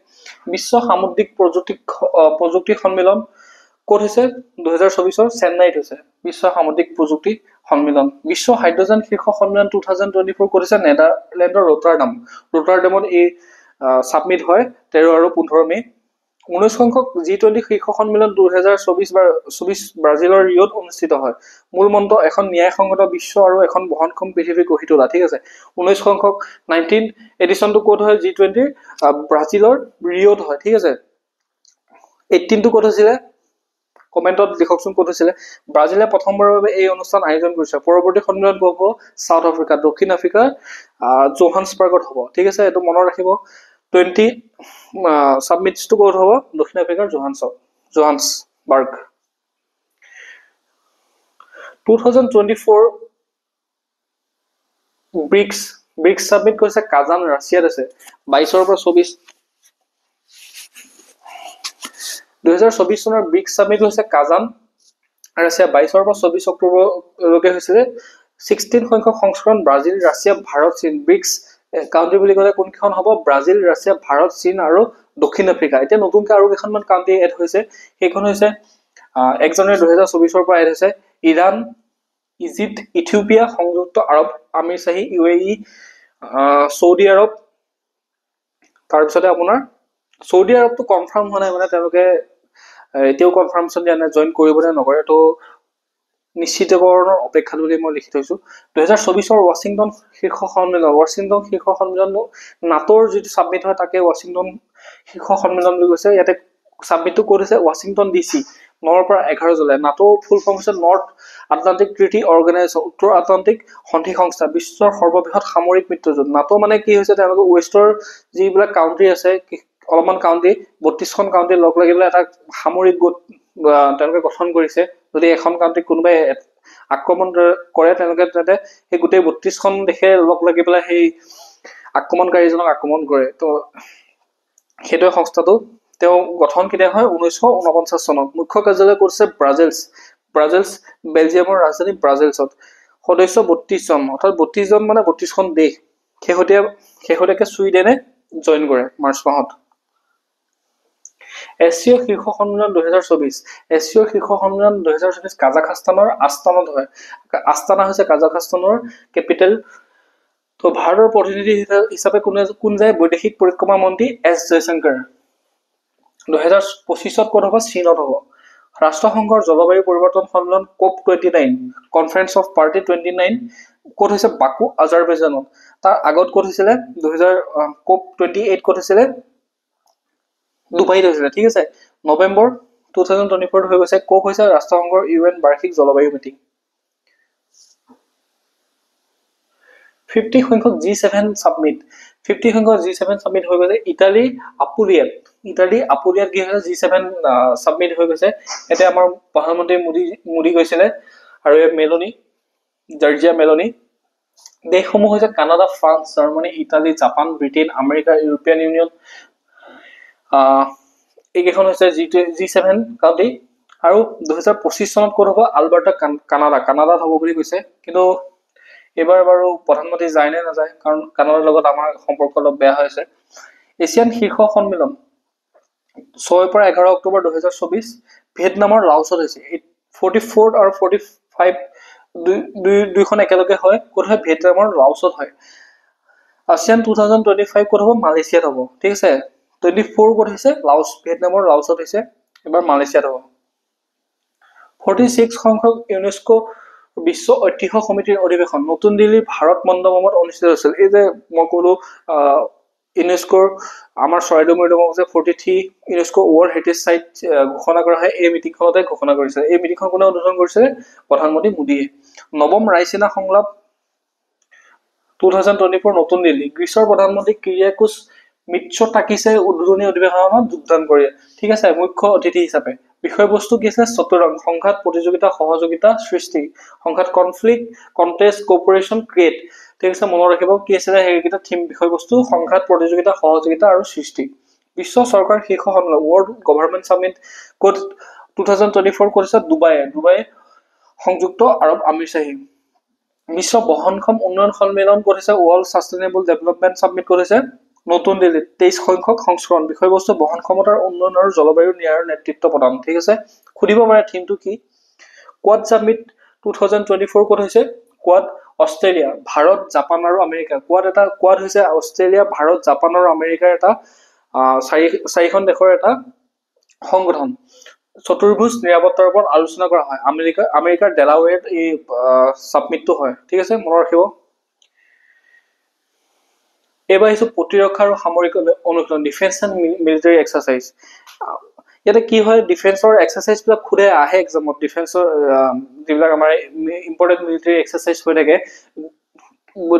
বিশ্ব সামুদ্ৰিক প্ৰযুক্তি সন্মিলন ক'ত হৈছে 2024 চেন্নাইত হৈছে বিশ্ব সামুদ্ৰিক প্ৰযুক্তি সন্মিলন। বিশ্ব হাইড্ৰজেন শীৰ্ষ সন্মিলন 2024 ক'ত হৈছে নেদাৰলেণ্ডৰ ৰোটাৰডামত এই সাবমিট হয় 13 আৰু 15 মে। 19 সংখ্যক G20 শীৰ্ষ সন্মিলন 2024 ব্ৰাজিলৰ ৰিঅ'ত অনুষ্ঠিত হয়। মূল মন্ত্ৰ এখন ন্যায়সংগত বিশ্ব আৰু এখন বহনক্ষম পৃথিৱী গঢ়ি তোলা। ঠিক আছে। 19 সংখ্যক 19 এডিশ্যনটো ক'ত হয় G20 ব্ৰাজিলৰ ৰিঅ'ত হয়। ঠিক আছে। 18টো ক'ত হৈছিলে কমেণ্টত লিখকচোন ক'ত হৈছিলে। ব্ৰাজিলে প্ৰথমবাৰৰ বাবে এই অনুষ্ঠান আয়োজন কৰিছে। পৰৱৰ্তী সন্মিলন ক'ত হ'ব চাউথ আফ্ৰিকা দক্ষিণ আফ্ৰিকাৰ জোহান্সবাৰ্গত হ'ব। ঠিক আছে। এইটো মনত ৰাখিব। 20 সাবমিটছটো ক'ত হ'ব দক্ষিণ আফ্ৰিকাৰ জোহান্সবাৰ্গ। 2024 ব্ৰিক্স সাবমিট কৰিছে কাজান ৰাছিয়াত আছে 22 পৰা 24। 2024 চনৰ ব্ৰিক্স সাবমিট হৈছে কাজান ৰাছিয়া 22 পৰা 24 অক্টোবৰলৈকে হৈছিলে। 16 সংখ্যক সংস্কৰণ ব্ৰাজিল ৰাছিয়া ভাৰত চীন। ব্ৰিক্স কাউণ্ট্ৰি বুলি ক'লে কোনখন হ'ব ব্ৰাজিল ৰাছিয়া ভাৰত চীন আৰু দক্ষিণ আফ্ৰিকা। এতিয়া নতুনকৈ আৰু কেইখনমান কাউণ্ট্ৰি এড হৈছে। সেইখন হৈছে 1 জানুৱাৰী 2024 পৰা এড হৈছে ইৰাণ ইজিপ্ত ইথিওপিয়া সংযুক্ত আৰৱ আমিৰশ্বাহী UAE চৌদি আৰৱ। তাৰপিছতে আপোনাৰ চৌদি আৰৱটো কনফাৰ্ম হোৱা নাই, মানে তেওঁলোকে এতিয়াও কনফাৰ্মেশ্যন দিয়া নাই জইন কৰিব নে নকৰে। তো নিশ্চিতকৰণৰ অপেক্ষাত বুলি মই লিখি থৈছো 2024 ৱাশ্বিংটন শীৰ্ষ সন্মিলন নাটোৰ যিটো সাবমিট হয় তাকে ৱাশ্বিংটন শীৰ্ষ সন্মিলন বুলি কৈছে ইয়াতে সাবমিটটো ক'ত হৈছে ৱাশ্বিংটন ডিসি 9 পৰা 11 জুলাই নাটো ফুল ফৰ্ম হৈছে নৰ্থ আটলান্টিক ট্ৰিটি অৰ্গেনাইজেশ্যন উত্তৰ আটলান্টিক সন্ধি সংস্থা বিশ্বৰ সৰ্ববৃহৎ সামৰিক মিত্ৰজোঁট নাটো মানে কি হৈছে তেওঁলোকে ৱেষ্টৰ যিবিলাক কাউন্ট্ৰি আছে অলপমান কাউন্ট্ৰি 32খন কাউন্ট্ৰি লগ লাগি পেলাই এটা সামৰিক গোট তেওঁলোকে গঠন কৰিছে যদি এখন কাউন্ট্ৰি কোনোবাই আক্ৰমণ কৰে তেওঁলোকে তাতে সেই গোটেই 32খন দেশে লগ লাগি পেলাই সেই আক্ৰমণকাৰীজনক আক্ৰমণ কৰে তো সেইটো সংস্থাটো তেওঁ গঠন কেতিয়া হয় 1949 চনত মুখ্য কাৰ্যালয় কৰিছে ব্ৰাজিলছ বেলজিয়ামৰ ৰাজধানী ব্ৰাজিলছত সদস্য 32 জন অৰ্থাৎ 32 জন মানে 32খন দেশ শেহতীয়াকে ছুইডেনে জয়েন কৰে মাৰ্চ মাহত এছীয় শীৰ্ষ সন্মিলন 2024 কাজাখস্তানৰ আস্তানাত হয় আস্তানা হৈছে কাজাখস্তানৰ কেপিটেল তো ভাৰতৰ প্ৰতিনিধি হিচাপে কোন যায় বৈদেশিক পৰিক্ৰমা মন্ত্ৰী এছ জয়শংকৰ 2025 ক'ত হ'ব চীনত হ'ব ৰাষ্ট্ৰসংঘৰ জলবায়ু পৰিৱৰ্তন সন্মিলন COP29 কনফাৰেন্স অফ পাৰ্টি 29 ক'ত হৈছে বাকু আজাৰবাইজানত তাৰ আগত ক'ত হৈছিলে COP28 ক'ত হৈছিলে ডুবাইত হৈছিলে ঠিক আছে নৱেম্বৰ 2024 হৈ গৈছে ক'প হৈছে ৰাষ্ট্ৰসংঘৰ ইউএন বাৰ্ষিক জলবায়ু মিটিং 50 সংখ্যক G7 সাবমিট হৈ গৈছে ইটালী আপুলিয়াত কি হৈছে G7 সাবমিট হৈ গৈছে এতে আমাৰ প্ৰধানমন্ত্ৰী মোদী গৈছিলে আৰু জৰ্জিয়া মেলোনি দেশসমূহ হৈছে Canada France Germany Italy Japan Britain America European union এইকেইখন হৈছে G7 কাউন্ট্ৰি আৰু 2025 চনত ক'ত হ'ব আলবাৰ্টা কানাডাত হ'ব বুলি কৈছে কিন্তু এবাৰ বাৰু প্ৰধানমন্ত্ৰী যায় নে নাযায় কাৰণ কানাডাৰ লগত আমাৰ সম্পৰ্ক অলপ বেয়া হৈছে এছিয়ান শীৰ্ষ সন্মিলন 6 পৰা 11 অক্টোবৰ 2024 ভিয়েটনামৰ লাওছত হৈছে 44 আৰু 45 দুইখন একেলগে হয় ক'ত হয় ভিয়েটনামৰ লাওছত হয় ASEAN 2025 ক'ত হ'ব মালয়েছিয়াত হ'ব ঠিক আছে 24 ক'ত হৈছে ভিয়েটনামৰ লাওছত হৈছে এবাৰ মালয়েছিয়াত হ'ব 46 সংখ্যক ইউনেস্কো বিশ্ব ঐতিহ্য সমিতিৰ অধিৱেশন নতুন দিল্লীৰ ভাৰত মণ্ডপত অনুষ্ঠিত হৈছিল এই যে মই ক'লো ইউনেস্কোৰ আমাৰ চৰাইদেউ মৈদামক যে 43 ইউনেস্কো ৱৰ্ল্ড হেৰিটেজ সাইট ঘোষণা কৰা হয় এই মিটিংখনতে ঘোষণা কৰিছে এই মিটিংখন কোনে উদ্বোধন কৰিছে প্ৰধানমন্ত্ৰী মোদীয়ে নৱম ৰাইছিনা সংলাপ 2024 নতুন দিল্লী গ্ৰীচৰ প্ৰধানমন্ত্ৰী কিৰিয়াকোছ মিটছটাকিছে উদ্বোধনী অধিৱেশনত যোগদান কৰে ঠিক আছে মুখ্য অতিথি হিচাপে বিষয়বস্তু কি আছে চতুৰং সংঘাত প্ৰতিযোগিতা সহযোগিতা সৃষ্টি সংঘাত কনফ্লিক্ট কন্টেষ্ট কোঅপাৰেচন ক্ৰিয়েট ঠিক আছে মনত ৰাখিব কি আছে হেৰিটা থিম বিষয়বস্তু সংঘাত প্ৰতিযোগিতা সহযোগিতা আৰু সৃষ্টি বিশ্ব চৰকাৰ শীৰ্ষ সন্মিলন ৱৰ্ল্ড গভৰ্ণমেণ্ট সামিট ক'ত 2024 কৰিছে ডুবাই সংযুক্ত আৰব আমিৰশ্বাহী বিশ্ব বহনক্ষম উন্নয়ন সন্মিলন কৰিছে ৱৰ্ল্ড সাষ্টেইনেবল ডেভেলপমেণ্ট সামিট কৰিছে নতুন দিল্লীত 23 সংখ্যক সংস্কৰণ বিষয়বস্তু বহনক্ষমতাৰ উন্নয়ন আৰু জলবায়ু ন্যায়ৰ নেতৃত্ব প্ৰদান ঠিক আছে খুদিব পাৰে থিমটো কি কোৱাড সামিট 2024 ক'ত হৈছে কোৱাড অষ্ট্ৰেলিয়া ভাৰত জাপান আৰু আমেৰিকা কোৱাড হৈছে অষ্ট্ৰেলিয়া ভাৰত জাপান আৰু আমেৰিকাৰ এটা চাৰিখন দেশৰ এটা সংগঠন চতুৰ্ভুজ নিৰাপত্তাৰ ওপৰত আলোচনা কৰা হয় আমেৰিকাৰ ডেলাৱেৰত এই সাবমিটটো হয় ঠিক আছে মনত ৰাখিব এবাৰ আহিছো প্ৰতিৰক্ষা আৰু সামৰিক অনুশীলন ডিফেন্স এণ্ড মিলিটাৰী এক্সাৰচাইজ ইয়াতে কি হয় ডিফেন্সৰ এক্সাৰচাইজ বিলাক খুদে আহে এক্সামত ডিফেন্সৰ যিবিলাক আমাৰ ইম্পৰ্টেন্ট মিলিটাৰী এক্সাৰচাইজ হৈ থাকে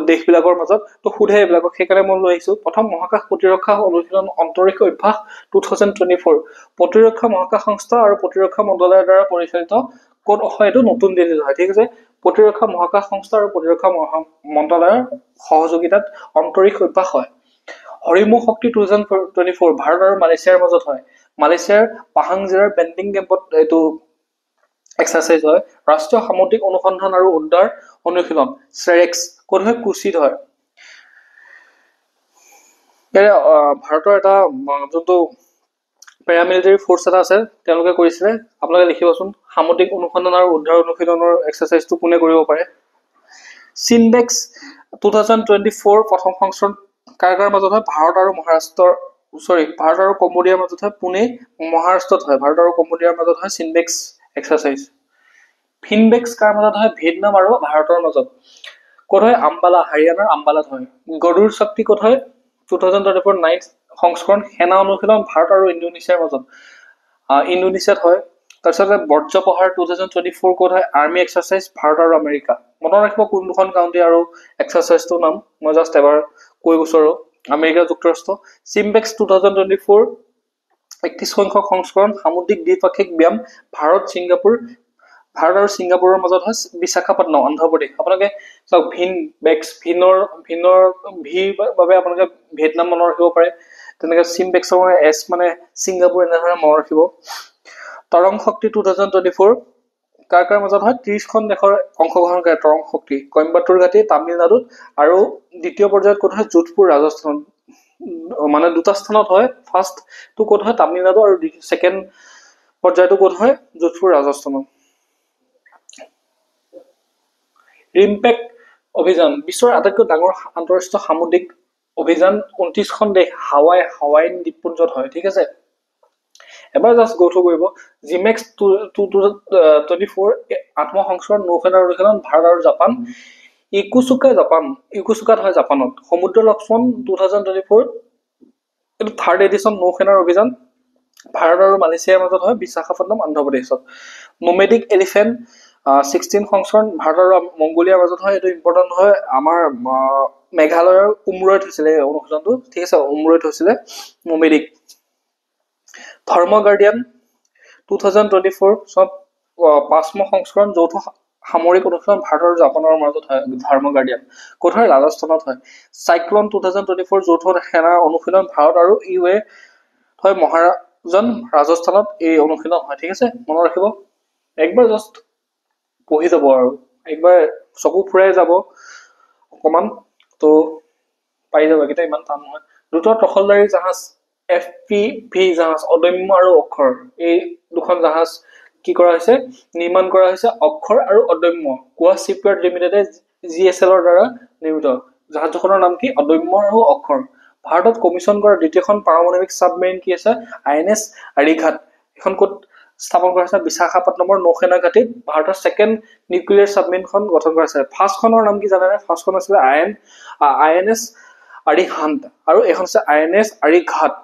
দেশবিলাকৰ মাজত তো খুদে এইবিলাকক সেইকাৰণে মই লৈ আহিছো প্ৰথম মহাকাশ প্ৰতিৰক্ষা অনুশীলন অন্তৰীক্ষ অভ্যাস 2024 প্ৰতিৰক্ষা মহাকাশ সংস্থা আৰু প্ৰতিৰক্ষা মন্ত্ৰালয়ৰ দ্বাৰা পৰিচালিত ক'ত হয় এইটো নতুন দিল্লীত হয় ঠিক আছে প্ৰতিৰক্ষা মহাকাশ সংস্থা আৰু প্ৰতিৰক্ষা মন্ত্ৰালয়ৰ সহযোগিতাত অন্তৰীক্ষ অভ্যাস হয় হৰিমুখ শক্তি 2024 ভাৰত আৰু মালয়েছিয়াৰ মাজত হয় মালয়েছিয়াৰ পাহাং জিলাৰ বেণ্ডিং কেম্পত এইটো এক্সাৰচাইজ হয় ৰাষ্ট্ৰীয় সামুদ্ৰিক অনুসন্ধান আৰু উদ্ধাৰ অনুশীলন সেৰেক্স ক'ত হয় কুছিত হয় ভাৰতৰ এটা যোনটো পেৰামিলিটাৰী ফ'ৰ্চ এটা আছে তেওঁলোকে কৰিছিলে আপোনালোকে লিখিবচোন সামুদ্ৰিক অনুসন্ধান আৰু উদ্ধাৰ অনুশীলনৰ এক্সাৰচাইজটো কোনে কৰিব পাৰে সিনবেক্স 2024 প্ৰথম সংস্কৰণ কাৰ মাজত হয় ভাৰত আৰু কম্বোডিয়াৰ মাজত হয় পুনে মহাৰাষ্ট্ৰত হয় ভাৰত আৰু কম্বোডিয়াৰ মাজত হয় সিনবেক্স এক্সাৰচাইজ ফিনবেক্স কাৰ মাজত হয়? ভিয়েটনাম আৰু ভাৰতৰ মাজত। ক'ত হয়? আম্বালা, হাৰিয়ানাৰ আম্বালাত হয়। গৰুড় শক্তি ক'ত হয়? 2024 9th সংস্কৰণ সেনা অনুশীলন ভাৰত আৰু ইণ্ডোনেছিয়াৰ মাজত। ইণ্ডোনেছিয়াত হয়। তাৰপিছতে বৰ্জ্য প্ৰহাৰ 2024 ক'ত হয়? আৰ্মি এক্সাৰচাইজ ভাৰত আৰু আমেৰিকা। মনত ৰাখিব কোন দুখন কাউণ্ট্ৰি আৰু এক্সাৰচাইজটোৰ নাম, মই জাষ্ট এবাৰ কৈ গৈছো আৰু। আমেৰিকা যুক্তৰাষ্ট্ৰ। চিমবেক্স 2024 31 সংখ্যক সংস্কৰণ সামুদ্ৰিক দ্বিপাক্ষিক ব্যায়াম ভাৰত আৰু ছিংগাপুৰৰ মাজত হয় বিশাখাপট্টনম, অন্ধ্ৰপ্ৰদেশ। আপোনালোকে চাওক ভিনৰ ভিৰ বাবে আপোনালোকে ভিয়েটনাম মনত ৰাখিব পাৰে। তেনেকে চিমবেক্সৰ এছ মানে ছিংগাপুৰ, এনেধৰণে মনত ৰাখিব। তৰং শক্তি 2024 কাৰ মাজত হয়? 30খন দেশৰ অংশগ্ৰহণ কৰে তৰং শক্তি। কইম্বাটুৰ ঘাটি তামিলনাডুত আৰু দ্বিতীয় পৰ্যায়ত ক'ত হয়? যোধপুৰ ৰাজস্থানত। মানে দুটা স্থানত হয়। ফাৰ্ষ্টটো ক'ত হয়? তামিলনাডু আৰু ছেকেণ্ড পৰ্যায়টো ক'ত হয়? যোধপুৰ ৰাজস্থানত। ৰিমপেক্ট অভিযান বিশ্বৰ আটাইতকৈ ডাঙৰ আন্তঃৰাষ্ট্ৰীয় সামুদ্ৰিক অভিযান 29খন দেশ হাৱাইন দ্বীপপুঞ্জত হয়। ঠিক আছে, এবাৰ জাষ্ট গো থ্ৰু কৰিব। জিমেক্স 2024 আত্মসংস্কৰণ নৌসেনাৰ অনুশীলন ভাৰত আৰু জাপান। ইকুচুকাত হয় জাপানত। সমুদ্ৰ লক্ষ্মণ 2024 এইটো থাৰ্ড এডিশ্যন নৌসেনাৰ অভিযান ভাৰত আৰু মালয়েছিয়াৰ মাজত হয় বিশাখাপট্টনম, অন্ধ্ৰপ্ৰদেশত। নোমেডিক এলিফেণ্ট 16 সংস্কৰণ ভাৰত আৰু মংগোলিয়াৰ মাজত হয়। এইটো ইম্পৰ্টেণ্ট হয়, আমাৰ মেঘালয়ৰ উমৰৈত হৈছিলে এই অনুশীলনটো। ঠিক আছে, উমৰৈত হৈছিলে নোমেডিক। ধৰ্ম গাৰ্ডিয়ান 2024 চনত 5ম সংস্কৰণ যৌথ সামৰিক অনুশীলন ভাৰত আৰু জাপানৰ মাজত হয়। ধৰ্ম গাৰ্ডিয়ান ক'ত হয়? ৰাজস্থানত হয়। চাইক্লন 2024 যৌথ সেনা অনুশীলন ভাৰত আৰু ইউএ হয় মহাৰাজন, ৰাজস্থানত এই অনুশীলন হয়। ঠিক আছে, মনত ৰাখিব। একবাৰ জাষ্ট পঢ়ি যাব আৰু একবাৰ চকু ফুৰাই যাব অকমান, তো পাই যাব। এইকেইটা ইমান টান নহয়। দ্ৰুত টহলদাৰী জাহাজ FPV জাহাজ অদম্য আৰু অক্ষৰ, এই দুখন জাহাজ কি কৰা হৈছে? নিৰ্মাণ কৰা হৈছে অক্ষৰ আৰু অদম্য। কোৱা চিপয়াৰ্ড লিমিটেডে GSL-ৰ দ্বাৰা নিৰ্মিত। জাহাজ দুখনৰ নাম কি? অদম্য আৰু অক্ষৰ। ভাৰতত কমিশ্যন কৰা দ্বিতীয়খন পাৰমাণৱিক ছাবমেৰিন কি আছে? INS আৰিঘাট। এখন ক'ত স্থাপন কৰা হৈছে? বিশাখাপট্টনমৰ নৌসেনা ঘাটিত ভাৰতৰ ছেকেণ্ড নিউক্লিয়াৰ ছাবমেৰিনখন গঠন কৰা হৈছে। ফাৰ্ষ্টখনৰ নাম কি জানেনে? ফাৰ্ষ্টখন আছিলে INS আৰিহান্ত আৰু এখন আছে INS আৰিঘাট।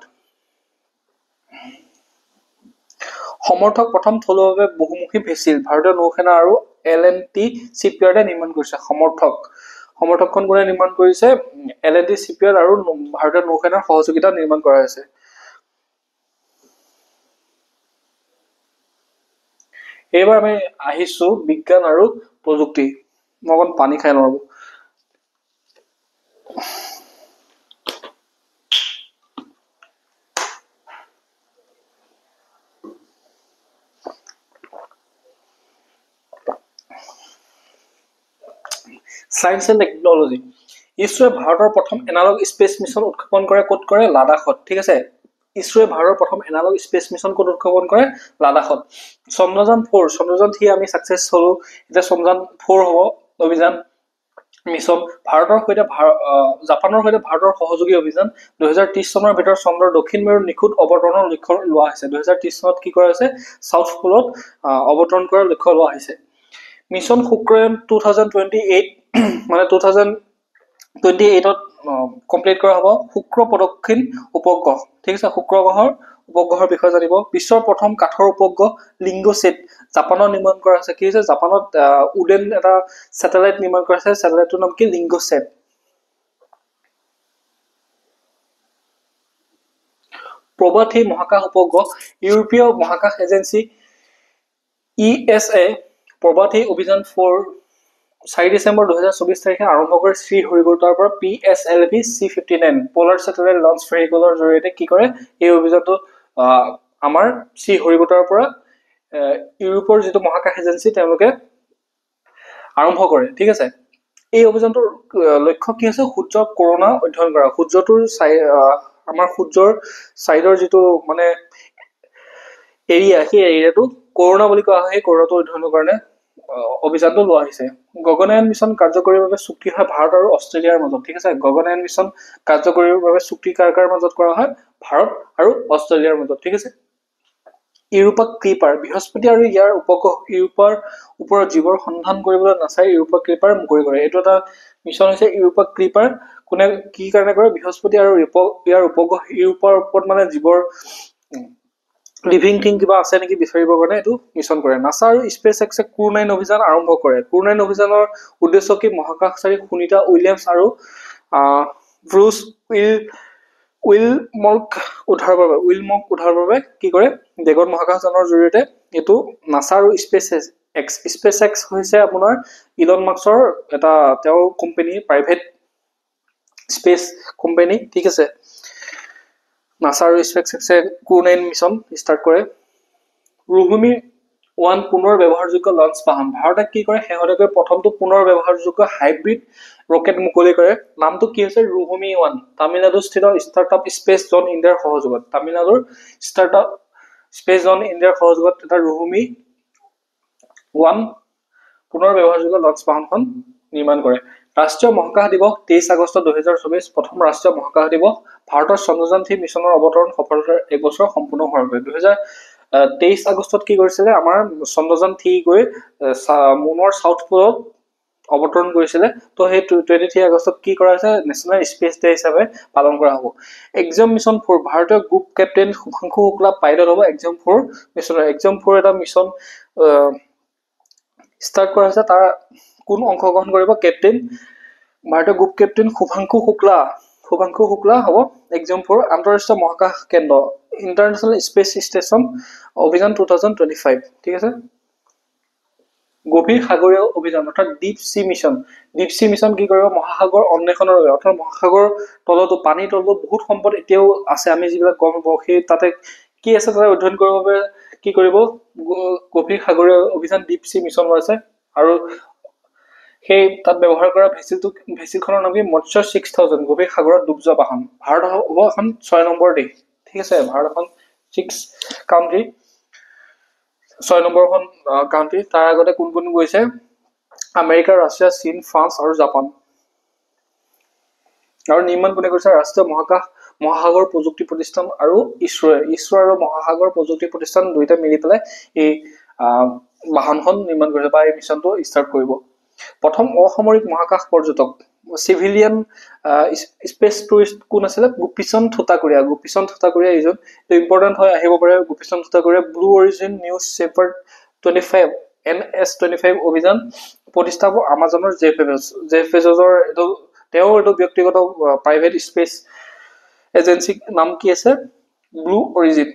সমৰ্থক প্ৰথম থলুৱাভাৱে বহুমুখী ভেছিল ভাৰতীয় নৌসেনা আৰু L&T চিপয়াৰ্ডে নিৰ্মাণ কৰিছে। সমৰ্থকখন কোনে নিৰ্মাণ কৰিছে? L&T চিপয়াৰ্ড আৰু ভাৰতীয় নৌসেনাৰ সহযোগিতাত নিৰ্মাণ কৰা হৈছে। এইবাৰ আমি আহিছো বিজ্ঞান আৰু প্ৰযুক্তি। মই অকণ পানী খাই লওঁ। Science and technology. ইছৰোৱে ভাৰতৰ প্ৰথম এনালগ স্পেচ মিছন উৎক্ষেপণ কৰে ক'ত কৰে? লাডাখত। ঠিক আছে, ইছৰোৱে ভাৰতৰ প্ৰথম এনালগ স্পেচ মিছন ক'ত উৎক্ষেপণ কৰে? লাডাখত। চন্দ্ৰযান 4 চন্দ্ৰযান 3 আমি ছাকচেছ হলো। এতিয়া চন্দ্ৰযান 4 হ'ব অভিযান মিছন। জাপানৰ সৈতে ভাৰতৰ সহযোগী অভিযান 2030 চনৰ ভিতৰত চন্দ্ৰৰ দক্ষিণ মেৰুত নিখুঁত অৱতৰণৰ লক্ষ্য লোৱা হৈছে। 2030 চনত কি কৰা হৈছে? চাউথ পোলত অৱতৰণ কৰাৰ লক্ষ্য লোৱা হৈছে। মিছন শুক্ৰায়ন 2028 মানে 2028ত কমপ্লিট কৰা হ'ব। শুক্ৰ প্ৰদক্ষিণ উপগ্ৰহ। ঠিক আছে, শুক্ৰ গ্ৰহৰ উপগ্ৰহৰ বিষয়ে জানিব। বিশ্বৰ প্ৰথম কাঠৰ উপগ্ৰহ লিংগোছেট জাপানত নিৰ্মাণ কৰা হৈছে। কি হৈছে? জাপানত উডেন এটা ছেটেলাইট নিৰ্মাণ কৰা হৈছে। ছেটেলাইটটোৰ নাম কি? লিংগোছেট। প্ৰভাথী মহাকাশ উপগ্ৰহ ইউৰোপীয় মহাকাশ এজেন্সি ESA প্ৰভাথী অভিযান 4 ডিচেম্বৰ 2024 তাৰিখে আৰম্ভ কৰি শ্ৰীহৰিকোটাৰ পৰা PSLV C-59 polar satellite launch ভেহিকলৰ জৰিয়তে কি কৰে? এই অভিযানটো আমাৰ শ্ৰীহৰিকোটাৰ পৰা ইউৰোপৰ যিটো মহাকাশ এজেন্সি তেওঁলোকে আৰম্ভ কৰে। ঠিক আছে, এই অভিযানটোৰ লক্ষ্য কি হৈছে? সূৰ্যৰ কৰোণা অধ্যয়ন কৰা। সূৰ্যটোৰ আমাৰ সূৰ্যৰ চাইডৰ যিটো মানে এৰিয়া, সেই এৰিয়াটো কৰোণা বুলি কোৱা হয়। সেই কৰোণাটো অধ্যয়নৰ কাৰণে অভিযানটো লোৱা হৈছে। গগনয়ান মিছন কাৰ্যকৰীৰ বাবে চুক্তি হয় ভাৰত আৰু অষ্ট্ৰেলিয়াৰ মাজত। ঠিক আছে, গগনয়ান মিছন কাৰ্যকৰীৰ বাবে চুক্তি কাৰ মাজত কৰা হয়? ভাৰত আৰু অষ্ট্ৰেলিয়াৰ মাজত। ঠিক আছে, ইউৰোপা ক্লিপাৰ বৃহস্পতি আৰু ইয়াৰ উপগ্ৰহ ইউৰোপাৰ ওপৰত জীৱৰ সন্ধান কৰিবলৈ নাছাই ইউৰোপা ক্লিপাৰ মুকলি কৰে। এইটো এটা মিছন হৈছে ইউৰোপা ক্লিপাৰ। কোনে কি কাৰণে কৰে? বৃহস্পতি আৰু ইয়াৰ উপগ্ৰহ ইউৰোপাৰ ওপৰত মানে জীৱৰ লিভিং থিং কিবা আছে নেকি বিচাৰিবৰ কাৰণে এইটো মিছন কৰে। নাছা আৰু স্পেচ এক্সে ক্ৰু 9 অভিযান আৰম্ভ কৰে। ক্ৰু 9 অভিযানৰ উদ্দেশ্য কি? মহাকাশচাৰী সুনিতা উইলিয়ামছ আৰু ব্ৰুচ উইলমক উদ্ধাৰৰ বাবে কি কৰে? ড্ৰেগন মহাকাশযানৰ জৰিয়তে এইটো নাছা আৰু স্পেচ এক্স হৈছে আপোনাৰ ইলন মাস্কৰ এটা তেওঁৰ কোম্পানী, প্ৰাইভেট স্পেচ কোম্পানী, ঠিক আছে। নাছা আৰু স্পেচ এক্সে ক্ৰু 9 মিছন ষ্টাৰ্ট কৰে। ৰুহুমি 1 পুনৰ ব্যৱহাৰযোগ্য লঞ্চ বাহন। ভাৰতে কি কৰে? শেহতীয়াকৈ প্ৰথমটো পুনৰ ব্যৱহাৰযোগ্য হাইব্ৰিড ৰকেট মুকলি কৰে। নামটো কি হৈছে? ৰুহুমি 1। তামিলনাডুস্থিত ষ্টাৰ্টআপ স্পেচ জন ইণ্ডিয়াৰ সহযোগত, তামিলনাডুৰ ষ্টাৰ্টআপ স্পেচ জন ইণ্ডিয়াৰ সহযোগত এটা ৰুহুমি 1 পুনৰ ব্যৱহাৰযোগ্য লঞ্চ বাহনখন নিৰ্মাণ কৰে। ৰাষ্ট্ৰীয় মহাকাশ দিৱস 23 আগষ্ট 2024 প্ৰথম ৰাষ্ট্ৰীয় মহাকাশ দিৱস। ভাৰতৰ চন্দ্ৰযান 3 মিছনৰ অৱতৰণ সফলতাৰ এক বছৰ সম্পূৰ্ণ হোৱাৰ বাবে 2023 আগষ্টত কি কৰিছিলে? আমাৰ চন্দ্ৰযান 3 গৈ মুনৰ সাউথ পোলত অৱতৰণ কৰিছিলে। তো সেই 23 আগষ্টত কি কৰা হৈছে? নেশ্যনেল স্পেচ ডে হিচাপে পালন কৰা হ'ব। এক্সাম মিছন 4 ভাৰতীয় গ্ৰুপ কেপ্টেইন শুভাংশু শুক্লা পাইলট হ'ব এক্সাম 4 মিছনৰ। এক্সাম 4 এটা মিছন ষ্টাৰ্ট কৰা হৈছে। তাৰ কোন অংশগ্ৰহণ কৰিব? কেপ্টেইন ভাৰতীয় গ্ৰুপ কেপ্টেইন শুভাংশু শুক্লা হ'ব এক্সাম 4। আন্তঃৰাষ্ট্ৰীয় মহাকাশ কেন্দ্ৰ ইণ্টাৰনেশ্যনেল স্পেচ ষ্টেচন অভিযান 2025, ঠিক আছে। গভীৰ সাগৰীয় অভিযান অৰ্থাৎ deep C mission. Deep C mission কি কৰিব? মহাসাগৰ অন্বেষণৰ বাবে, অৰ্থাৎ মহাসাগৰ তলতো পানীৰ তলতো বহুত সম্পদ এতিয়াও আছে, আমি যিবিলাক গম পাওঁ সেই তাতে কি আছে তাতে অধ্যয়ন কৰিবৰ বাবে কি কৰিব? গভীৰ সাগৰীয় অভিযান ডিপ চি মিছন আছে। আৰু সেই তাত ব্যৱহাৰ কৰা ভেচিলখনৰ নাম কি? মৎস্য 6000 গভীৰ সাগৰত ডুব যোৱা বাহন। ভাৰত হ'ব এখন 6 নম্বৰ দেশ, ঠিক আছে। ভাৰত এখন 6 কাউণ্ট্ৰি, 6 নম্বৰখন কাউণ্ট্ৰি। তাৰ আগতে কোন কোন গৈছে? আমেৰিকা, ৰাছিয়া, চীন, ফ্ৰান্স আৰু জাপান। আৰু নিৰ্মাণ কোনে কৰিছে? ৰাষ্ট্ৰীয় মহাসাগৰ প্ৰযুক্তি প্ৰতিষ্ঠান আৰু ইছৰো আৰু মহাসাগৰ প্ৰযুক্তি প্ৰতিষ্ঠান দুইটা মিলি পেলাই এই বাহনখন নিৰ্মাণ কৰিছে বা এই মিছনটো ষ্টাৰ্ট কৰিব। প্ৰথম অসামৰিক মহাকাশ পৰ্যটক চিভিলিয়ান স্পেচ টুৰিষ্ট কোন আছিলে? গোপীচন্দ থোটাকুৰীয়া এইজন ইম্পৰ্টেণ্ট হয়, আহিব পাৰে। Gopichand Thotakura Blue Origin New Shepard 25 NS-25 অভিযান প্ৰতিষ্ঠা হ'ব আমাজনৰ জেফ বেজছৰ এইটো ব্যক্তিগত প্ৰাইভেট স্পেচ এজেঞ্চি নাম কি আছে? Blue origin.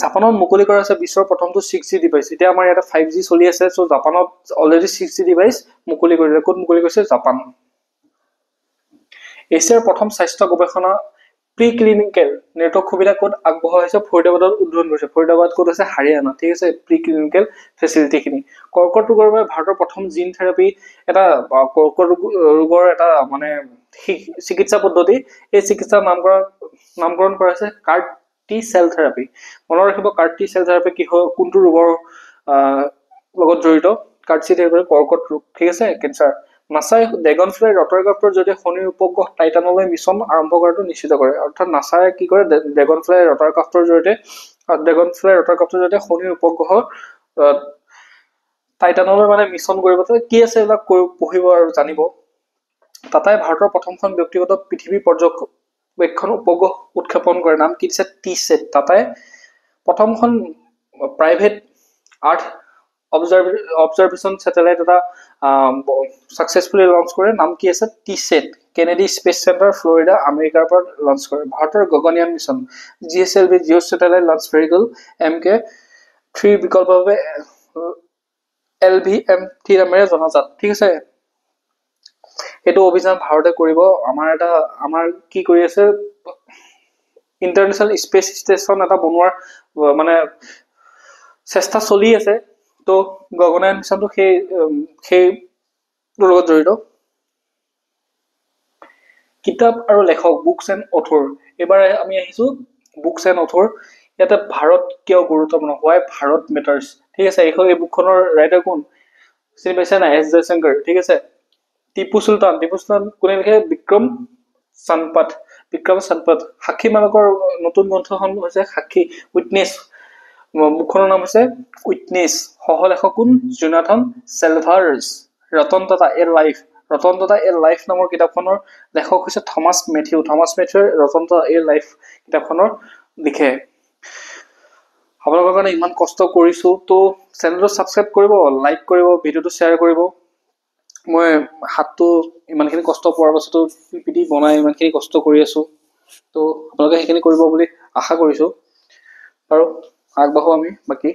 জাপানত মুকলি কৰা হৈছে বিশ্বৰ প্ৰথমটো 6G ডিভাইচ। এতিয়া আমাৰ ইয়াতে 5G চলি আছে, চ' জাপানত অলৰেডি 6G ডিভাইচ মুকলি কৰিলে। ক'ত মুকলি কৰিছে? জাপান। এছিয়াৰ প্ৰথম স্বাস্থ্য গৱেষণা প্ৰি ক্লিনিকেল নেটৱৰ্ক সুবিধা ক'ত আগবঢ়োৱা হৈছে? ফৰিদাবাদত উদ্বোধন কৰিছে। ফৰিদাবাদ ক'ত আছে? হাৰিয়ানা, ঠিক আছে। প্ৰি ক্লিনিকেল ফেচিলিটিখিনি। কৰ্কট ৰোগৰ বাবে ভাৰতৰ প্ৰথম জিন থেৰাপি এটা কৰ্কট ৰোগৰ এটা মানে চিকিৎসা পদ্ধতি। এই চিকিৎসাৰ নামকৰণ কৰা হৈছে কাৰ্ট টি চেল থেৰাপি। মনত ৰাখিব কাৰ্ট টি চেল থেৰাপি কি হয়, কোনটো ৰোগৰ লগত জড়িত? কাৰ্ট টি থেৰাপি কৰ্কট ৰোগ, ঠিক আছে, কেঞ্চাৰ। নাছাই ড্ৰেগন ফ্লাই ৰটাৰক্ৰাফ্টৰ জৰিয়তে শনিৰ উপগ্ৰহ টাইটানলৈ মিছন আৰম্ভ কৰাটো নিশ্চিত কৰে। অৰ্থাৎ নাছাই কি কৰে? ড্ৰেগন ফ্লাই ৰটাৰক্ৰাফ্টৰ জৰিয়তে শনিৰ উপগ্ৰহ টাইটানলৈ মানে মিছন কৰিব। কি আছে এইবিলাক পঢ়িব আৰু জানিব। টাটাই ভাৰতৰ প্ৰথমখন ব্যক্তিগত পৃথিৱী পৰ্যবেক্ষণ উপগ্ৰহ উৎক্ষেপণ কৰে। নাম কি দিছে? টি-ছেট। টাটাই প্ৰথমখন প্ৰাইভেট আৰ্থ অবজাৰভেশ্যন চেটেলাইট এটা ছাকচেছফুলি লঞ্চ কৰে। নাম কি আছে? T Sat. Kennedy Space Center, Florida, আমেৰিকাৰ পৰা লঞ্চ কৰে। ভাৰতৰ Gaganyaan mission GSLV geo' satellite launch vehicle MK3 বিকল্পভাৱে LVM3 নামেৰে জনাজাত, ঠিক আছে। এইটো অভিযান ভাৰতে কৰিব। আমাৰ কি কৰি আছে? ইণ্টাৰনেশ্যনেল স্পেচ ষ্টেচন এটা বনোৱাৰ মানে চেষ্টা চলি আছে। তো গগনয়ান মিছনটো সেই লগত জড়িত। কিতাপ আৰু লেখক বুকছ এণ্ড অথৰ। এইবাৰ আমি আহিছো বুকছ এণ্ড অথৰ। ইয়াতে ভাৰত কিয় গুৰুত্বপূৰ্ণ, হোৱাই ভাৰত মেটাৰ্ছ, ঠিক আছে। এই বুকখনৰ ৰাইটাৰ কোন? চিনি পাইছে নাই? S জয়শংকৰ, ঠিক আছে। টিপু চুলতান কোনে লিখে? বিক্ৰম চানপাট। সাক্ষী মানকৰ নতুন গ্ৰন্থখন হৈছে সাক্ষী উইটনেছ বুকখনৰ নাম হৈছে উইটনেছ, সহলেখক কোন Jonathan Selvers. Ratan Tata a life, Ratan Tata a life নামৰ কিতাপখনৰ লেখক হৈছে থমাছ মেথিউ। থমাছ মেথিউৱে ৰতন টাটা এ লাইফ কিতাপখনৰ লিখে। আপোনালোকৰ কাৰণে ইমান কষ্ট কৰিছো, তো চেনেলটো ছাবস্ক্ৰাইব কৰিব, লাইক কৰিব, ভিডিঅ'টো শ্বেয়াৰ কৰিব। মই হাতটো ইমানখিনি কষ্ট পোৱাৰ পাছতো পিপিটি বনাই ইমানখিনি কষ্ট কৰি আছো, তো আপোনালোকে সেইখিনি কৰিব বুলি আশা কৰিছো। আৰু আগবাঢ়ো আমি। বাকী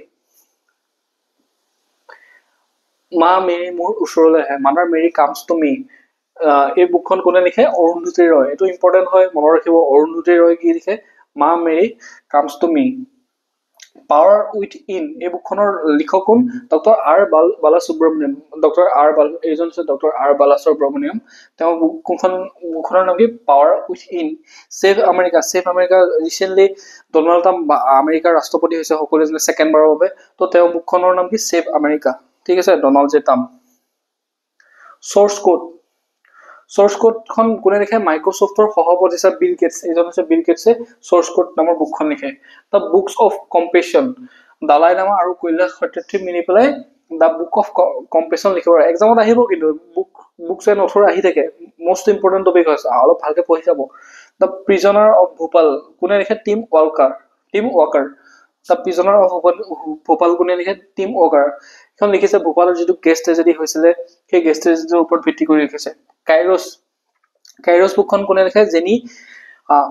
মা মেৰী মোৰ ওচৰলৈ আহে, mother Mary comes to me. এই বুকখন কোনে লিখে? অৰুন্ধতী ৰয়। এইটো ইম্পৰ্টেণ্ট হয়, মনত ৰাখিব। অৰুন্ধতী ৰয় কি লিখে? Ma Mary comes to me. পাৱাৰ উইথ ইন, এই বুকখনৰ লিখক কোন? Doctor R Balasubramaniam. এইজন হৈছে ডক্টৰ আৰ বালাসুব্ৰমণিয়ম। তেওঁ বুকখনৰ নাম কি? পাৱাৰ উইথ ইন। Save America, save America. Recently Donald Trump আমেৰিকাৰ ৰাষ্ট্ৰপতি হৈছে সকলোৱে জানে, ছেকেণ্ডবাৰৰ বাবে। তো তেওঁ বুকখনৰ নাম কি? Save America. ঠিক আছে, Donald J Trump. Source code, source কোডখন কোনে লিখে? মাইক্ৰ'ছফ্টৰ সহ-প্ৰতিষ্ঠা বিল গেটছ। এইজন হৈছে বিল গেটছে চ'ৰ্চ কোড নামৰ বুকখন লিখে। The books of compassion, Dalai Lama আৰু কৈলাশ সত্যাৰ্থী মিলি পেলাই দ্য বুক অফ কম্পেশ্যন লিখিব। এক্সামত আহিব কিন্তু বুকছ এণ্ড অথৰ আহি থাকে। মষ্ট ইম্পৰ্টেণ্ট টপিক হৈছে, অলপ ভালকে পঢ়ি যাব। দ্য প্ৰিজনাৰ অফ ভোপাল কোনে লিখে? Team walker. The prisoner of Bhopal কোনে লিখে? Team walker. এখন লিখিছে ভোপালৰ যিটো গেছ ট্ৰেজেডি হৈছিলে, সেই গেছ ট্ৰেজেডিৰ ওপৰত ভিত্তি কৰি লিখিছে। কাইৰছ বুকখন কোনে লিখে? জেনি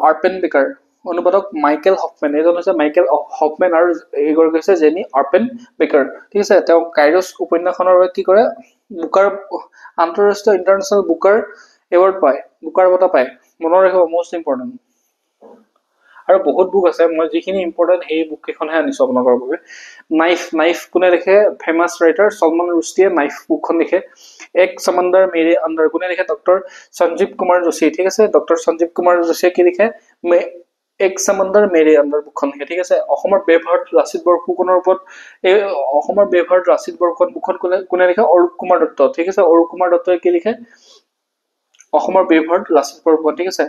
আৰ্পেন বেকাৰ। অনুবাদক মাইকেল হফমেন। এইজন হৈছে মাইকেল হফমেন আৰু এইগৰাকী হৈছে জেনি আৰ্পেন বেকাৰ। ঠিক আছে, তেওঁ কাইৰছ উপন্যাসখনৰ বাবে কি কৰে? বুকাৰ আন্তঃৰাষ্ট্ৰীয় ইণ্টাৰনেশ্যনেল বুকাৰ এৱাৰ্ড পায়, বুকাৰ বঁটা পায়। মনত ৰাখিব, মষ্ট ইম্পৰ্টেণ্ট। আৰু বহুত বুক আছে, মই যিখিনি ইম্পৰ্টেণ্ট সেই বুক কেইখনহে আনিছো আপোনালোকৰ বাবে। নাইফ কোনে লিখে? ফেমাছ ৰাইটাৰ ছলমান ৰুষ্টিয়ে নাইফ বুকখন লিখে। এক সমন্দৰ মেৰে আণ্ডাৰ কোনে লিখে? ডক্টৰ সঞ্জীৱ কুমাৰ যোশী। ঠিক আছে, ডক্টৰ সঞ্জীৱ কুমাৰ যোশীয়ে কি লিখে? এক সমন্দৰ মেৰে আণ্ডাৰ বুকখন লিখে। ঠিক আছে, অসমৰ বেভাৰত লাচিত বৰফুকনৰ ওপৰত অসমৰ বেভাৰত লাচিত বৰফুকন বুকখন কোনে লিখে? অৰূপ কুমাৰ দত্ত। ঠিক আছে, অৰূপ কুমাৰ দত্তই কি লিখে? অসমৰ বেভাৰত লাচিত বৰফুকন। ঠিক আছে,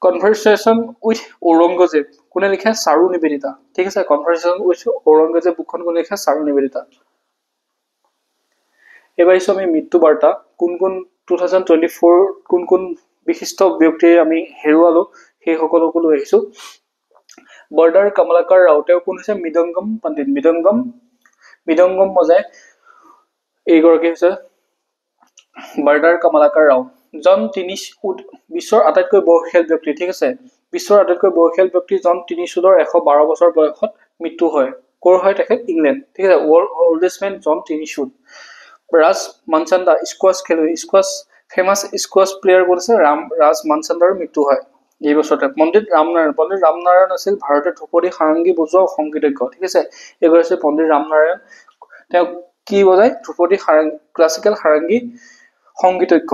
কনভাৰচেশ্যন উইথ ঔৰংগজেব কোনে লিখে? চাৰু নিবেদিতা। ঠিক আছে, কনভাৰচেশ্যন উইথ ঔৰংগজেব বুকখন কোনে লিখে? চাৰু নিবেদিতা। এইবাৰ আহিছো আমি মৃত্যু বাৰ্তা। কোন 2024 কোন বিশিষ্ট ব্যক্তিয়ে আমি হেৰুৱালো সেই সকলকো লৈ আহিছো। বৰ্ডাৰ কমলাকাৰ ৰাও, তেওঁ কোন হৈছে? মৃদংগম পণ্ডিত। মৃদংগম বজায় এইগৰাকী হৈছে বৰ্ডাৰ কমলাকাৰ ৰাও। জন টিনিছউড বিশ্বৰ আটাইতকৈ বয়সীয়াল ব্যক্তি। ঠিক আছে, বিশ্বৰ আটাইতকৈ বয়সীয়াল ব্যক্তি জন টিনিছউডৰ 112 বছৰ বয়সত মৃত্যু হয়। ক'ৰ হয় তেখেত? ইংলেণ্ড। ঠিক আছে, ৱৰ্ল্ড অল্ডেষ্ট মেন জন টিনিছউড। ৰাজ মানচান্দা স্কোৱাছ খেলুৱৈ, ফেমাছ স্কোৱাছ প্লেয়াৰ কোন আছে? ৰাজ মানচান্দাৰ মৃত্যু হয় এই বছৰতে। পণ্ডিত ৰামনাৰায়ণ আছিল ভাৰতীয় ধ্ৰুপদী সাৰংগী বজোৱা সংগীতজ্ঞ। ঠিক আছে, এইবাৰ হৈছে পণ্ডিত ৰামনাৰায়ণ। তেওঁ কি বজায়? ধ্ৰুপদী ক্লাছিকেল সাৰংগী সংগীতজ্ঞ।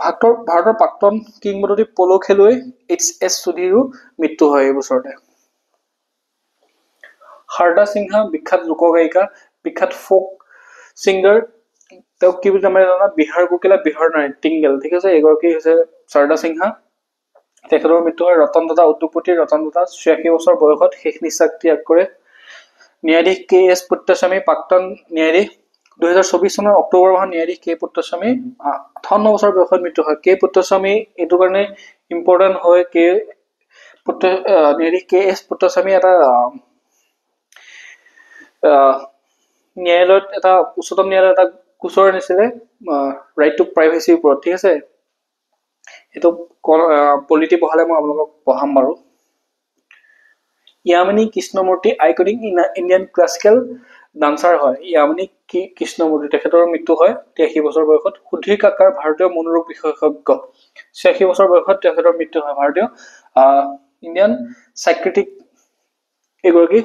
ভাৰতৰ প্ৰাক্তন কিংবদন্তি প'ল' খেলুৱৈ HS চৌধুৰীৰো মৃত্যু হয় এই বছৰতে। শাৰদা সিনহা বিখ্যাত লোকগায়িকা, বিখ্যাত ফ'ক ছিংগাৰ। তেওঁক কি বুলি জানে জানা? বিহাৰ কোকিলা, বিহাৰ নাইটিংগেল। ঠিক আছে, এগৰাকী হৈছে শাৰদা সিনহা। তেখেতৰ মৃত্যু হয়। ৰতন টাটা উদ্যোগপতি ৰতন টাটা 86 বছৰ বয়সত শেষ নিশ্বাস ত্যাগ কৰে। ন্যায়াধীশ KS পুত্ৰস্বামী প্ৰাক্তন ন্যায়াধীশ। 2024 চনৰ অক্টোবৰ মাহত ন্যায়াধীশ K পুত্ৰস্বামী 58 বছৰ বয়সত মৃত্যু হয়। K পুত্ৰস্বামী এইটো কাৰণে ইম্পৰ্টেণ্ট হয়, ন্যায়াধীশ KS পুত্ৰস্বামী এটা ন্যায়ালয়ত উচ্চতম ন্যায়ালয়ত এটা গোচৰ আনিছিলে ৰাইট টু প্ৰাইভেচিৰ ওপৰত। ঠিক আছে, এইটো পলিটি পঢ়ালে মই আপোনালোকক পঢ়াম বাৰু। Yamini Krishnamurthy iconic Indian classical dancer হয়। য়ামিনী কৃষ্ণমূৰ্তি, তেখেতৰ মৃত্যু হয় 83 বছৰ বয়সত। সুধীৰ কাকাৰ ভাৰতীয় মনোৰোগ বিশেষজ্ঞ, 86 বছৰ বয়সত তেখেতৰ মৃত্যু হয়। ভাৰতীয় ইণ্ডিয়ান সাইক্ৰেটিক এগৰাকী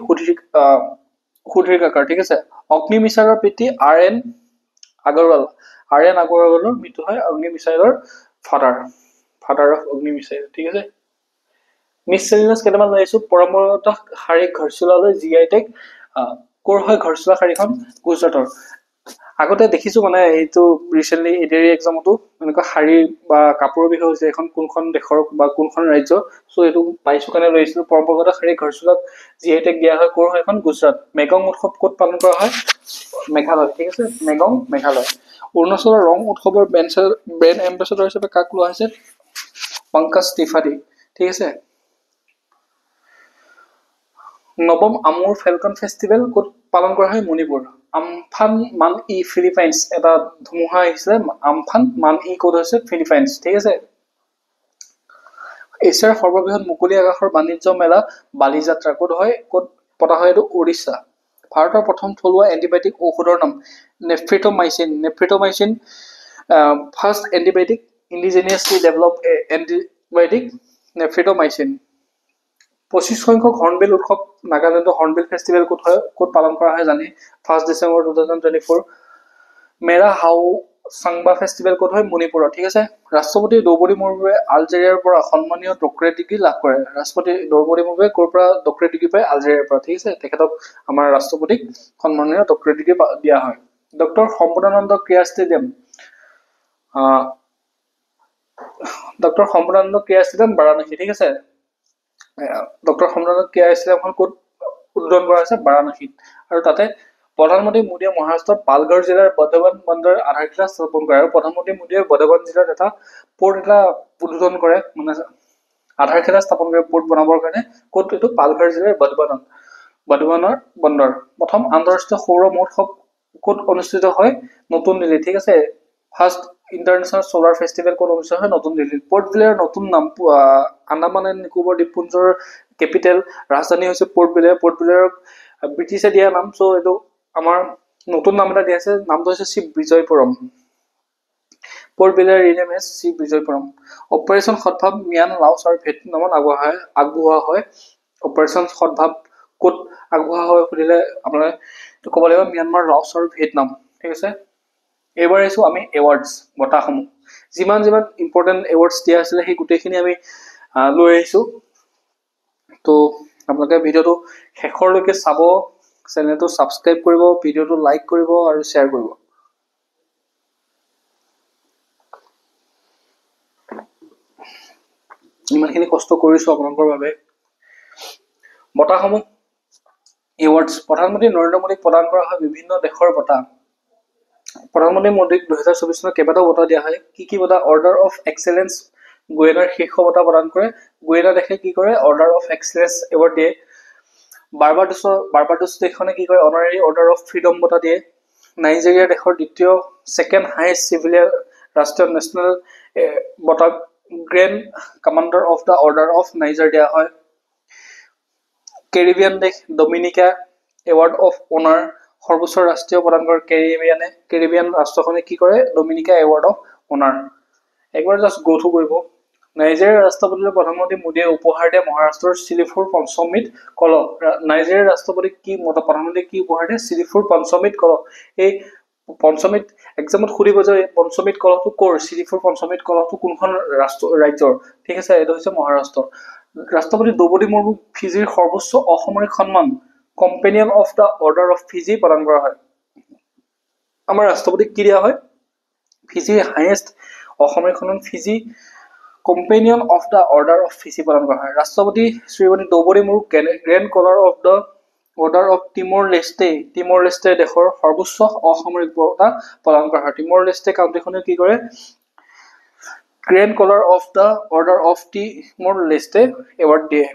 সুধীৰ কাকাৰ। ঠিক আছে, অগ্নি মিছাইলৰ পিতৃ RN আগৰৱালৰ মৃত্যু হয়। অগ্নি মিছাইলৰ ফাদাৰ অফ অগ্নি মিছাইল। ঠিক আছে, মিছচেলিনাছ কেইটামান লৈ আহিছো। পৰম্পৰাগত শাৰী ঘৰচোলালৈ GI টেগ। ক'ৰ হয় ঘৰচোলা শাৰীখন? গুজৰাটৰ। আগতে দেখিছো মানে এইটো ৰিসেন্টলি এডিআৰই এক্সামতো এনেকুৱা শাৰী বা কাপোৰৰ বিষয় হৈছে এখন কোনখন দেশৰ বা কোনখন ৰাজ্য সো এইটো পাইছো কাৰণে লৈছিলো পৰম্পৰাগত শাৰী ঘৰচুলাক জিআইটেক দিয়া হয় কৰ এখন গুজৰাট মেগং উৎসৱ ক'ত পালন কৰা হয় মেঘালয় ঠিক আছে মেগং মেঘালয় অৰুণাচলৰ ৰং উৎসৱৰ ব্ৰেণ্ড এম্বেছাডৰ হিচাপে কাক লোৱা হৈছে পংকজ ত্ৰিপাঠী ঠিক আছে নৱম আমুৰ ফেলকন ফেষ্টিভেল ক'ত পালন কৰা হয় মণিপুৰ আমফান মান ই ফিলিপাইন্স এটা ধুমুহা আহিছিলে আমফান মান ই ক'ত হৈছে ফিলিপাইন্স ঠিক আছে এছিয়াৰ সৰ্ববৃহৎ মুকলি আকাশৰ বাণিজ্য মেলা বালিযাত্ৰা ক'ত হয় ক'ত পতা হয় এইটো উৰিষ্যা ভাৰতৰ প্ৰথম থলুৱা এণ্টিবায়টিক ঔষধৰ নাম নেফ্ৰিটোমাইচিন ফাৰ্ষ্ট এণ্টিবায়টিক ইণ্ডিজেনিয়াছলি ডেভেলপ এণ্টিবায়টিক নেফ্ৰিটোমাইচিন 25 সংখ্যক হৰ্ণবিল উৎসৱ নাগালেণ্ডৰ হৰ্ণবিল ফেষ্টিভেল ক'ত পালন কৰা হয় জানি 1 ডিচেম্বৰ 2024 মেৰা হাউ সাংবা ফেষ্টিভেল ক'ত হয় মণিপুৰত ঠিক আছে ৰাষ্ট্ৰপতি দ্ৰৌপদী মুৰ্মুৱে আলজেৰিয়াৰ পৰা সন্মানীয় ডক্টৰেট ডিগ্ৰী লাভ কৰে ৰাষ্ট্ৰপতি দ্ৰৌপদী মুৰ্মুৱে ক'ৰ পৰা ডক্টৰেট ডিগ্ৰী পায় আলজেৰিয়াৰ পৰা ঠিক আছে তেখেতক আমাৰ ৰাষ্ট্ৰপতিক সন্মানীয় ডক্টৰেট ডিগ্ৰী দিয়া হয় ডক্টৰ সম্পদানন্দ ক্ৰীড়া ষ্টেডিয়াম বাৰাণসী ঠিক আছে ডক্টৰ সম্পদানন্দ ক্ৰীড়া ষ্টেডিয়ামখন ক'ত উদ্বোধন কৰা হৈছে বাৰাণসীত আৰু তাতে প্ৰধানমন্ত্ৰী মোদীয়ে মহাৰাষ্ট্ৰৰ পালঘৰ জিলাৰ বৰ্ধমান বন্দৰ আধাৰশিলা স্থাপন কৰে আৰু প্ৰধানমন্ত্ৰী মোদীয়ে বৰ্ধমান জিলাত এটা পোৰ্ট এটা উদ্বোধন কৰে মানে আধাৰশিলা স্থাপন কৰে পোৰ্ট বনাবৰ কাৰণে ক'ত এইটো পালঘৰ জিলাৰ বৰ্ধমানৰ বন্দৰ প্ৰথম আন্তঃৰাষ্ট্ৰীয় সৌৰ মহোৎসৱ ক'ত অনুষ্ঠিত হয় নতুন দিল্লী ঠিক আছে ফাৰ্ষ্ট ইন্টাৰনেশ্যনেল সোলাৰ ফেষ্টিভেল ক'ত অনুষ্ঠিত হয় নতুন দিল্লীত পোৰ্ট ব্লেয়াৰ নতুন নাম আন্দামান এণ্ড নিকোবৰ দ্বীপপুঞ্জৰ কেপিটেল ৰাজধানী হৈছে পোৰ্ট ব্লেয়াৰক ব্ৰিটিছে দিয়া নাম সো এইটো আমাৰ নতুন নাম এটা দিয়া আছে নামটো হৈছে Shri Vijayapuram Port Blair rename as Shri Vijayapuram operation Sadbhav ম্যান লাওছ আৰু ভিয়েটনামত আগবঢ়োৱা হয় অপাৰেশ্যন সদভাৱ ক'ত আগবঢ়োৱা হয় সুধিলে আপোনালোকে ক'ব লাগিব ম্যানমাৰ লাওছ আৰু ভিয়েটনাম ঠিক আছে এইবাৰ আহিছো আমি এৱাৰ্ডছ বঁটাসমূহ যিমান ইম্পৰ্টেণ্ট এৱাৰ্ডছ দিয়া আছিলে সেই গোটেইখিনি আমি লৈ আহিছো তো আপোনালোকে ভিডিঅ'টো শেষৰলৈকে চাব চেনেলটো সাবস্ক্ৰাইব কৰিব ভিডিঅ'টো লাইক কৰিব আৰু শ্বেয়াৰ কৰিব ইমানখিনি কষ্ট কৰিছো আপোনালোকৰ বাবে বঁটাসমূহ এৱাৰ্ডছ প্ৰধানমন্ত্ৰী নৰেন্দ্ৰ মোদীক প্ৰদান কৰা হয় বিভিন্ন দেশৰ বঁটা প্ৰধানমন্ত্ৰী মোদীক 2024 চনত কেইবাটাও বঁটা দিয়া হয় কি বঁটা অৰ্ডাৰ অফ এক্সেলেন্স গুয়েনাৰ শীৰ্ষ বঁটা প্ৰদান কৰে গুয়েনা দেশে কি কৰে অৰ্ডাৰ অফ এক্সেলেন্স এৱাৰ্ড দিয়ে বাৰ্বাডোছ দেশখনে কি কৰে অনাৰাৰী অৰ্ডাৰ অফ ফ্ৰীডম বঁটা দিয়ে নাইজেৰিয়া দেশৰ দ্বিতীয় সেকেন্ড হাইয়েষ্ট চিভিলিয়ান ৰাষ্ট্ৰীয় নেশ্যনেল বঁটা grand commander of the order of Niger দিয়া হয় কেৰিবিয়ান দেশ ডমিনিকা এৱাৰ্ড অফ অনাৰ সৰ্বোচ্চ ৰাষ্ট্ৰীয় প্ৰদান কৰে কেৰিবিয়ান ৰাষ্ট্ৰখনে কি কৰে ডমিনিকা এৱাৰ্ড অফ অনাৰ একবাৰ জাষ্ট গো থ্ৰু কৰিব নাইজেৰিয়াৰ ৰাষ্ট্ৰপতিলৈ প্ৰধানমন্ত্ৰী মোদীয়ে উপহাৰ দিয়ে মহাৰাষ্ট্ৰৰ চিলিফুৰ পঞ্চমৃত কলহ নাইজেৰিয়াৰ ৰাষ্ট্ৰপতিক প্ৰধানমন্ত্ৰী কি উপহাৰ দিয়ে চিলিফুৰ পঞ্চমৃত কলহ এই পঞ্চমৃত এক্সামত সুধিব যে পঞ্চমৃত কলহটো ক'ৰ চিলিফুৰ পঞ্চমৃত কলহটো কোনখন ৰাজ্যৰ ঠিক আছে এইটো হৈছে মহাৰাষ্ট্ৰ ৰাষ্ট্ৰপতি দ্ৰৌপদী মুৰ্মুক ফিজিৰ সৰ্বোচ্চ অসামৰিক সন্মান companion of the order of Fiji প্ৰদান কৰা হয় আমাৰ ৰাষ্ট্ৰপতিক কি দিয়া হয় ফিজিৰ হাইয়েষ্ট অসামৰিক সন্মান Fiji companion of the order of Fiji প্ৰদান কৰা হয় ৰাষ্ট্ৰপতি শ্ৰীমতী দ্ৰৌপদী মুৰ্মুক grand collar of the order of Timor Leste দেশৰ সৰ্বোচ্চ অসামৰিক বঁটা প্ৰদান কৰা হয় টিমৰ লেষ্টে কাউণ্ট্ৰিখনে কি কৰে grand collar of the order of Timor Leste award দিয়ে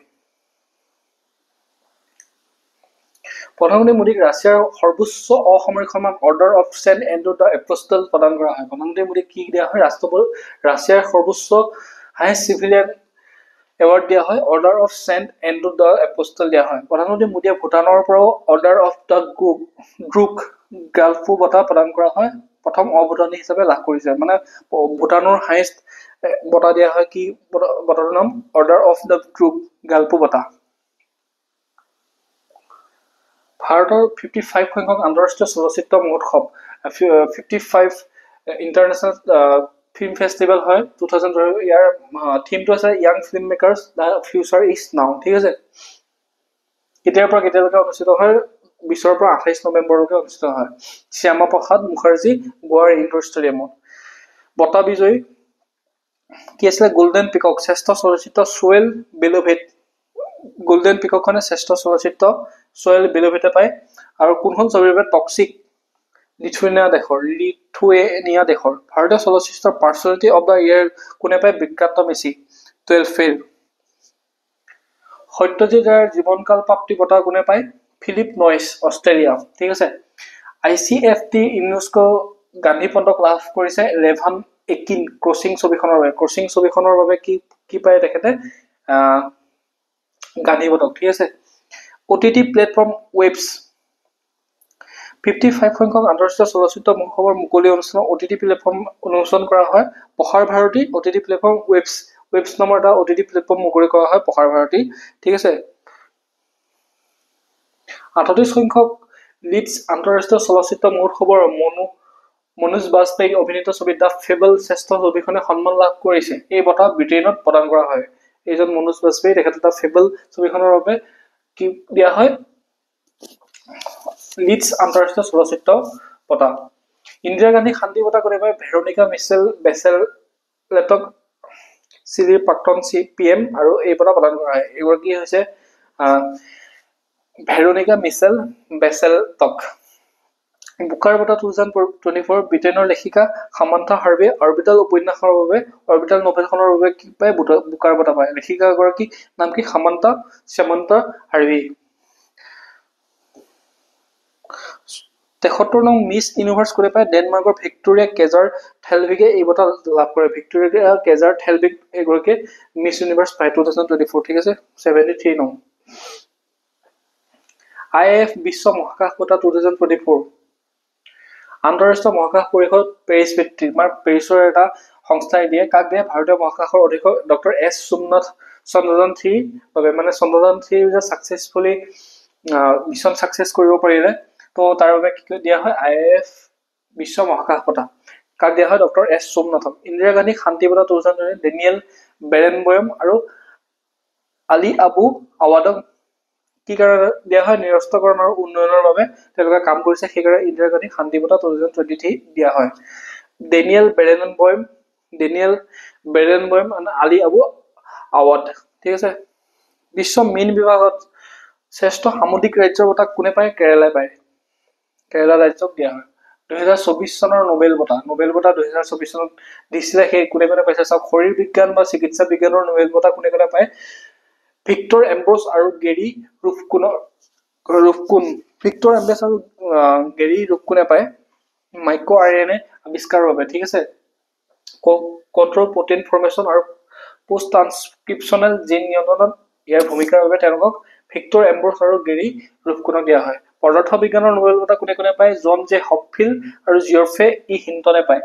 প্ৰধানমন্ত্ৰী মোদীক ৰাছিয়াৰ সৰ্বোচ্চ অসামৰিক সন্মান order of scent Andrew da apostle প্ৰদান কৰা হয় প্ৰধানমন্ত্ৰী মোদীক কি দিয়া হয় ৰাছিয়াৰ সৰ্বোচ্চ হাইয়েষ্ট চিভিলিয়ান এৱাৰ্ড দিয়া হয় order of scent Andrew da apostle দিয়া হয় প্ৰধানমন্ত্ৰী মোদীয়ে ভূটানৰ পৰাও অৰ্ডাৰ অফ দা গ্ৰুক গাল্ফো বঁটা প্ৰদান কৰা হয় প্ৰথম অভূটানী হিচাপে লাভ কৰিছে মানে ভূটানৰ হাইয়েষ্ট বঁটা দিয়া হয় কি বঁটাৰ নাম অৰ্ডাৰ অফ দা গ্ৰুক গাল্ফো বঁটা ভাৰতৰ 55 সংখ্যক আন্তঃৰাষ্ট্ৰীয় চলচ্চিত্ৰ মহোৎসৱ 55 ইন্টাৰনেশ্যনেল ফিল্ম ফেষ্টিভেল হয় 2000 ইয়াৰ থিমটো আছে young film makers the future is now ঠিক আছে কেতিয়াৰ পৰা কেতিয়ালৈকে অনুষ্ঠিত হয় 20 পৰা 28 নৱেম্বৰলৈকে অনুষ্ঠিত হয় শ্যামা প্ৰসাদ মুখাৰ্জী গোৱাৰ ইনডোৰ ষ্টেডিয়ামত বঁটা বিজয়ী কি আছিলে গোল্ডেন পিকক শ্ৰেষ্ঠ চলচ্চিত্ৰ সোয়েল বেলোভেট গোল্ডেন পিককখনে শ্ৰেষ্ঠ চলচ্চিত্ৰ সোয়েল বেলোভেটে পায় আৰু কোনখন ছবিৰ বাবে টক্সিক লিথুৱেনিয়া দেশৰ ভাৰতীয় চলচ্চিত্ৰৰ পাৰ্চনেলিটি অফ দ্য ইয়েৰ কোনে পায় বিক্ৰান্ত মেচি 12 ফেইল সত্যজিৎ ৰায়ৰ জীৱনকাল প্ৰাপ্তি বঁটা কোনে পায় ফিলিপ নইচ অষ্ট্ৰেলিয়া ঠিক আছে ICFT ইউনেস্কো গান্ধী পদক লাভ কৰিছে ৰেভান একিন ক্ৰছিং ছবিখনৰ বাবে কি পায় তেখেতে গান্ধী পদক ঠিক আছে OTT প্লেটফৰ্ম ৱেবছ 55 সংখ্যক আন্তঃৰাষ্ট্ৰীয় চলচ্চিত্ৰ মহোৎসৱৰ মুকলি অনুষ্ঠানত OTT প্লেটফৰ্ম অনুষ্ঠিত কৰা হয় প্ৰসাৰ ভাৰতী OTT প্লেটফৰ্ম ৱেবছ নামৰ এটা OTT প্লেটফৰ্ম মুকলি কৰা হয় প্ৰসাৰ ভাৰতী ঠিক আছে 38 সংখ্যক লিডছ আন্তঃৰাষ্ট্ৰীয় চলচ্চিত্ৰ মহোৎসৱৰ মনোজ বাজপেয়ী অভিনীত ছবি দ্য ফেবল শ্ৰেষ্ঠ ছবিখনে সন্মান লাভ কৰিছে এই বঁটা ব্ৰিটেইনত প্ৰদান কৰা হয় এইজন মনোজ বাজপেয়ী তেখেতে দ্য ফেবল ছবিখনৰ বাবে কি দিয়া হয় লিডছ আন্তঃৰাষ্ট্ৰীয় চলচ্চিত্ৰ বঁটা ইন্দিৰা গান্ধী শান্তি বঁটা কোনে পায় ভেৰোনিকা মিচেল বেচেলেটক চিলিৰ প্ৰাক্তন PM আৰু এই বঁটা প্ৰদান কৰা হয় এইবোৰ কি হৈছে ভেৰোনিকা মিচেল বেচেলেটক বুকাৰ বঁটা 2024 ব্ৰিটেইনৰ লেখিকা সামান্থা হাৰ্ভে অৰবিটাল উপন্যাসৰ বাবে অৰবিটাল নভেলখনৰ বাবে কি পায় বুকাৰ বঁটা পায় লেখিকা গৰাকী নাম কি সামান্থা হাৰ্ভে 73 নং মিছ ইউনিভাৰ্ছ কোনে পায় ডেনমাৰ্কৰ ভিক্টোৰিয়া কেজাৰ থেলভিগে এই বঁটা লাভ কৰে ভিক্টোৰিয়া কেজাৰ থেলভিগ এগৰাকী মিছ ইউনিভাৰ্ছ পায় 2024 ঠিক আছে 73 নং IIF বিশ্ব মহাকাশ বঁটা 2024 আন্তঃৰাষ্ট্ৰীয় মহাকাশ পৰিষদ পেৰিছ ভিত্তিক পেৰিছৰ এটা সংস্থাই দিয়ে কাক দিয়ে ভাৰতীয় মহাকাশৰ অধীক্ষক ডক্টৰ S সোমনাথ চন্দ্ৰযান 3 বাবে মানে চন্দ্ৰযান 3 যে সাকসেসফুলি মিশন সাকসেস কৰিব পাৰিলে তো তাৰ বাবে কি দিয়া হয় IIF বিশ্ব মহাকাশ বঁটা কাক দিয়া হয় ডক্টৰ S সোমনাথক ইন্দিৰা গান্ধী শান্তি বঁটা 2020 ডেনিয়েল বেৰেনবয়ম আৰু আলী আবু আৱাদক কি কাৰণে দিয়া হয় নিৰস্ত্ৰীকৰণ আৰু উন্নয়নৰ বাবে তেওঁলোকে কাম কৰিছে সেইকাৰণে ইন্দিৰা গান্ধী শান্তি বঁটা 2023 দিয়া হয় ডেনিয়েল বেৰেনবয়ম আৰু আলী আবু আৱাদ ঠিক আছে বিশ্ব মীন বিভাগত শ্ৰেষ্ঠ সামুদ্ৰিক ৰাজ্যৰ বঁটা কোনে পায় কেৰালাই পায় কেৰালা ৰাজ্যক দিয়া হয় 2024 চনৰ নোবেল বঁটা 2024 চনত দিছিলে সেই কোনে পাইছে চাওক শৰীৰ বিজ্ঞান বা চিকিৎসা বিজ্ঞানৰ নোবেল বঁটা কোনে পায় ভিক্টৰ এম্ব্ৰোছ আৰু গেৰী ৰুফকুন ভিক্টৰ এম্ব্ৰোছ আৰু গেৰী ৰুফকুনে পায় মাইক্ৰো RNA আৱিষ্কাৰৰ বাবে ঠিক আছে কন্ট্ৰল প্ৰটিন ফৰ্মেশন আৰু পোষ্ট ট্ৰান্সক্ৰিপশনাল জিন নিয়ন্ত্ৰণত ইয়াৰ ভূমিকাৰ বাবে তেওঁলোকক ভিক্টৰ এম্ব্ৰোছ আৰু গেৰী ৰুফকুনক দিয়া হয় পদাৰ্থ বিজ্ঞানৰ নোবেল বঁটা কোনে পায় জন জে হপফিল্ড আৰু জিঅফ্ৰে হিণ্টনে পায়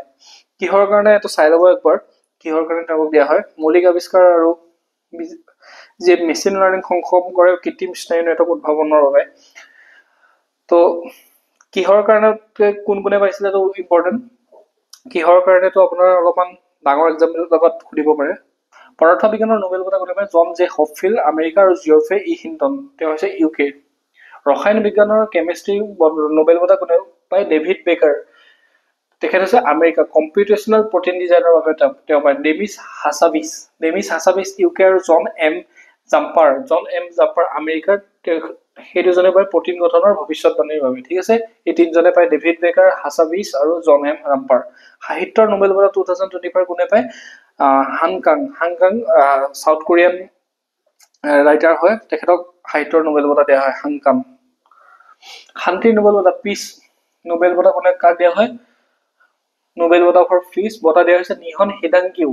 কিহৰ কাৰণে এটো চাই লব একবাৰ কিহৰ কাৰণে তেওঁলোকক দিয়া হয় মৌলিক আৱিষ্কাৰ আৰু যে মেচিন লাৰ্নিং সংক্ষম কৰে কৃত্ৰিম স্নায়ু নেটৱৰ্ক উদ্ভাৱনৰ বাবে তো কিহৰ কাৰণে কোনে পাইছিলে তো ইম্পৰ্টেন্ট কিহৰ কাৰণে তো আপোনাৰ অলপমান ডাঙৰ এক্সাম্পল লগত খুলিব পাৰে পদাৰ্থ বিজ্ঞানৰ নোবেল বঁটা কোনে পায় জন জে হপফিল্ড আমেৰিকা আৰু জিঅফ্ৰে হিণ্টন তেওঁ হৈছে UK ৰসায়ন বিজ্ঞানৰ কেমিষ্ট্ৰি নোবেল বঁটা কোনে পায় ডেভিড বেকাৰ তেখেত হৈছে আমেৰিকা কম্পিউটেশনাল প্ৰটিন ডিজাইনৰ বাবে তেওঁ পায় ডেমিছ হাছাবিছ UK আৰু জন এম জাম্পাৰ আমেৰিকাৰ সেই দুজনে পায় প্ৰটিন গঠনৰ ভৱিষ্যতবাণীৰ বাবে ঠিক আছে এই তিনজনে পায় ডেভিড বেকাৰ হাছাবিছ আৰু জন এম জাম্পাৰ সাহিত্যৰ নোবেল বঁটা 2024 কোনে পায় হাংকাং সাউথ কোৰিয়ান ৰাইটাৰ হয় তেখেতক সাহিত্যৰ নোবেল বঁটা দিয়া হয় হাংকাং শান্তিৰ নোবেল বঁটা পিছ নোবেল বঁটা কোনে কাক দিয়া হয় নোবেল বঁটা ফৰ পিছ বঁটা দিয়া হৈছে নিহন হিদাংকিউ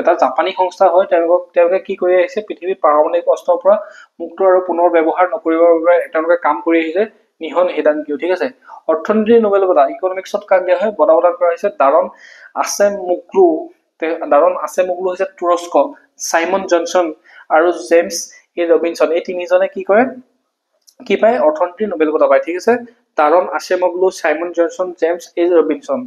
এটা জাপানী সংস্থা হয় তেওঁলোকে কি কৰি আহিছে পৃথিৱীৰ পাৰমাণৱিক অস্ত্ৰৰ পৰা মুক্ত আৰু পুনৰ ব্যৱহাৰ নকৰিবৰ বাবে তেওঁলোকে কাম কৰি আহিছে নিহন হিদাংকিউ ঠিক আছে অৰ্থনীতিৰ নোবেল বঁটা ইকনমিক্সত কাক দিয়া হয় বঁটা প্ৰদান কৰা হৈছে দাৰন আছেমোগ্লু হৈছে তুৰস্ক সাইমন জনসন আৰু জেমছ এ ৰবিনসন এই তিনিজনে কি কৰে কি পায় অৰ্থনীতিৰ নোবেল বঁটা পায় ঠিক আছে দাৰন আছেমোগ্লু সাইমন জনসন জেমছ এ ৰবিনসন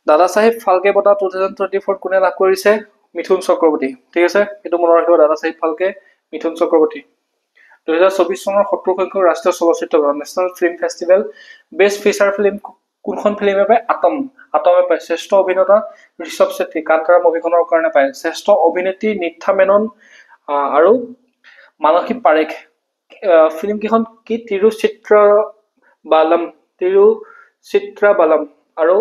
দাদা সাহেব ফালকে বঁটা 2024 কোনে লাভ কৰিছে মিথুন চক্ৰৱৰ্তী ঠিক আছে এটো মনত ৰাখিব দাদা সাহেব ফালকে মিথুন চক্ৰৱৰ্তী 2024 চনৰ 70 সংখ্যক ৰাষ্ট্ৰীয় চলচ্চিত্ৰ বঁটা national film festival best feature film কোনখন ফিল্মে পায় আটমে পায় শ্ৰেষ্ঠ অভিনেতা ঋষভ শেট্টি কান্তাৰা মুভিখনৰ কাৰণে পায় শ্ৰেষ্ঠ অভিনেত্ৰী নিথা মেনন আৰু মানসী পাৰেখ ফিল্ম কেইখন কি তিৰুচিত্ৰা বালম আৰু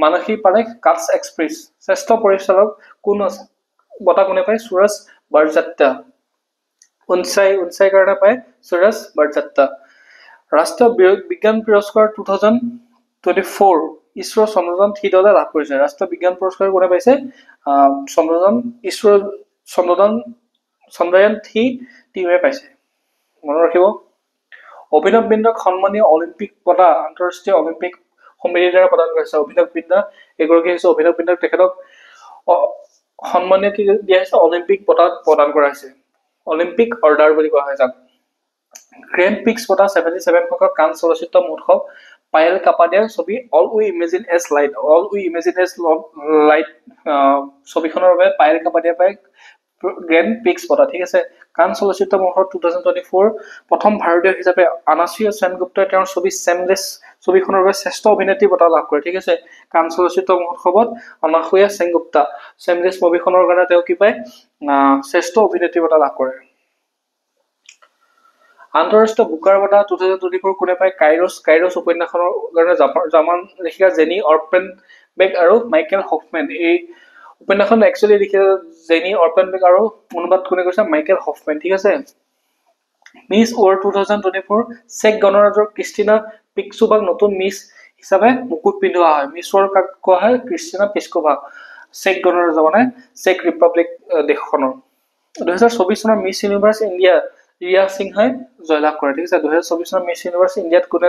মানসী পাৰেখ কাটছ এক্সপ্ৰেছ শ্ৰেষ্ঠ পৰিচালক কোন আছে বঁটা কোনে পায় সুৰজ বাৰজাত্তা উনচাই কাৰণে পায় সুৰজ বাৰজাত্তা ৰাষ্ট্ৰীয় বিজ্ঞান পুৰস্কাৰ 2024 ইছৰো চন্দ্ৰযান 3 দলে লাভ কৰিছে ৰাষ্ট্ৰীয় বিজ্ঞান পুৰস্কাৰ কোনে পাইছে চন্দ্ৰযান 3 টিমে পাইছে মনত ৰাখিব অভিনৱ বিন্দাক সন্মানীয় অলিম্পিক বঁটা আন্তঃৰাষ্ট্ৰীয় অলিম্পিক সমিতিৰ দ্বাৰা প্ৰদান কৰিছে অভিনৱ বিন্দা এগৰাকী হৈছে অভিনৱ বিন্দাক তেখেতক সন্মানীয় কি দিয়া হৈছে অলিম্পিক বঁটা প্ৰদান কৰা হৈছে অলিম্পিক অৰ্ডাৰ বুলি কোৱা হয় যাক গ্ৰেণ্ড পিক্স বঁটা 77 সংখ্যক কান চলচ্চিত্ৰ মহোৎসৱ পায়েল কাপাডিয়াৰ ছবি অল উই ইমেজিন এজ লাইট ছবিখনৰ বাবে পায়েল কাপাডিয়া পায় গ্ৰেণ্ড পিক্স বঁটা ঠিক আছে কান চলচ্চিত্ৰ মহোৎসৱ 2024 প্ৰথম ভাৰতীয় হিচাপে আনাসিয়া সেনগুপ্তাই তেওঁৰ ছবি সেমলেছ ছবিখনৰ বাবে শ্ৰেষ্ঠ অভিনেত্ৰী বঁটা লাভ কৰে ঠিক আছে কান চলচ্চিত্ৰ মহোৎসৱত আনাসিয়া সেনগুপ্তা সেমলেছ ছবিখনৰ কাৰণে তেওঁ কি পায় শ্ৰেষ্ঠ অভিনেত্ৰী বঁটা লাভ কৰে আন্তঃৰাষ্ট্ৰীয় বুকাৰ বঁটা 2024 কোনে পায় কাইৰছ উপন্যাসখনৰ কাৰণে জাৰ্মান লেখিকা জেনি অৰ্পেনবেক আৰু মাইকেল হফমেন এই উপন্যাসখন একচুয়ালি লিখিছে জেনি অৰ্পেনবেক আৰু অনুবাদ কোনে কৰিছে মাইকেল হফমেন ঠিক আছে মিছ ৱৰ্ল্ড 2024 চেক গণৰাজ্যৰ ক্ৰিষ্টিনা পিস্কোভাক নতুন মিছ হিচাপে মুকুট পিন্ধোৱা হয় মিছ ৱৰ্ল্ড কাক কোৱা হয় ক্ৰিষ্টিনা পিস্কোভা চেক গণৰাজ্য মানে চেক ৰিপাব্লিক দেশখনৰ 2024 চনৰ মিছ ইউনিভাৰ্ছ ইণ্ডিয়া ৰিয়া সিংহাই জয়লাভ কৰে ঠিক আছে 2024 চনৰ মিছ ইউনিভাৰ্ছ ইণ্ডিয়াত কোনে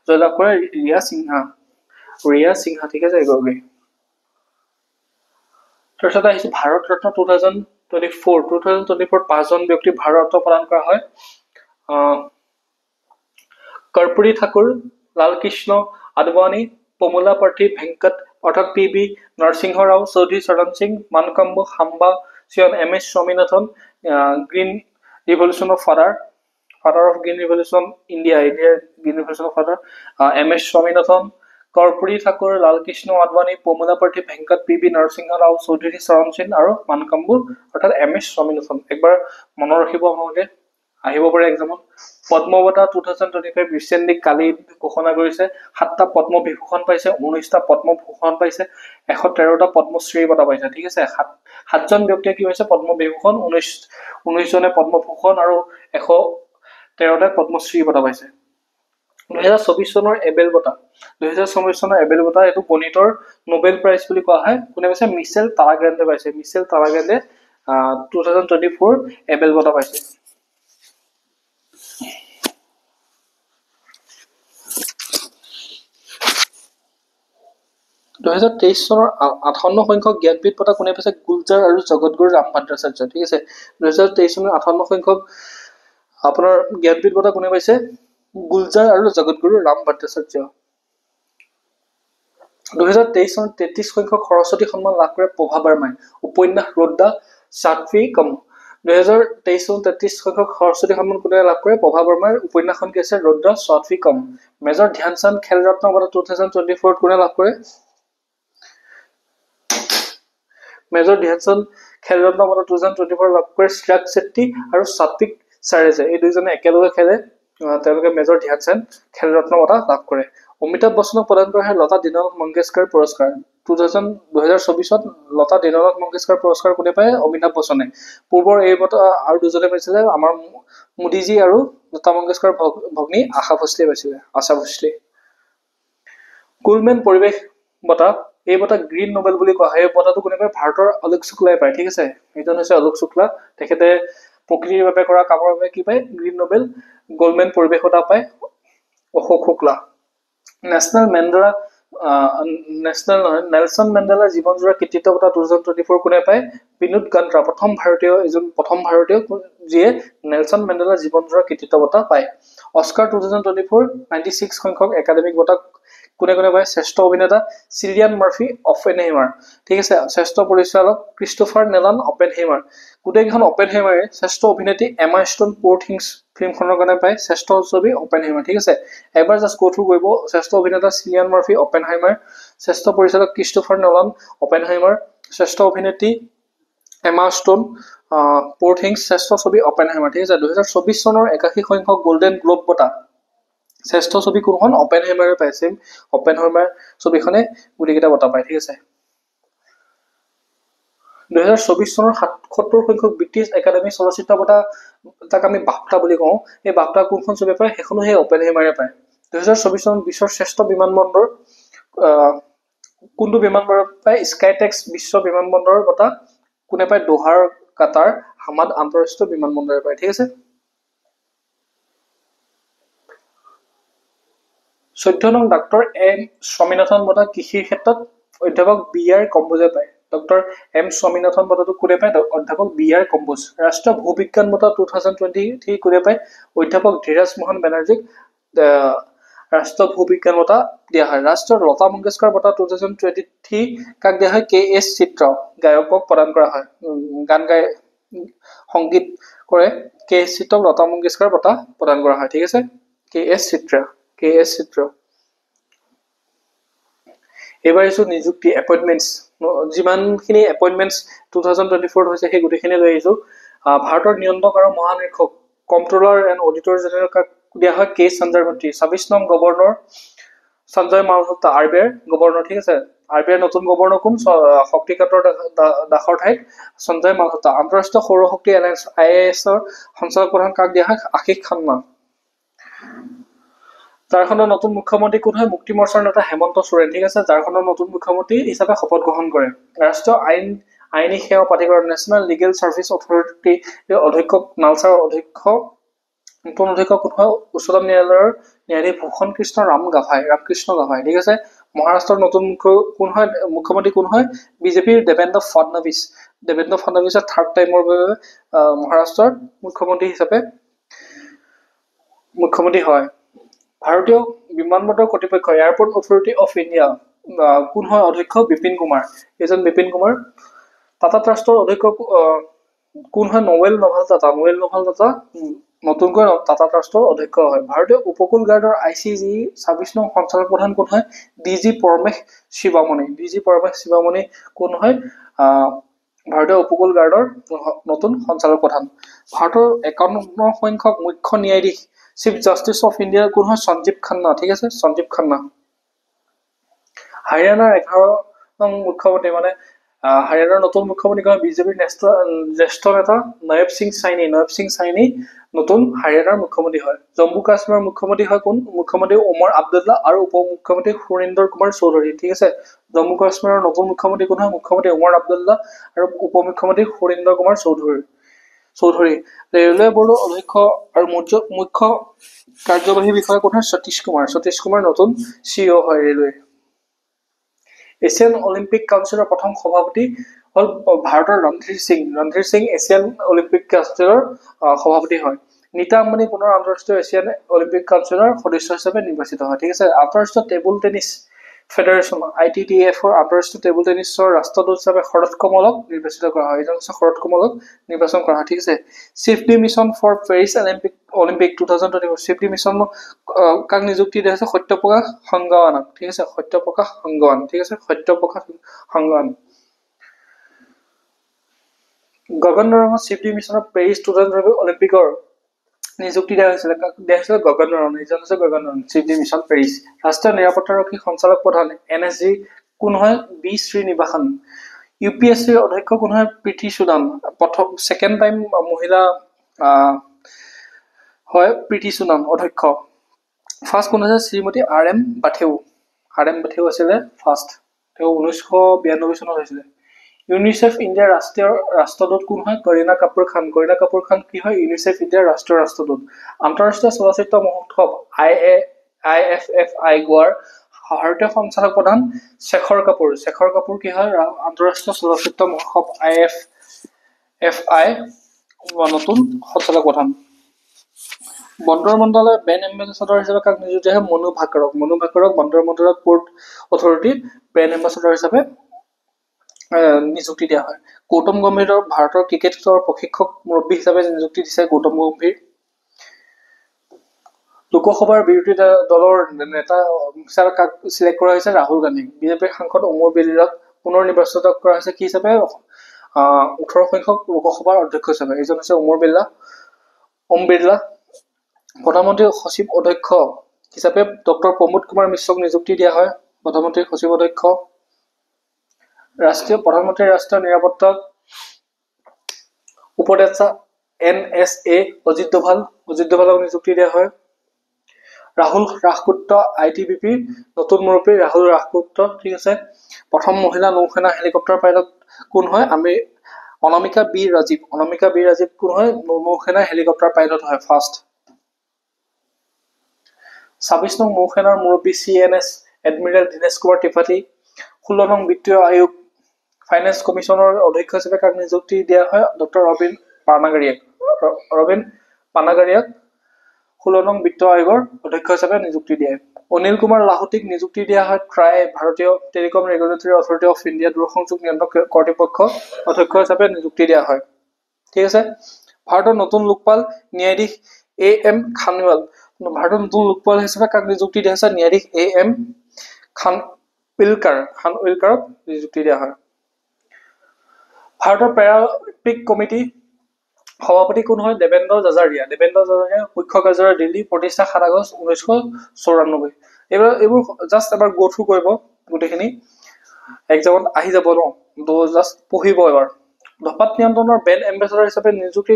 জয়লাভ কৰে ৰিয়া সিংহা ঠিক আছে এগৰাকী তাৰপিছত আহিছে ভাৰত ৰত্ন 2024 পাঁচজন ব্যক্তিক ভাৰত ৰত্ন প্ৰদান কৰা হয় কৰ্পূৰী ঠাকুৰ লালকৃষ্ণ আদৱানী পমুলা পাৰ্থী ভেংকট অৰ্থাৎ PB Narasimha Rao Chaudhary Charan Singh Mankombu Sambasivan M S. Swaminathan green ৰিভলিউশ্যনৰ father of green revolution India green ৰিভলিউশ্যনৰ father M S. Swaminathan Karpoori Thakur Lalkrishna Advani Pamulaparthi Venkata P V Narasimha Rao Chaudhary Charan Singh আৰু মানকম্বু অৰ্থাৎ এম.এছ. স্বামীনাথন একবাৰ মনত ৰাখিব আপোনালোকে আহিব পাৰে এক্সামত পদ্ম বঁটা 2025 ৰিচেণ্টলি কালি ঘোষণা কৰিছে 7টা পদ্ম বিভূষণ পাইছে 19টা পদ্ম ভূষণ পাইছে 113টা পদ্মশ্ৰী বঁটা পাইছে ঠিক আছে 7জন ব্যক্তিয়ে কি হৈছে পদ্ম বিভূষণ 19 জনে পদ্ম ভূষণ আৰু 113টা পদ্মশ্ৰী বঁটা পাইছে 2024 চনৰ এবেল বঁটা এইটো গণিতৰ নোবেল প্ৰাইজ বুলি কোৱা হয় কোনে পাইছে মিচেল তাৰাগ্ৰেণ্ডে পাইছে 2024 এবেল বঁটা পাইছে 2023 চনৰ 58 সংখ্যক জ্ঞানপীঠ বঁটা কোনে পাইছে গুলজাৰ আৰু জগতগুৰু ৰামভদ্ৰাচাৰ্য ঠিক আছে 2023 চনৰ 58 সংখ্যক আপোনাৰ জ্ঞানপীঠ বঁটা কোনে পাইছে গুলজাৰ আৰু জগতগুৰু ৰামভদ্ৰাচাৰ্য 2023 চনত 33 সংখ্যক সৰস্বতী সন্মান লাভ কৰে প্ৰভা বাৰ্মাই উপন্যাস ৰোডা সাতভি কম 2023 চনত 33 সংখ্যক সৰস্বতী সন্মান কোনে লাভ কৰে প্ৰভা বাৰ্মাৰ উপন্যাসখন কি আছে ৰোডা সাতভি কম মেজৰ ধ্যানচান্দ খেল ৰত্ন বঁটা 2024 কোনে লাভ কৰে মেজৰ ধ্যানচান্দ খেল ৰত্ন বঁটা 2024 লাভ কৰে চিৰাগ শেট্টি আৰু সাত্বিক সাৰেজে এই দুইজনে একেলগে খেলে তেওঁলোকে মেজৰ ধ্যানচান্দ খেল ৰত্ন বঁটা লাভ কৰে অমিতাভ বচ্চনক প্ৰদান কৰা হয় লতা দীননাথ মংগেশকাৰ পুৰস্কাৰ 2024 লতা দীননাথ মংগেশকাৰ পুৰস্কাৰ কোনে পায় অমিতাভ বচ্চনে পূৰ্বৰ এই বঁটা আৰু দুজনে পাইছিলে আমাৰ মোদীজী আৰু লতা মংগেশকাৰ ভগ্নী আশা ভোসলে কুলমেন পৰিৱেশ বঁটা এই বঁটা গ্ৰীণ নোবেল বুলি কোৱা হয় এই বঁটাটো কোনে পায় ভাৰতৰ অলোক শুক্লাই পায় ঠিক আছে এইজন হৈছে অলোক শুক্লা তেখেতে প্ৰকৃতিৰ বাবে কৰা কামৰ বাবে কি পায় গ্ৰীণ নোবেল গোল্ডমেন পৰিৱেশ বঁটা পায় অশোক শুক্লা নেলসন মেণ্ডেলাৰ জীৱনজোৰা কৃতিত্ব বঁটা 2024 কোনে পায় বিনোদ গান্ত্ৰা প্ৰথম ভাৰতীয় যিয়ে নেলসন মেণ্ডেলাৰ জীৱনজোৰা কৃতিত্ব বঁটা পায় অস্কাৰ 2024 96 সংখ্যক একাডেমিক বঁটা কোনে পায় শ্ৰেষ্ঠ অভিনেতা চিলিয়ান মাৰ্ফি অপেনহেইমাৰ ঠিক আছে শ্ৰেষ্ঠ পৰিচালক ক্ৰিষ্টোফাৰ নেলান অপেনহেইমাৰ গোটেইখন অপেনহেইমাৰে শ্ৰেষ্ঠ অভিনেত্ৰী এমা ষ্টোন প'ৰ থিংছ ফিল্মখনৰ কাৰণে পায় শ্ৰেষ্ঠ ছবি অপেনহাইমাৰ ঠিক আছে এবাৰ জাস্ট গো থ্ৰু কৰিব শ্ৰেষ্ঠ অভিনেতা চিলিয়ান মাৰ্ফি অপেনহাইমাৰ শ্ৰেষ্ঠ পৰিচালক ক্ৰিষ্টোফাৰ নলান অপেনহাইমাৰ শ্ৰেষ্ঠ অভিনেত্ৰী এমা ষ্টোন প'ৰ থিংছ শ্ৰেষ্ঠ ছবি অপেনহাইমাৰ ঠিক আছে 2024 চনৰ 81 সংখ্যক গোল্ডেন গ্লোব বঁটা শ্ৰেষ্ঠ ছবি কোনখন অপেনহাইমাৰে পাইছে অপেনহাইমাৰ ছবিখনে গুটিকেইটা বঁটা পায় ঠিক আছে 2024 চনৰ 77 সংখ্যক ব্ৰিটিছ একাডেমী চলচ্চিত্ৰ বঁটা তাক আমি বাফটা বুলি কওঁ এই বাফটা কোনখন ছবি পায় সেইখনো সেই অপেনহাইমাৰে পায় 2024 চনত বিশ্বৰ শ্ৰেষ্ঠ বিমানবন্দৰ কোনটো বিমানবন্দৰ পায় স্কাইটেক্স বিশ্ব বিমানবন্দৰৰ বঁটা কোনে পায় দোহাৰ কাটাৰ হামাদ আন্তঃৰাষ্ট্ৰীয় বিমানবন্দৰে পায় ঠিক আছে 14 নং ডক্টৰ এম স্বামীনাথন বঁটা কৃষিৰ ক্ষেত্ৰত অধ্যাপক বি আৰ কম্বোজে পায় ডক্টৰ এম স্বামীনাথন বঁটাটো কোনে পায় অধ্যাপক বি আৰ কম্বোজ ৰাষ্ট্ৰীয় ভূবিজ্ঞান বঁটা 2023 কোনে পায় অধ্যাপক ধীৰাজ মোহন বেনাৰ্জীক ৰাষ্ট্ৰীয় ভূবিজ্ঞান বঁটা দিয়া হয় ৰাষ্ট্ৰীয় লতা মংগেশকাৰ বঁটা 2023 কাক দিয়া হয় কে এছ চিত্ৰ গায়কক প্ৰদান কৰা হয় গান গায় সংগীত কৰে কে এছ চিত্ৰক লতা মংগেশকাৰ বঁটা প্ৰদান কৰা হয় ঠিক আছে কে এছ চিত্ৰ এবাৰ ইছু নিযুক্তি এপইন্টমেন্টস যিমানখিনি এপইন্টমেন্টস 2024 হৈছে সেই গোটেইখিনি লৈ আহিছো ভাৰতৰ নিয়ন্ত্ৰক আৰু মহানিৰীক্ষক কন্ট্ৰোলাৰ এণ্ড অডিটৰ জেনেৰেল কাক দিয়া হয় কে সঞ্জয় মন্ত্ৰী 26 নং গভৰ্ণৰ সঞ্জয় মালহোত্ৰা আৰবিআইৰ গভৰ্ণৰ ঠিক আছে আৰবিআইৰ নতুন গভৰ্ণৰ কোন শক্তিকাতৰ দাসৰ ঠাইত সঞ্জয় মালহোত্ৰা আন্তঃৰাষ্ট্ৰীয় সৌৰ শক্তি এলায়েন্স আইএএছৰ সঞ্চালক প্ৰধান কাক দিয়া হয় আশিষ খান্না ঝাৰখণ্ডৰ নতুন মুখ্যমন্ত্ৰী কোন হয় মুক্তি মৰ্চাৰ নেতা হেমন্ত সোৰেন ঠিক আছে ঝাৰখণ্ডৰ নতুন মুখ্যমন্ত্ৰী হিচাপে শপত গ্ৰহণ কৰে ৰাষ্ট্ৰীয় আইনী সেৱা প্ৰাধিকৰণ নেশ্যনেল লিগেল সাৰ্ভিস অথৰিটি অধ্যক্ষ নালচাৰ নতুন অধ্যক্ষ কোন হয় উচ্চতম ন্যায়ালয়ৰ ন্যায়াধীশ ভূষণ কৃষ্ণ ৰামকৃষ্ণ গাভাই ঠিক আছে মহাৰাষ্ট্ৰৰ নতুন মুখ্যমন্ত্ৰী কোন হয় বিজেপিৰ দেবেন্দ্ৰ ফডনবিছৰ থাৰ্ড টাইমৰ বাবে মহাৰাষ্ট্ৰৰ মুখ্যমন্ত্ৰী হিচাপে মুখ্যমন্ত্ৰী হয় ভাৰতীয় বিমানবন্দৰ কৰ্তৃপক্ষ এয়াৰপোৰ্ট অথৰিটি অফ ইণ্ডিয়া কোন হয় অধ্যক্ষ বিপিন কুমাৰ এজন বিপিন কুমাৰ টাটা ট্ৰাষ্টৰ অধ্যক্ষ কোন হয় নোৱেল নভাল টাটা নতুনকৈ টাটা ট্ৰাষ্টৰ অধ্যক্ষ হয় ভাৰতীয় উপকূল গাৰ্ডৰ আইচিজি 26 নং সঞ্চালক প্ৰধান কোন হয় ডিজি পৰমেশ শিৱামণি কোন হয় ভাৰতীয় উপকূল গাৰ্ডৰ নতুন সঞ্চালক প্ৰধান ভাৰতৰ 51 সংখ্যক মুখ্য ন্যায়াধীশ চিফ জাষ্টিস অফ ইণ্ডিয়া কোন হয় সঞ্জীৱ খান্না ঠিক আছে সঞ্জীৱ খান্না হাৰিয়ানাৰ 11 নং মুখ্যমন্ত্ৰী মানে হাৰিয়ানাৰ নতুন মুখ্যমন্ত্ৰী কোন বিজেপিৰ জ্যেষ্ঠ নেতা নয়ব সিং সাইনি নতুন হাৰিয়ানাৰ মুখ্যমন্ত্ৰী হয় জম্মু কাশ্মীৰৰ মুখ্যমন্ত্ৰী হয় কোন মুখ্যমন্ত্ৰী ওমৰ আব্দুল্লাহ আৰু উপ মুখ্যমন্ত্ৰী সুৰেন্দ্ৰ কুমাৰ চৌধুৰী ঠিক আছে জম্মু কাশ্মীৰৰ নতুন মুখ্যমন্ত্ৰী কোন হয় মুখ্যমন্ত্ৰী ওমৰ আব্দুল্লাহ আৰু উপ মুখ্যমন্ত্ৰী সুৰেন্দ্ৰ কুমাৰ চৌধুৰী ৰেলৱে বৰ্ডৰ অধ্যক্ষ আৰু মুখ্য কাৰ্যবাহী বিষয়া কোন হয় সতীশ কুমাৰ নতুন সিইও হয় ৰেলৱে এছিয়ান অলিম্পিক কাউন্সিলৰ প্ৰথম সভাপতি হল ভাৰতৰ ৰণধীৰ সিং এছিয়ান অলিম্পিক কাউন্সিলৰ সভাপতি হয় নীতা আম্বানী পুনৰ আন্তঃৰাষ্ট্ৰীয় এছিয়ান অলিম্পিক কাউন্সিলৰ সদস্য হিচাপে নিৰ্বাচিত হয় ঠিক আছে আন্তঃৰাষ্ট্ৰীয় টেবুল টেনিছ ফেডাৰেশ্যন আইটিটিএফৰ আন্তঃৰাষ্ট্ৰীয় টেবুল টেনিছৰ ৰাষ্ট্ৰদূত হিচাপে শৰৎ কমলক নিৰ্বাচিত কৰা হয় এজন শৰৎ কমলক নিৰ্বাচন কৰা হয় ঠিক আছে safety mission for Paris Olympic 2024 safety mission কাক নিযুক্তি দিয়া হৈছে সত্যপ্ৰকাশ সংগৱানক ঠিক আছে সত্যপ্ৰকাশ সংগৱান গগন নৰঙক চেফটি মিছনৰ পেৰিছ 2024 অলিম্পিকৰ নিযুক্তি দিয়া হৈছিল Gagan Narang safety mission Paris ৰাষ্ট্ৰীয় নিৰাপত্তাৰক্ষী সঞ্চালক প্ৰধান এনএছজি কোন হয় বি শ্ৰীনিবাসন ইউপিএছচিৰ অধ্যক্ষ কোন হয় প্ৰীতি সুদান প্ৰথম সেকেন্ড টাইম মহিলা হয় প্ৰীতি সুদান অধ্যক্ষ ফাৰ্ষ্ট কোন আছে শ্ৰীমতী আৰ এম বাথেউ আছিলে ফাৰ্ষ্ট তেওঁ 1992 চনত হৈছিলে ইউনিচেফ ইণ্ডিয়াৰ ৰাষ্ট্ৰদূত কোন হয় কৰীনা কাপুৰ খান কি হয় ইউনিচেফ ইণ্ডিয়াৰ ৰাষ্ট্ৰদূত আন্তঃৰাষ্ট্ৰীয় চলচ্চিত্ৰ মহোৎসৱ IFFI গোৱাৰ ভাৰতীয় সঞ্চালক প্ৰধান শেখৰ কাপুৰ কি হয় আন্তঃৰাষ্ট্ৰীয় চলচ্চিত্ৰ মহোৎসৱ IFFI নতুন সঞ্চালক প্ৰধান বন্দৰ মন্ত্ৰালয়ৰ ব্ৰেণ্ড এম্বেছাডৰ হিচাপে কাক নিযুক্তি হয় মনু ভাকৰক বন্দৰ মন্ত্ৰালয়ৰ পোৰ্ট অথৰিটিৰ ব্ৰেণ্ড এম্বেছাডৰ হিচাপে নিযুক্তি দিয়া হয় গৌতম গম্ভীৰৰ ভাৰতৰ ক্ৰিকেট দলৰ প্ৰশিক্ষক মুৰব্বী হিচাপে নিযুক্তি দিছে গৌতম গম্ভীৰ লোকসভাৰ বিৰোধী দলৰ নেতা হিচাপে কাক সিলেক্ট কৰা হৈছে ৰাহুল গান্ধী বিজেপিৰ সাংসদ ওমৰ বিৰলাক পুনৰ নিৰ্বাচিত কৰা হৈছে কি হিচাপে 18 সংখ্যক লোকসভাৰ অধ্যক্ষ হিচাপে এইজন হৈছে ওম বিৰলা প্ৰধানমন্ত্ৰী সচিব অধ্যক্ষ হিচাপে ডক্টৰ প্ৰমোদ কুমাৰ মিশ্ৰক নিযুক্তি দিয়া হয় প্ৰধানমন্ত্ৰী সচিব অধ্যক্ষ প্ৰধানমন্ত্ৰীৰ ৰাষ্ট্ৰীয় নিৰাপত্তা উপদেষ্টা NSA অজিত ডোভালক নিযুক্তি দিয়া হয় ৰাহুল ৰাজপুত্ৰ ITBP নতুন মুৰব্বী ৰাহুল ৰাজপুত্ৰ ঠিক আছে প্ৰথম মহিলা নৌসেনা হেলিকপ্টাৰ পাইলট কোন হয় আমি অনামিকা বি ৰাজীৱ কোন হয় নৌসেনা হেলিকপ্টাৰ পাইলট হয় ফাৰ্ষ্ট 26 নং নৌসেনাৰ মুৰব্বী CNS এডমিৰেল দীনেশ কুমাৰ ত্ৰিপাঠী 16 নং বিত্তীয় আয়োগ ফাইনেন্স কমিশনৰ অধ্যক্ষ হিচাপে কাক নিযুক্তি দিয়া হয় ডক্টৰ ৰবিন পানাগাৰিয়াক 16 নং বিত্ত আয়োগৰ অধ্যক্ষ হিচাপে নিযুক্তি দিয়ে অনিল কুমাৰ লাহোটিক নিযুক্তি দিয়া হয় ট্ৰাই ভাৰতীয় telecom regulatory authority of India দূৰসংযোগ নিয়ন্ত্ৰক কৰ্তৃপক্ষ অধ্যক্ষ হিচাপে নিযুক্তি দিয়া হয় ঠিক আছে ভাৰতৰ নতুন লোকপাল ন্যায়াধীশ AM খানৱাল ভাৰতৰ নতুন লোকপাল হিচাপে কাক নিযুক্তি দিয়া হৈছে ন্যায়াধীশ AM খানৱিলকাৰক নিযুক্তি দিয়া হয় ভাৰতৰ পেৰালিম্পিক কমিটি সভাপতি কোন হয় দেবেন্দ্ৰ জাজাৰিয়া মুখ্য কাৰ্যালয় দিল্লী প্ৰতিষ্ঠা 7 আগষ্ট 1994 এইবোৰ জাস্ট এবাৰ গো থ্ৰু কৰিব গোটেইখিনি এক্সামত আহি যাব ন তো জাস্ট পঢ়িব এবাৰ ধপাত নিয়ন্ত্ৰণৰ ব্ৰেণ্ড এম্বেছাডৰ হিচাপে নিযুক্তি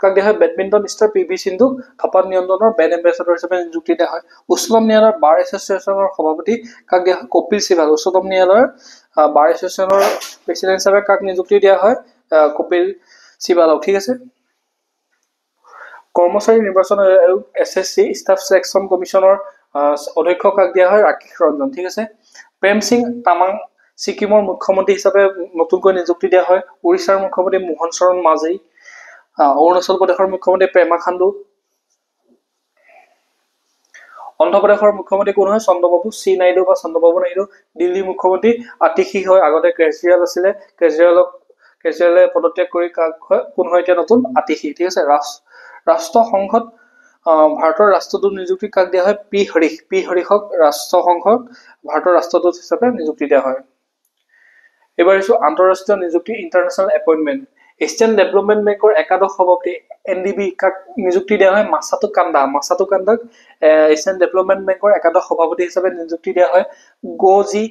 কাক দিয়া হয় বেডমিণ্টন ষ্টাৰ PV সিন্ধু ধপাত নিয়ন্ত্ৰণৰ ব্ৰেণ্ড এম্বেছাডৰ হিচাপে নিযুক্তি দিয়া হয় উচ্চতম ন্যায়ালয়ৰ বাৰ এছ'চিয়েশ্যনৰ সভাপতি কাক দিয়া হয় কপিল সিবাল উচ্চতম ন্যায়ালয়ৰ বাৰ এছ'চিয়েশ্যনৰ প্ৰেচিডেণ্ট হিচাপে কাক নিযুক্তি দিয়া হয় কপিল সিবালক ঠিক আছে কৰ্মচাৰী নিৰ্বাচন আয়োগ SSC ষ্টাফ সিলেকশ্যন কমিশনৰ অধ্যক্ষ কাক দিয়া হয় ৰাকেশ ৰঞ্জন ঠিক আছে প্ৰেম সিং তামাং সিকিমৰ মুখ্যমন্ত্ৰী হিচাপে নতুনকৈ নিযুক্তি দিয়া হয় ওড়িশাৰ মুখ্যমন্ত্ৰী মোহন চৰণ মাঝি অৰুণাচল প্ৰদেশৰ মুখ্যমন্ত্ৰী প্ৰেমা খাণ্ডু অন্ধ্ৰপ্ৰদেশৰ মুখ্যমন্ত্ৰী কোন হয় চন্দ্ৰবাবু নাইডু দিল্লীৰ মুখ্যমন্ত্ৰী আতিশী হয় আগতে কেজৰিৱাল আছিলে কেজৰিৱালে পদত্যাগ কৰি কাক হয় কোন হয় এতিয়া নতুন আতিশী ঠিক আছে ৰাষ্ট্ৰসংঘত ভাৰতৰ ৰাষ্ট্ৰদূত নিযুক্তি কাক দিয়া হয় পি হৰিশক ৰাষ্ট্ৰসংঘত ভাৰতৰ ৰাষ্ট্ৰদূত হিচাপে নিযুক্তি দিয়া হয় এবাৰ ইছু আন্তঃৰাষ্ট্ৰীয় নিযুক্তি ইন্টাৰনেশ্যনেল এপইন্টমেন্ট এছিয়ান ডেভেলপমেন্ট বেংকৰ একাদশ সভাপতি NDB কাক নিযুক্তি দিয়া হয় মাছাটো কান্দাক এছিয়ান ডেভেলপমেন্ট বেংকৰ একাদশ সভাপতি হিচাপে নিযুক্তি দিয়া হয় গজি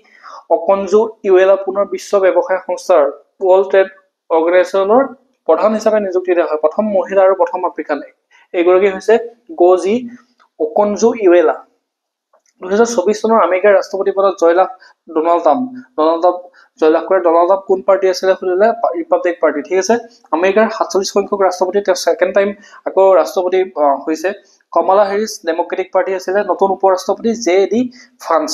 অকনজু ইউএলা পুনৰ বিশ্ব ব্যৱসায় সংস্থাৰ ৱৰ্ল্ড ট্ৰেড অৰ্গেনাইজেশ্যনৰ প্ৰধান হিচাপে নিযুক্তি দিয়া হয় প্ৰথম মহিলা আৰু প্ৰথম আফ্ৰিকান এগৰাকী হৈছে গজি অকনজু ইউএলা 2024 চনৰ আমেৰিকাৰ ৰাষ্ট্ৰপতি পদত জয়লাভ ডোনাল্ড ট্ৰাম্প জয়লাভ কৰে ডোনাল্ড ট্ৰাম্প কোন পাৰ্টি আছিলে খুলিলে ৰিপাব্লিক পাৰ্টি ঠিক আছে আমেৰিকাৰ 47 সংখ্যক ৰাষ্ট্ৰপতি তেওঁ সেকেন্ড টাইম আকৌ ৰাষ্ট্ৰপতি হৈছে কমলা হেৰিছ ডেমক্ৰেটিক পাৰ্টি আছিলে নতুন উপৰাষ্ট্ৰপতি JD ফ্ৰান্স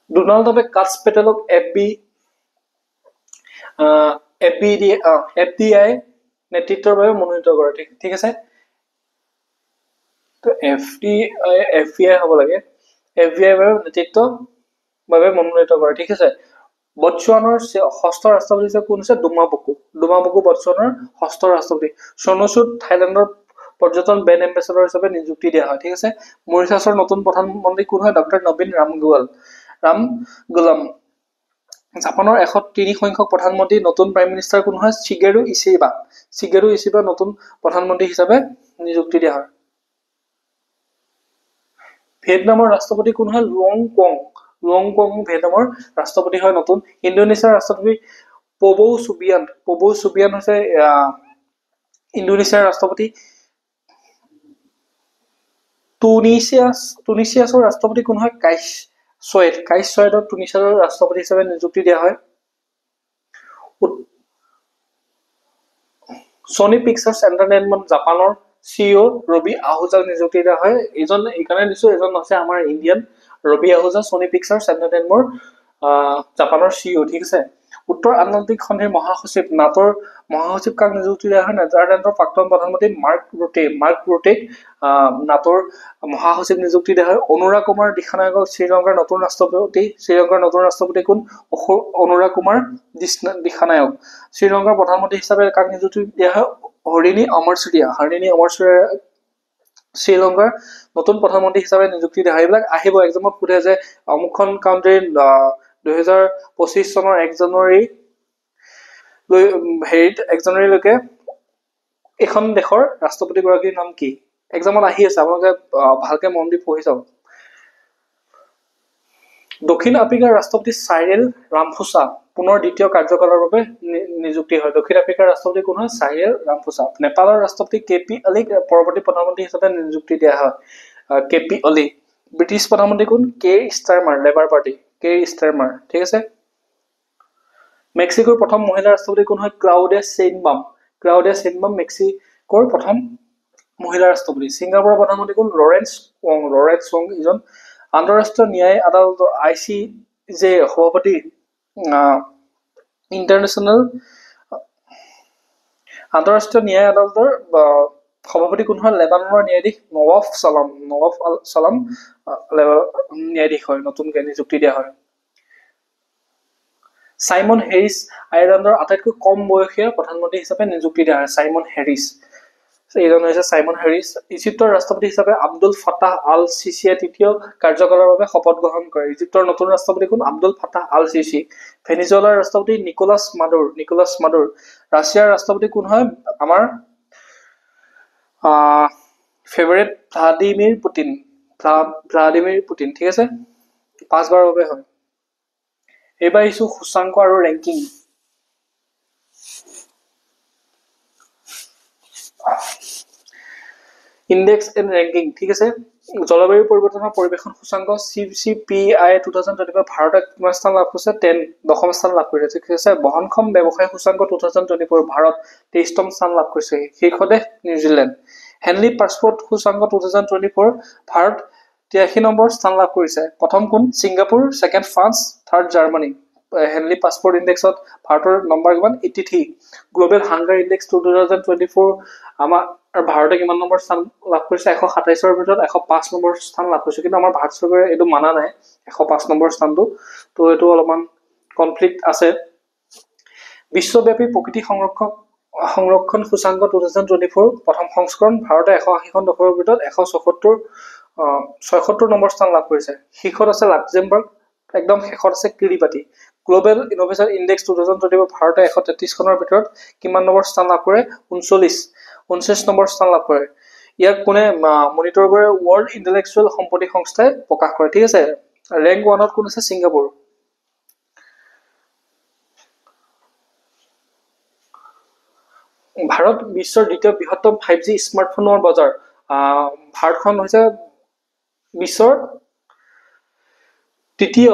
ডোনাল্ড ট্ৰাম্পে কাটছ পেটেলক FDI নেতৃত্বৰ বাবে মনোনীত কৰে ঠিক আছে তো FBI হ'ব লাগে FBI বাবে নেতৃত্বৰ বাবে মনোনীত কৰে ঠিক আছে বটছৱানাৰ ষষ্ঠ ৰাষ্ট্ৰপতি কোন আছে ডুমাবুকু বটছৱানাৰ ষষ্ঠ ৰাষ্ট্ৰপতি সোনোচুদ থাইলেণ্ডৰ পৰ্যটন ব্ৰেণ্ড এম্বেছাডৰ হিচাপে নিযুক্তি দিয়া হয় ঠিক আছে মৰিছাছৰ নতুন প্ৰধানমন্ত্ৰী কোন হয় ডক্টৰ নবীন ৰামগুলাম জাপানৰ 103 সংখ্যক প্ৰধানমন্ত্ৰী নতুন প্ৰাইম মিনিষ্টাৰ কোন হয় শিগেৰু ইচিবা নতুন প্ৰধানমন্ত্ৰী হিচাপে নিযুক্তি দিয়া হয় ভিয়েটনামৰ ৰাষ্ট্ৰপতি কোন হয় লুঅং কোং ভিয়েটনামৰ ৰাষ্ট্ৰপতি হয় নতুন ইণ্ডোনেছিয়াৰ ৰাষ্ট্ৰপতি পবৌ চুবিয়ান হৈছে ইণ্ডোনেছিয়াৰ ৰাষ্ট্ৰপতি টুনিছিয়াছৰ ৰাষ্ট্ৰপতি কোন হয় কাইছ ছয়েডক টুনিছিয়াৰ ৰাষ্ট্ৰপতি হিচাপে নিযুক্তি দিয়া হয় Sony Pictures Entertainment জাপানৰ CEO ৰবি আহুজাক নিযুক্তি দিয়া হয় এজন এইকাৰণে দিছো এজন আছে আমাৰ Indian Ravi Ahuja Sony Pictures Entertainment জাপানৰ CEO ঠিক আছে উত্তৰ আটলান্টিক সন্ধিৰ মহাসচিব নাটোৰ মহাসচিব কাক নিযুক্তি দিয়া হয় নেদাৰলেণ্ডৰ প্ৰাক্তন প্ৰধানমন্ত্ৰী মাৰ্ক ৰুটেক নাটোৰ মহাসচিব নিযুক্তি দিয়া হয় অনুৰাগ কুমাৰ দিখানায়কক শ্ৰীলংকাৰ নতুন ৰাষ্ট্ৰপতি কোন অনুৰাগ কুমাৰ দিখানায়ক শ্ৰীলংকাৰ প্ৰধানমন্ত্ৰী হিচাপে কাক নিযুক্তি দিয়া হয় হৰিণী অমৰচুৰীয়া শ্ৰীলংকাৰ নতুন প্ৰধানমন্ত্ৰী হিচাপে নিযুক্তি দিয়া হয়। এইবিলাক আহিব এক্সামত সোধে যে অমুকখন কাউণ্ট্ৰিৰ 2025 চনৰ 1 জানুৱাৰীলৈকে এখন দেশৰ ৰাষ্ট্ৰপতিগৰাকীৰ নাম কি? এক্সামত আহি আছে, আপোনালোকে ভালকে মন দি পঢ়ি চাওক। দক্ষিণ আফ্ৰিকাৰ ৰাষ্ট্ৰপতি চাইৰেল ৰামফোছা পুনৰ দ্বিতীয় কাৰ্যকালৰ বাবে নিযুক্তি হয়। দক্ষিণ আফ্ৰিকাৰ ৰাষ্ট্ৰপতি কোন হয়? চাইৰেল ৰামফোছা। নেপালৰ ৰাষ্ট্ৰপতি KP অলিক পৰৱৰ্তী প্ৰধানমন্ত্ৰী হিচাপে নিযুক্তি দিয়া হয়। KP অলি। ব্ৰিটিছ প্ৰধানমন্ত্ৰী কোন? Keir Starmer, Labour Party, Keir Starmer. ঠিক আছে। মেক্সিকোৰ প্ৰথম মহিলা ৰাষ্ট্ৰপতি কোন হয়? Claudia Sheinbaum. মেক্সিকোৰ প্ৰথম মহিলা ৰাষ্ট্ৰপতি। ছিংগাপুৰৰ প্ৰধানমন্ত্ৰী কোন? লৰেন্স ৱং ইজন আন্তঃৰাষ্ট্ৰীয় ন্যায় আদালতৰ ICJ সভাপতি। আন্তঃৰাষ্ট্ৰীয় ন্যায় আদালতৰ সভাপতি কোন হয়? লেবাননৰ ন্যায়াধীশ নৱাফ আল ছালাম ন্যায়াধীশ হয়, নতুনকৈ নিযুক্তি দিয়া হয়। চাইমন হেৰিছ আয়াৰলেণ্ডৰ আটাইতকৈ কম বয়সীয়া প্ৰধানমন্ত্ৰী হিচাপে নিযুক্তি দিয়া হয়। চাইমন হেৰিছ, এইজন হৈছে চাইমন হেৰিছ। ইজিপ্তৰ ৰাষ্ট্ৰপতি হিচাপে আব্দুল ফাটাহ আল চিচিয়ে তৃতীয় কাৰ্যকালৰ বাবে শপত গ্ৰহণ কৰে। ইজিপ্তৰ নতুন ৰাষ্ট্ৰপতি কোন? আব্দুল ফাটাহ আল চিচি। ভেনিজুৱেলাৰ ৰাষ্ট্ৰপতি নিকোলাছ মাডুৰ। ৰাছিয়াৰ ৰাষ্ট্ৰপতি কোন হয়? আমাৰ ফেভাৰিট ভ্লাদিমিৰ পুটিন। ঠিক আছে, 5 বাৰৰ বাবে হয়। এইবাৰ আহিছো সূচাংক আৰু ৰেংকিং। Index and ranking. ঠিক আছে, জলবায়ু পৰিৱৰ্তনৰ পৰিৱেশন সূচাংক CCPI 2025 ভাৰতে কিমান স্থান লাভ কৰিছে? 10ম স্থান লাভ কৰিছে। ঠিক আছে। বহনক্ষম ব্যৱসায় সূচাংক 2024 ভাৰত 23তম স্থান লাভ কৰিছে। শীৰ্ষ দেশ নিউজিলেণ্ড। হেনলি পাছপোৰ্ট সূচাংক 2024 ভাৰত 83 নম্বৰ স্থান লাভ কৰিছে। প্ৰথম কোন? Singapore, second France, third Germany. Henley passport ইণ্ডেক্সত ভাৰতৰ নম্বৰ কিমান? 83। গ্ল'বেল হাংগাৰ ইণ্ডেক্স 2024 আমাৰ ভাৰতে কিমান নম্বৰ স্থান লাভ কৰিছে? 127ৰ ভিতৰত 105 নম্বৰ স্থান লাভ কৰিছে। কিন্তু আমাৰ ভাৰত চৰকাৰে এইটো মানা নাই 105 নম্বৰ স্থানটো, তো এইটো অলপমান কনফ্লিক্ট আছে। বিশ্বব্যাপী প্ৰকৃতি সংৰক্ষণ সূচাংক 2024 প্ৰথম সংস্কৰণ ভাৰতে 180খন দেশৰ ভিতৰত 176 নম্বৰ স্থান লাভ কৰিছে। শীৰ্ষত আছে লাক্সেমবাৰ্গ, একদম শেষত আছে কিৰিবাতি। গ্ল'বেল ইনোভেশ্যন ইণ্ডেক্স 2024 ভাৰতে 133খনৰ ভিতৰত কিমান নম্বৰ স্থান লাভ কৰে? 29 নম্বৰ স্থান লাভ কৰে। ইয়াক কোনে মনিটৰ কৰে? ৱৰ্ল্ড ইণ্টেলেকচুৱেল সম্পত্তি সংস্থাই প্ৰকাশ কৰে। ঠিক আছে। ৰেংক 1ত কোন আছে? ছিংগাপুৰ। ভাৰত বিশ্বৰ দ্বিতীয় বৃহত্তম 5G স্মাৰ্টফোনৰ বজাৰ। ভাৰতখন হৈছে বিশ্বৰ তৃতীয়।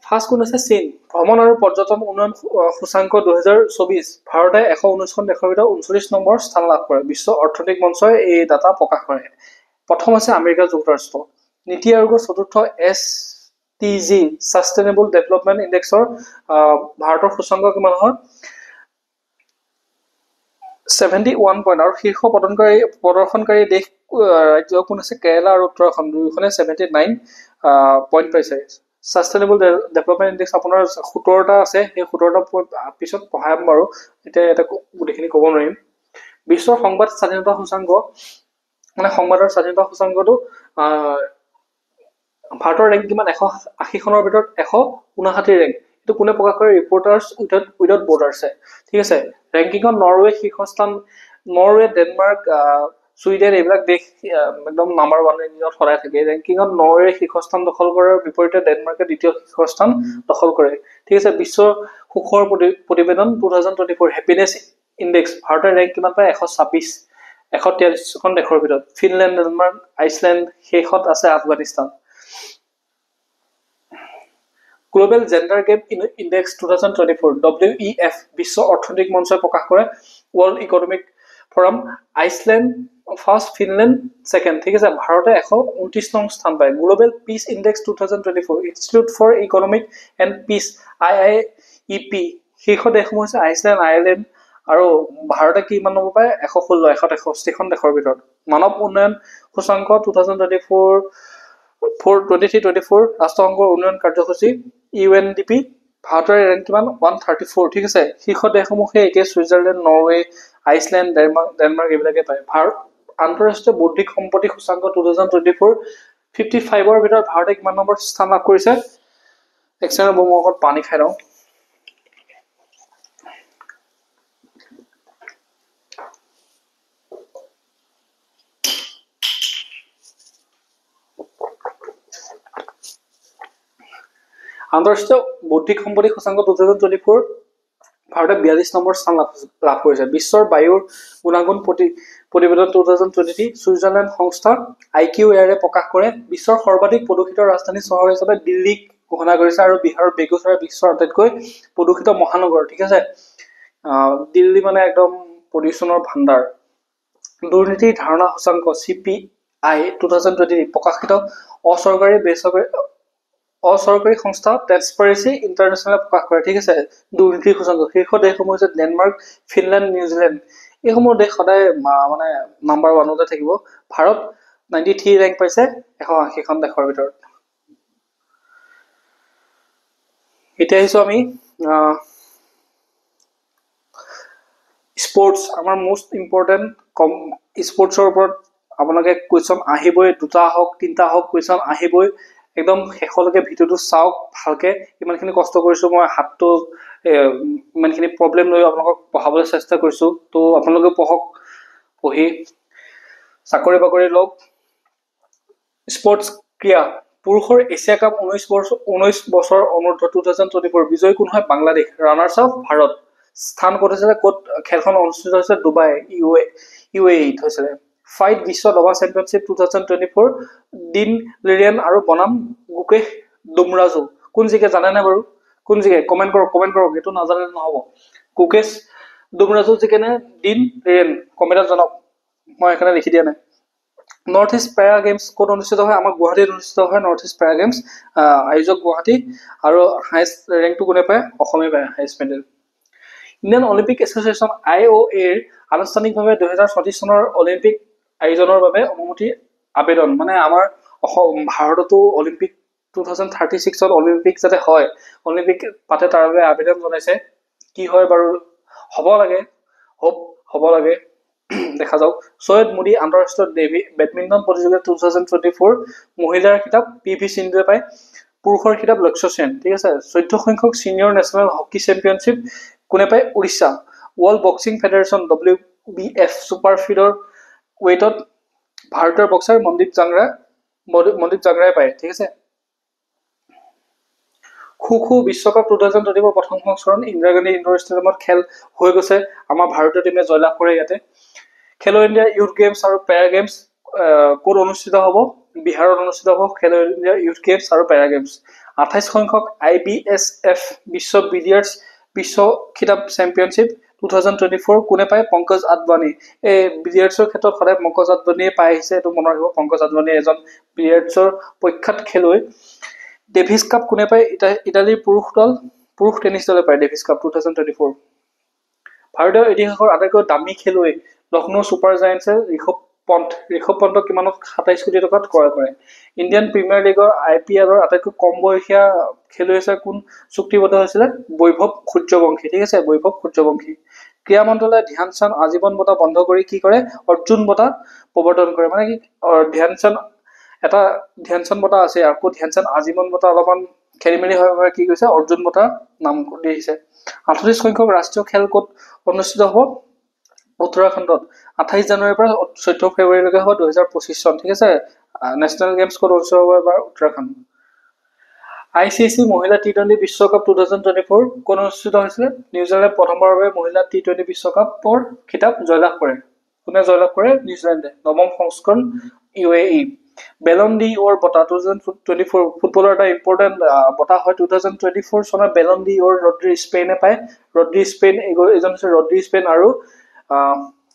ফাৰ্ষ্ট কোন আছে? চীন। ভ্ৰমণ আৰু পৰ্যটন উন্নয়ন সূচাংক 2024 ভাৰতে 119খন দেশৰ ভিতৰত 39 নম্বৰ স্থান লাভ কৰে। বিশ্ব অৰ্থনৈতিক মঞ্চই এই ডাটা প্ৰকাশ কৰে। প্ৰথম আছে আমেৰিকা যুক্তৰাষ্ট্ৰ। নীতি আয়োগৰ চতুৰ্থ SDG ছাষ্টেইনেবল ডেভেলপমেণ্ট ইণ্ডেক্সৰ ভাৰতৰ সূচাংক কিমান হয়? 71 পইণ্ট। আৰু শীৰ্ষ প্ৰদৰ্শনকাৰী দেশ ৰাজ্য কোন আছে? কেৰালা আৰু উত্তৰাখণ্ড, দুয়োখনে 79 পইণ্ট পাইছে। ছাষ্টেইনেবল ডেভেলপমেণ্ট ইণ্ডেক্স আপোনাৰ 17টা আছে, সেই 17টা পিছত পঢ়াম বাৰু, এতিয়া এটা গোটেইখিনি ক'ব নোৱাৰিম। বিশ্বৰ সংবাদ স্বাধীনতা সূচাংক, মানে সংবাদৰ স্বাধীনতা সূচাংকটো ভাৰতৰ ৰেংক কিমান? 180খনৰ ভিতৰত 159 ৰেংক। এইটো কোনে প্ৰকাশ কৰে? ৰিপৰ্টাৰ্ছ উইদাউট বৰ্ডাৰ্ছে। ঠিক আছে। ৰেংকিঙত নৰৱে শীৰ্ষস্থান, নৰৱে, ডেনমাৰ্ক, ছুইডেন এইবিলাক দেশ একদম নাম্বাৰ 1 ৰেংকিঙত সদায় থাকে। ৰেংকিঙত নৰৱে শীৰ্ষস্থান দখল কৰাৰ বিপৰীতে ডেনমাৰ্কে দ্বিতীয় শীৰ্ষস্থান দখল কৰে। ঠিক আছে। বিশ্ব সুখৰ প্ৰতিবেদন 2024 হেপিনেছ ইণ্ডেক্স ভাৰতৰ ৰেংক কিমান পায়? 126, 143খন দেশৰ ভিতৰত। ফিনলেণ্ড, ডেনমাৰ্ক, আইচলেণ্ড, শেষত আছে Afghanistan. Global gender gap index 2024 WEF বিশ্ব অৰ্থনৈতিক মঞ্চই প্ৰকাশ কৰে। World economic forum Iceland first, Finland second. ঠিক আছে। ভাৰতে 129 নং স্থান পায়। Global peace index 2024 institute for economic and peace IIEP শীৰ্ষ দেশসমূহ হৈছে আইচলেণ্ড, আয়াৰলেণ্ড আৰু ভাৰতে কিমান নম্বৰ পায়? 116, 163খন দেশৰ ভিতৰত। মানৱ উন্নয়ন সূচাংক 2023-24 ৰাষ্ট্ৰসংঘৰ উন্নয়ন কাৰ্যসূচী UNDP ভাৰতৰ ৰেংক কিমান? 134। ঠিক আছে। শীৰ্ষ দেশসমূহে এতিয়া ছুইজাৰলেণ্ড, নৰৱে আইচলেণ্ড, ডেনমাৰ্ক এইবিলাকে পায়। ভাৰত আন্তঃৰাষ্ট্ৰীয় বৌদ্ধিক সম্পত্তি সূচাংক 2024 55ৰ ভিতৰত ভাৰতে কিমান নম্বৰ স্থান লাভ কৰিছে? এক ছেকেণ্ড মই অকল পানী খাই লওঁ। আন্তঃৰাষ্ট্ৰীয় বৌদ্ধিক সম্পত্তি সূচাংক 2024 ভাৰতে 42 নম্বৰ স্থান লাভ কৰিছে। বিশ্বৰ বায়ুৰ গুণাগুণ প্ৰতিবেদন 2023 ছুইজাৰলেণ্ড সংস্থা IQAire প্ৰকাশ কৰে। বিশ্বৰ সৰ্বাধিক প্ৰদূষিত ৰাজধানী চহৰ হিচাপে দিল্লীক ঘোষণা কৰিছে আৰু বিহাৰৰ বেগুচৰাই বিশ্বৰ আটাইতকৈ প্ৰদূষিত মহানগৰ। ঠিক আছে, দিল্লী মানে একদম পলিউশ্যনৰ ভাণ্ডাৰ। দুৰ্নীতিৰ ধাৰণা সূচাংক CPI 2023 প্ৰকাশিত অচৰকাৰী সংস্থা ট্ৰেন্সপাৰেন্সি ইণ্টাৰনেশ্যনেলে প্ৰকাশ কৰে। ঠিক আছে, দুৰ্নীতিৰ সূচাংক শীৰ্ষ দেশসমূহ হৈছে ডেনমাৰ্ক, ফিনলেণ্ড, নিউজিলেণ্ড। এইসমূহ দেশ সদায় মানে নাম্বাৰ 1তে থাকিব। ভাৰত 93 ৰেংক পাইছে 180খন দেশৰ ভিতৰত। এতিয়া আহিছো আমি স্পৰ্টছ, আমাৰ মোষ্ট ইম্পৰ্টেণ্ট স্পৰ্টছৰ ওপৰত আপোনালোকে কুৱেশ্যন আহিবই, 2টা হওক 3টা হওক কুৱেশ্যন আহিবই। একদম শেষলৈকে ভিডিঅ'টো চাওক ভালকে। ইমানখিনি কষ্ট কৰিছো মই, হাতটো ইমানখিনি প্ৰব্লেম লৈ আপোনালোকক পঢ়াবলৈ চেষ্টা কৰিছো। তো আপোনালোকে পঢ়ক, পঢ়ি চাকৰি বাকৰি লওক। স্পৰ্টছ ক্ৰীড়া পুৰুষৰ এছিয়া কাপ 19 বছৰ অনূৰ্ধ্ব 2024 বিজয়ী কোন হয়? বাংলাদেশ। Runners up Bharat. স্থান ক'ত হৈছিলে? ক'ত খেলখন অনুষ্ঠিত হৈছিলে? ডুবাই UAE হৈছিলে। ফাইট বিশ্ব দবা চেম্পিয়নশ্বিপ 2024 ডিন লিৰিয়ান আৰু বনাম গুকেশ ডুমৰাজু কোন জিকে জানেনে বাৰু? কোন জিকে? কমেণ্ট কৰক। এইটো নাজানে নহ'ব। গুকেশ ডুমৰাজু জিকে নে ডিন লিৰিয়ান? কমেণ্টত জনাওক, মই এখানে লিখি দিয়া নাই। নৰ্থ ইষ্ট পেৰা গেমছ ক'ত অনুষ্ঠিত হয়? আমাৰ গুৱাহাটীত অনুষ্ঠিত হয় নৰ্থ ইষ্ট পেৰা গেমছ। আয়োজক গুৱাহাটী। আৰু হাইষ্ট ৰেংকটো কোনে পায়? অসমে পায় highest medal. Indian Olympic Association IOAৰ আনুষ্ঠানিকভাৱে 2034 চনৰ অলিম্পিক আয়োজনৰ বাবে অনুমতি আবেদন। মানে আমাৰ ভাৰততো অলিম্পিক 2036ত অলিম্পিক যাতে হয়, অলিম্পিক পাতে তাৰ বাবে আবেদন জনাইছে। কি হয় বাৰু? হ'ব লাগে, দেখা যাওক। সৈয়দ মোদী আন্তঃৰাষ্ট্ৰীয় বেডমিণ্টন প্ৰতিযোগিতা 2024 মহিলাৰ খিতাপ PV সিন্ধুৱে পায়। পুৰুষৰ খিতাপ লক্ষ্য সেন। ঠিক আছে। 14 সংখ্যক ছিনিয়ৰ নেশ্যনেল হকী চেম্পিয়নশ্বিপ কোনে পায়? Orissa. World Boxing Federation WBF super feather ৱেইটত ভাৰতৰ বক্সাৰ মনদীপ জাংৰাই পায়। ঠিক আছে। খো বিশ্বকাপ 2024 প্ৰথম সংস্কৰণ ইন্দিৰা গান্ধী ইনডোৰ ষ্টেডিয়ামত খেল হৈ গৈছে। আমাৰ ভাৰতীয় টিমে জয়লাভ কৰে ইয়াতে। খেলো ইণ্ডিয়া ইউথ গেমছ আৰু পেৰা গেমছ ক'ত অনুষ্ঠিত হ'ব? বিহাৰত অনুষ্ঠিত হ'ব খেলো ইণ্ডিয়া ইউথ গেমছ আৰু পেৰা গেমছ। 28 সংখ্যক IBSF বিশ্ব বিলিয়াৰ্ডছ বিশ্ব খিতাপ চেম্পিয়নশ্বিপ 2024 কোনে পায়? পংকজ আদৱানী। এই বিলিয়াৰ্ডছৰ ক্ষেত্ৰত সদায় পংকজ আদৱানীয়ে পাই আহিছে, এইটো মনত ৰাখিব। পংকজ আদৱানী এজন বিলিয়াৰ্ডছৰ প্ৰখ্যাত খেলুৱৈ। ডেভিছ কাপ কোনে পায়? ইটালীৰ পুৰুষ টেনিছ দলে পায় ডেভিছ কাপ 2024। ভাৰতীয় ইতিহাসৰ আটাইতকৈ দামী খেলুৱৈ লক্ষ্ণৌ ছুপাৰ জায়েণ্টছে ঋষভ পন্তক কিমানত? 27 কোটি টকাত ক্ৰয় কৰে। ইণ্ডিয়ান প্ৰিমিয়াৰ লীগৰ IPLৰ আটাইতকৈ কম বয়সীয়া খেলুৱৈ হিচাপে কোন চুক্তিবদ্ধ হৈছিলে? বৈভৱ সূৰ্যবংশী। ঠিক আছে, বৈভৱ সূৰ্যবংশী। ক্ৰীড়া মন্ত্ৰালয়ে ধ্যান চান্দ আজীৱন বঁটা বন্ধ কৰি কি কৰে? অৰ্জুন বঁটা প্ৰৱৰ্তন কৰে। মানে কি, ধ্যান চান্দ বঁটা আছে, আকৌ ধ্যান চান্দ আজীৱন বঁটা অলপমান খেলি মেলি হৈ কি কৈছে? অৰ্জুন বঁটা নাম দি আহিছে। 38 সংখ্যক ৰাষ্ট্ৰীয় খেল ক'ত অনুষ্ঠিত হ'ব? উত্তৰাখণ্ডত। 28 জানুৱাৰীৰ পৰা 14 ফেব্ৰুৱাৰীলৈকে হ'ব 2025 চন। ঠিক আছে। নেশ্যনেল গেমছ ক'ত অনুষ্ঠিত হ'ব? এবাৰ উত্তৰাখণ্ড। ICC মহিলা T20 বিশ্বকাপ 2024 ক'ত অনুষ্ঠিত হৈছিলে? নিউজিলেণ্ডে প্ৰথমবাৰৰ বাবে মহিলা T20 বিশ্বকাপৰ খিতাপ জয়লাভ কৰে। কোনে জয়লাভ কৰে? নিউজিলেণ্ডে। নৱম সংস্কৰণ UAE। বেলন ডি অৰ বঁটা 2024 ফুটবলৰ এটা ইম্পৰ্টেণ্ট বঁটা হয়। 2024 চনত বেলন ডি অৰ ৰড্ৰি স্পেইনে পায়। এজন হৈছে ৰড্ৰি স্পেইন। আৰু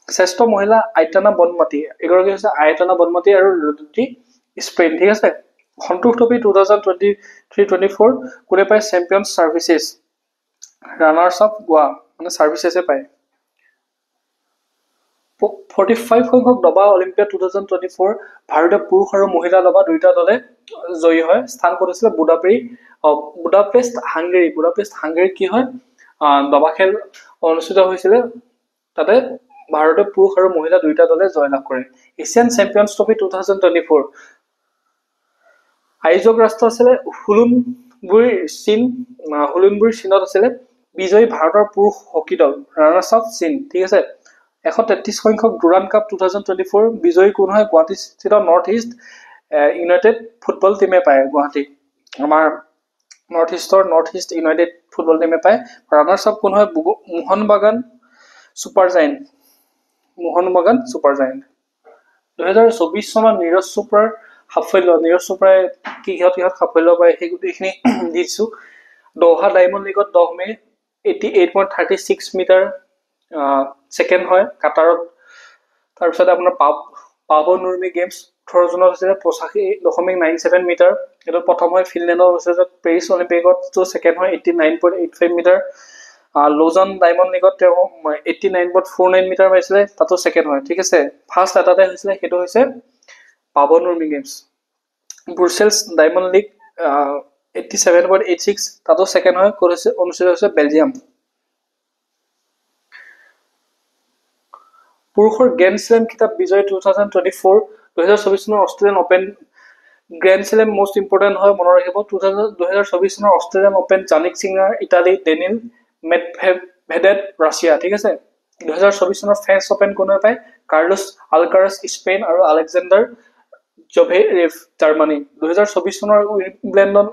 শ্ৰেষ্ঠ মহিলা আইটানা বনমাটি, এগৰাকী হৈছে আইটানা বনমাটি আৰু ৰড্ৰি স্পেইন। ঠিক আছে। সন্তোষ ট্ৰফী 2023-24 কোনে পায়? Champions services. ৰানাৰ্ছ আপ গোৱা, মানে ছাৰ্ভিচেছে পায়। 45 সংখ্যক দবা অলিম্পিয়াড 2024 ভাৰতীয় পুৰুষ আৰু মহিলা দবা দুয়োটা দলে জয়ী হয়। স্থান ক'ত হৈছিলে? বুদাপেষ্ট হাংগেৰী। কি হয়? দবা খেল অনুষ্ঠিত হৈছিলে তাতে ভাৰতে পুৰুষ আৰু মহিলা দুয়োটা দলে জয়লাভ কৰে এছিয়ান চেম্পিয়নছ ট্ৰফি 2024 আয়োজক ৰাষ্ট্ৰ আছিলে হুলুনবুৰী চীনত আছিলে বিজয়ী ভাৰতৰ পুৰুষ হকী দল ৰানাৰ্ছ আপ চীন ঠিক আছে 133 সংখ্যক ডুৰাণ্ড কাপ 2024 বিজয়ী কোন হয় গুৱাহাটীস্থিত নৰ্থ ইষ্ট ইউনাইটেড ফুটবল টিমে পায় গুৱাহাটী আমাৰ নৰ্থ ইষ্ট ইউনাইটেড ফুটবল টিমে পায় ৰানাৰ্ছ আপ কোন হয় মোহন বাগান ছুপাৰ জায়েণ্ট 2024 চনত নীৰজ চোপ্ৰাৰ চোপ্ৰাই কিহত সাফল্য পায় সেই গোটেইখিনি দিছো দোহা ডায়মণ্ড লীগত 10 মে 88.36 মিটাৰ সেকেন্ড হয় কাটাৰত তাৰপিছত আপোনাৰ পাবো নুৰ্মি গেমছ 18 জুনত হৈছিলে 85.97 মিটাৰ এটা প্ৰথম হয় ফিনলেণ্ডত হৈছিলে পেৰিছ অলিম্পিকত তো সেকেন্ড হয় 89.85 মিটাৰ লোজন ডায়মণ্ড লীগত তেওঁ 89.49 মিটাৰ পাইছিলে তাতো সেকেন্ড হয় ঠিক আছে ফাৰ্স্ট এটাতে হৈছিলে সেইটো হৈছে পাবো নুৰ্মি গেমছ ব্ৰুছেলছ ডায়মণ্ড লীগ 87.86 তাতো সেকেন্ড হয় অনুষ্ঠিত হৈছে বেলজিয়াম পুৰুষৰ গ্ৰেণ্ড স্লেম কিতাপ বিজয় 2024 চনৰ Australian Open grand slam most important হয় মনত ৰাখিব 2024 চনৰ Australian Open Jannik Sinner Italy Daniil Medvedev Russia ঠিক আছে 2024 চনৰ ফ্ৰেঞ্চ ওপেন কোনে পায় কাৰ্লোছ আলকাৰাছ স্পেইন আৰু আলেকজাণ্ডাৰ জভেৰেভ জাৰ্মানী 2024 চনৰ উইম্বলডন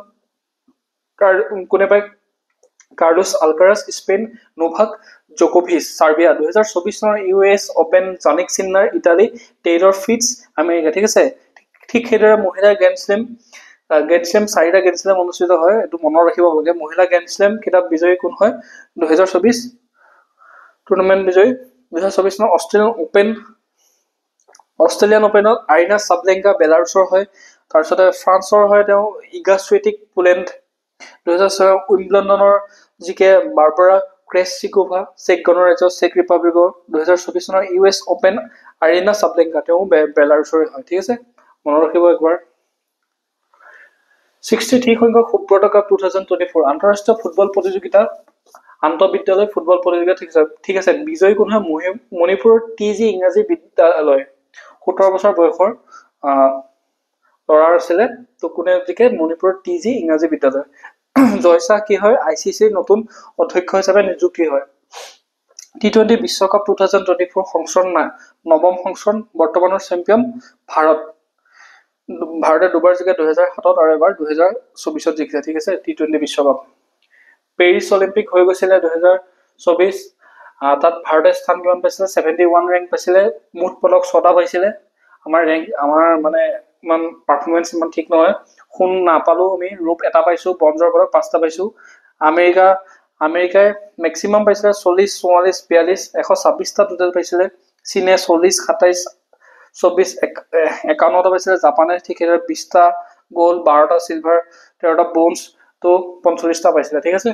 কোনে পায় কাৰ্লোছ আলকাৰাছ স্পেইন নোভাক জোকোভিচ সাৰ্বিয়া 2024 চনৰ US Open Jannik Sinner Italy Taylor Fritz America ঠিক আছে ঠিক সেইদৰে মহিলা গ্ৰেণ্ড স্লেম চাৰিটা গ্ৰেণ্ড স্লেম অনুষ্ঠিত হয় এইটো মনত ৰাখিব লাগে মহিলা গ্ৰেণ্ড স্লেম কিতাপ বিজয়ী কোন হয় 2024 টুৰ্নামেণ্ট বিজয়ী 2024 চনৰ অষ্ট্ৰেলিয়ান ওপেনত আৰিনা সাবলেংকা বেলাৰুছৰ হয় তাৰপিছতে ফ্ৰান্সৰ হয় তেওঁ ইগা স্বিয়েটেক পোলেণ্ড 2006 উইম্বলডনৰ জিকে বাৰবাৰা ক্ৰেছচিকোভা চেক গণৰাজ্য চেক ৰিপাব্লিকৰ 2024 চনৰ ইউএছ ওপেন আৰিনা সাবলেংকা তেওঁ বেলাৰুছৰ হয় ঠিক আছে মনত ৰাখিব একবাৰ 63 সংখ্যক সুব্ৰত কাপ 2024 আন্তঃৰাষ্ট্ৰীয় ফুটবল প্ৰতিযোগিতা আন্তঃবিদ্যালয় ফুটবল প্ৰতিযোগিতা ঠিক আছে বিজয়ী কোন হয় মণিপুৰৰ টিজি ইংৰাজী বিদ্যালয় 17 বছৰ বয়সৰ ল'ৰা আছিলে তো কোনে জিকে মণিপুৰৰ টিজি ইংৰাজী বিদ্যালয় জয়শাহ কি হয় আইসিসিৰ নতুন অধ্যক্ষ হিচাপে নিযুক্তি হয় টি20 বিশ্বকাপ 2024 সংস্কৰণ নৱম সংস্কৰণ বৰ্তমানৰ চেম্পিয়ন ভাৰতে দুবাৰ জিকে 2007 আৰু এবাৰ 2024 জিকিছে ঠিক আছে টি20 বিশ্বকাপ পেৰিছ অলিম্পিক হৈ গৈছিলে 2024 তাত ভাৰতে স্থান কিমান পাইছিলে 71 ৰেংক পাইছিলে মুঠ পদক 6টা পাইছিলে আমাৰ মানে ইমান পাৰফৰমেন্স ইমান ঠিক নহয় সোণ নাপালো আমি ৰূপ এটা পাইছো ব্ৰঞ্জৰ পদক 5টা পাইছো আমেৰিকাই ম্যাক্সিমাম পাইছিলে 40 44 42 126টা টোটাল পাইছিলে চীনে 40 27 24 51টা পাইছিলে জাপানে ঠিক আছে 20টা গোল্ড 12টা সিলভাৰ 13টা ব্ৰঞ্জ তো 45টা পাইছিলে ঠিক আছে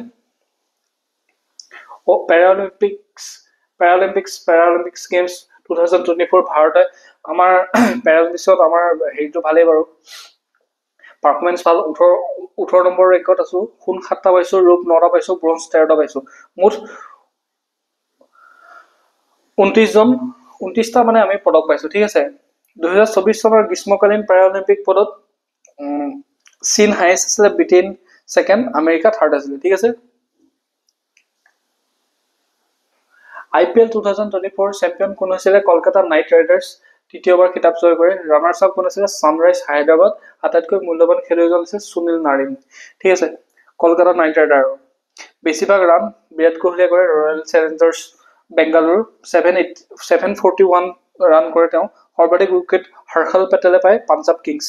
পেৰালিম্পিক্স গেমছ 2024 ভাৰতে আমাৰ পেৰালিম্পিক্সত আমাৰ হেৰিটো ভালেই বাৰু পাৰফৰমেন্স ভাল 18 নম্বৰ ৰেংকত আছো সোণ 7টা পাইছো ৰূপ 9টা পাইছো ব্ৰঞ্জ 13টা পাইছো মুঠ 29টা মানে আমি পদক পাইছো ঠিক আছে 2024 চনৰ গ্ৰীষ্মকালীন পেৰালিম্পিক পদত চীন হাইয়েষ্ট আছিলে ব্ৰিটেইন সেকেন্ড আমেৰিকা থাৰ্ড আছিলে ঠিক আছে IPL 2024 চেম্পিয়ন কোন হৈছিলে কলকাতা নাইট ৰাইডাৰ্ছ তৃতীয়বাৰ কিতাপ জয় কৰে ৰানাৰ্ছ আপ কোন হৈছিলে সানৰাইজ হায়দৰাবাদ আটাইতকৈ মূল্যৱান খেলুৱৈজন হৈছে সুনীল নাৰিন ঠিক আছে কলকাতা নাইট ৰাইডাৰ বেছিভাগ ৰান বিৰাট কোহলিয়ে কৰে ৰয়েল চেলেঞ্জাৰ্ছ বেংগালুৰু 741 ৰান কৰে তেওঁ সৰ্বাধিক উইকেট হৰ্ষল পেটেলে পায় পাঞ্জাব কিংছ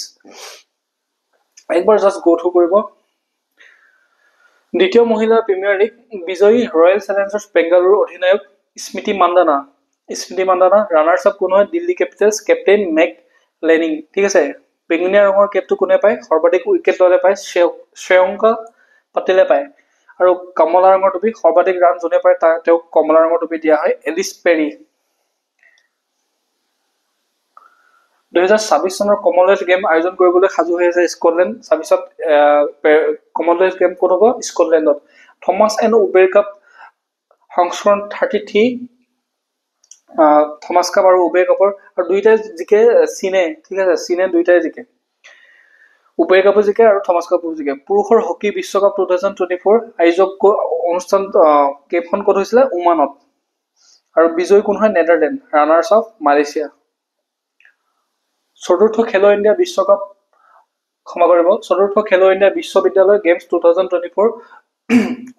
একবাৰ জাস্ট গো থ্ৰু কৰিব দ্বিতীয় মহিলা প্ৰিমিয়াৰ লীগ বিজয়ী ৰয়েল চেলেঞ্জাৰ্ছ বেংগালুৰু অধিনায়ক স্মৃতি মান্দানা ৰানাৰ্ছ আপ কোন হয় Delhi capitals captain make laning ঠিক আছে বেঙুনীয়া ৰঙৰ কেপটো কোনে পায় সৰ্বাধিক উইকেট ললে পায় শ্ৰেয়ংকা পাটিলে পায় আৰু কমলা ৰঙৰ টুপি সৰ্বাধিক ৰান যোনে পায় তেওঁক কমলা ৰঙৰ টুপি দিয়া হয় এলিছ পেৰী 2026 চনৰ কমনৱেলথ গেম আয়োজন কৰিবলৈ সাজু হৈ আছে স্কটলেণ্ড 26ত কমনৱেলথ গেম ক'ত হ'ব স্কটলেণ্ডত থমাছ এণ্ড উবেৰ কাপ সংস্কৰণ 33 থমাস কাপ আৰু উবেৰ কাপৰ, আৰু দুইটাই জিকে চীনে, ঠিক আছে, চীনে দুইটাই জিকে, উবেৰ কাপো জিকে আৰু থমাস কাপো জিকে। পুৰুষৰ হকী বিশ্বকাপ 2024 আয়োজক অনুষ্ঠান কেইখন ক'ত হৈছিলে? ওমানত। আৰু বিজয়ী কোন হয়? নেদাৰলেণ্ড। Runners of Malaysia. চতুৰ্থ খেলো ইণ্ডিয়া বিশ্বকাপ, ক্ষমা কৰিব, চতুৰ্থ খেলো ইণ্ডিয়া বিশ্ববিদ্যালয় গেমছ 2024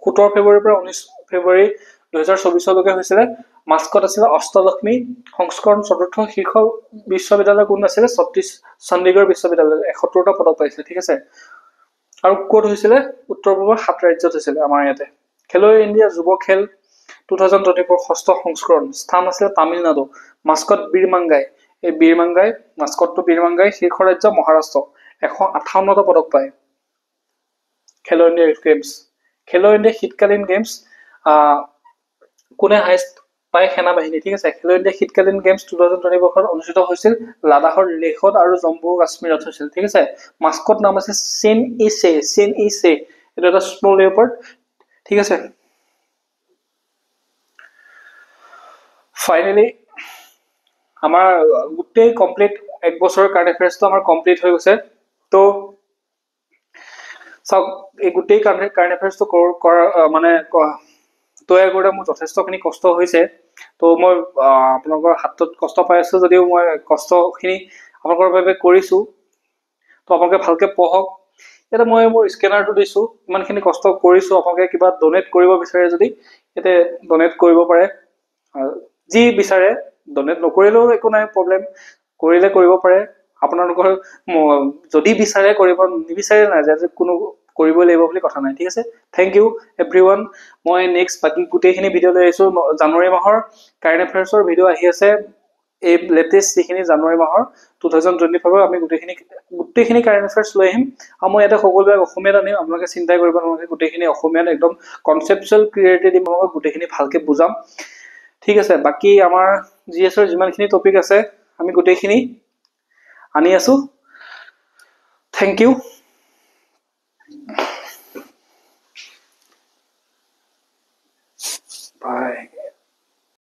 17 ফেব্ৰুৱাৰীৰ পৰা 19 ফেব্ৰুৱাৰী 2024লৈকে হৈছিলে। মাস্কট আছিলে অষ্টলক্ষ্মী। সংস্কৰণ চতুৰ্থ শীৰ্ষ বিশ্ববিদ্যালয় কোন আছিলে? চণ্ডীগড় বিশ্ববিদ্যালয়। 71টা পদক পাইছিলে, ঠিক আছে। আৰু ক'ত হৈছিলে? উত্তৰ পূৰ্বৰ 7 ৰাজ্যত হৈছিলে, আমাৰ ইয়াতে। খেলো ইণ্ডিয়া যুৱ খেল 2024 ষষ্ঠ সংস্কৰণ, স্থান আছিলে তামিলনাডু। মাস্কট বীৰমাংগাই, এই বীৰমাংগাই, মাস্কটটো বীৰমাংগাই। শীৰ্ষ ৰাজ্য মহাৰাষ্ট্ৰ। 158টা পদক পায় খেলো ইণ্ডিয়া গেমছ। খেলো ইণ্ডিয়া শীতকালীন গেমছ কোনে হাইষ্ট পায়? সেনাবাহিনী, ঠিক আছে। খেলো ইণ্ডিয়া শীতকালীন গেমছ 2024 অনুষ্ঠিত হৈছিল লাডাখৰ লেহত আৰু জম্মু কাশ্মীৰত হৈছিল, ঠিক আছে। মাস্কট নাম আছে চেন ই চে, চেন ই চে। এইটো এটা স্নো লেপাৰ্ড, ঠিক আছে। ফাইনেলি আমাৰ গোটেই কমপ্লিট এক বছৰৰ কাৰেণ্ট এফেয়াৰ্ছটো আমাৰ কমপ্লিট হৈ গৈছে। তো চাওক, এই গোটেই কাৰেণ্ট এফেয়াৰ্ছটো মানে তৈয়াৰ কৰোঁতে মোৰ যথেষ্টখিনি কষ্ট হৈছে। তো মই আপোনালোকৰ হাতত কষ্ট পাই আছো যদিও মই কষ্টখিনি আপোনালোকৰ বাবে কৰিছোঁ। তো আপোনালোকে ভালকৈ পঢ়ক। ইয়াতে মই মোৰ স্কেনাৰটো দিছোঁ, ইমানখিনি কষ্ট কৰিছোঁ। আপোনালোকে কিবা ডনেট কৰিব বিচাৰে যদি ইয়াতে ডনেট কৰিব পাৰে, যি বিচাৰে। ডনেট নকৰিলেও একো নাই, প্ৰব্লেম, কৰিলে কৰিব পাৰে। আপোনালোকৰ যদি বিচাৰে কৰিব, নিবিচাৰে নাই, যে কোনো কৰিবই লাগিব বুলি কথা নাই, ঠিক আছে। Thank you everyone. মই নেক্সট বাকী গোটেইখিনি ভিডিঅ' লৈ আহিছোঁ। জানুৱাৰী মাহৰ কাৰেণ্ট এফেয়াৰ্ছৰ ভিডিঅ' আহি আছে, এই লেটেষ্ট যিখিনি জানুৱাৰী মাহৰ 2024 আমি গোটেইখিনি কাৰেণ্ট এফেয়াৰ্ছ লৈ আহিম। আৰু মই ইয়াতে সকলোবিলাক অসমীয়াত আনিম, আপোনালোকে চিন্তাই কৰিব নালাগে। গোটেইখিনি অসমীয়াত একদম কনচেপচুৱেল ক্লিয়াৰিটি দিম, মই গোটেইখিনি ভালকৈ বুজাম, ঠিক আছে। বাকী আমাৰ GS-ৰ যিমানখিনি টপিক আছে আমি গোটেইখিনি আনি আছোঁ। Thank U.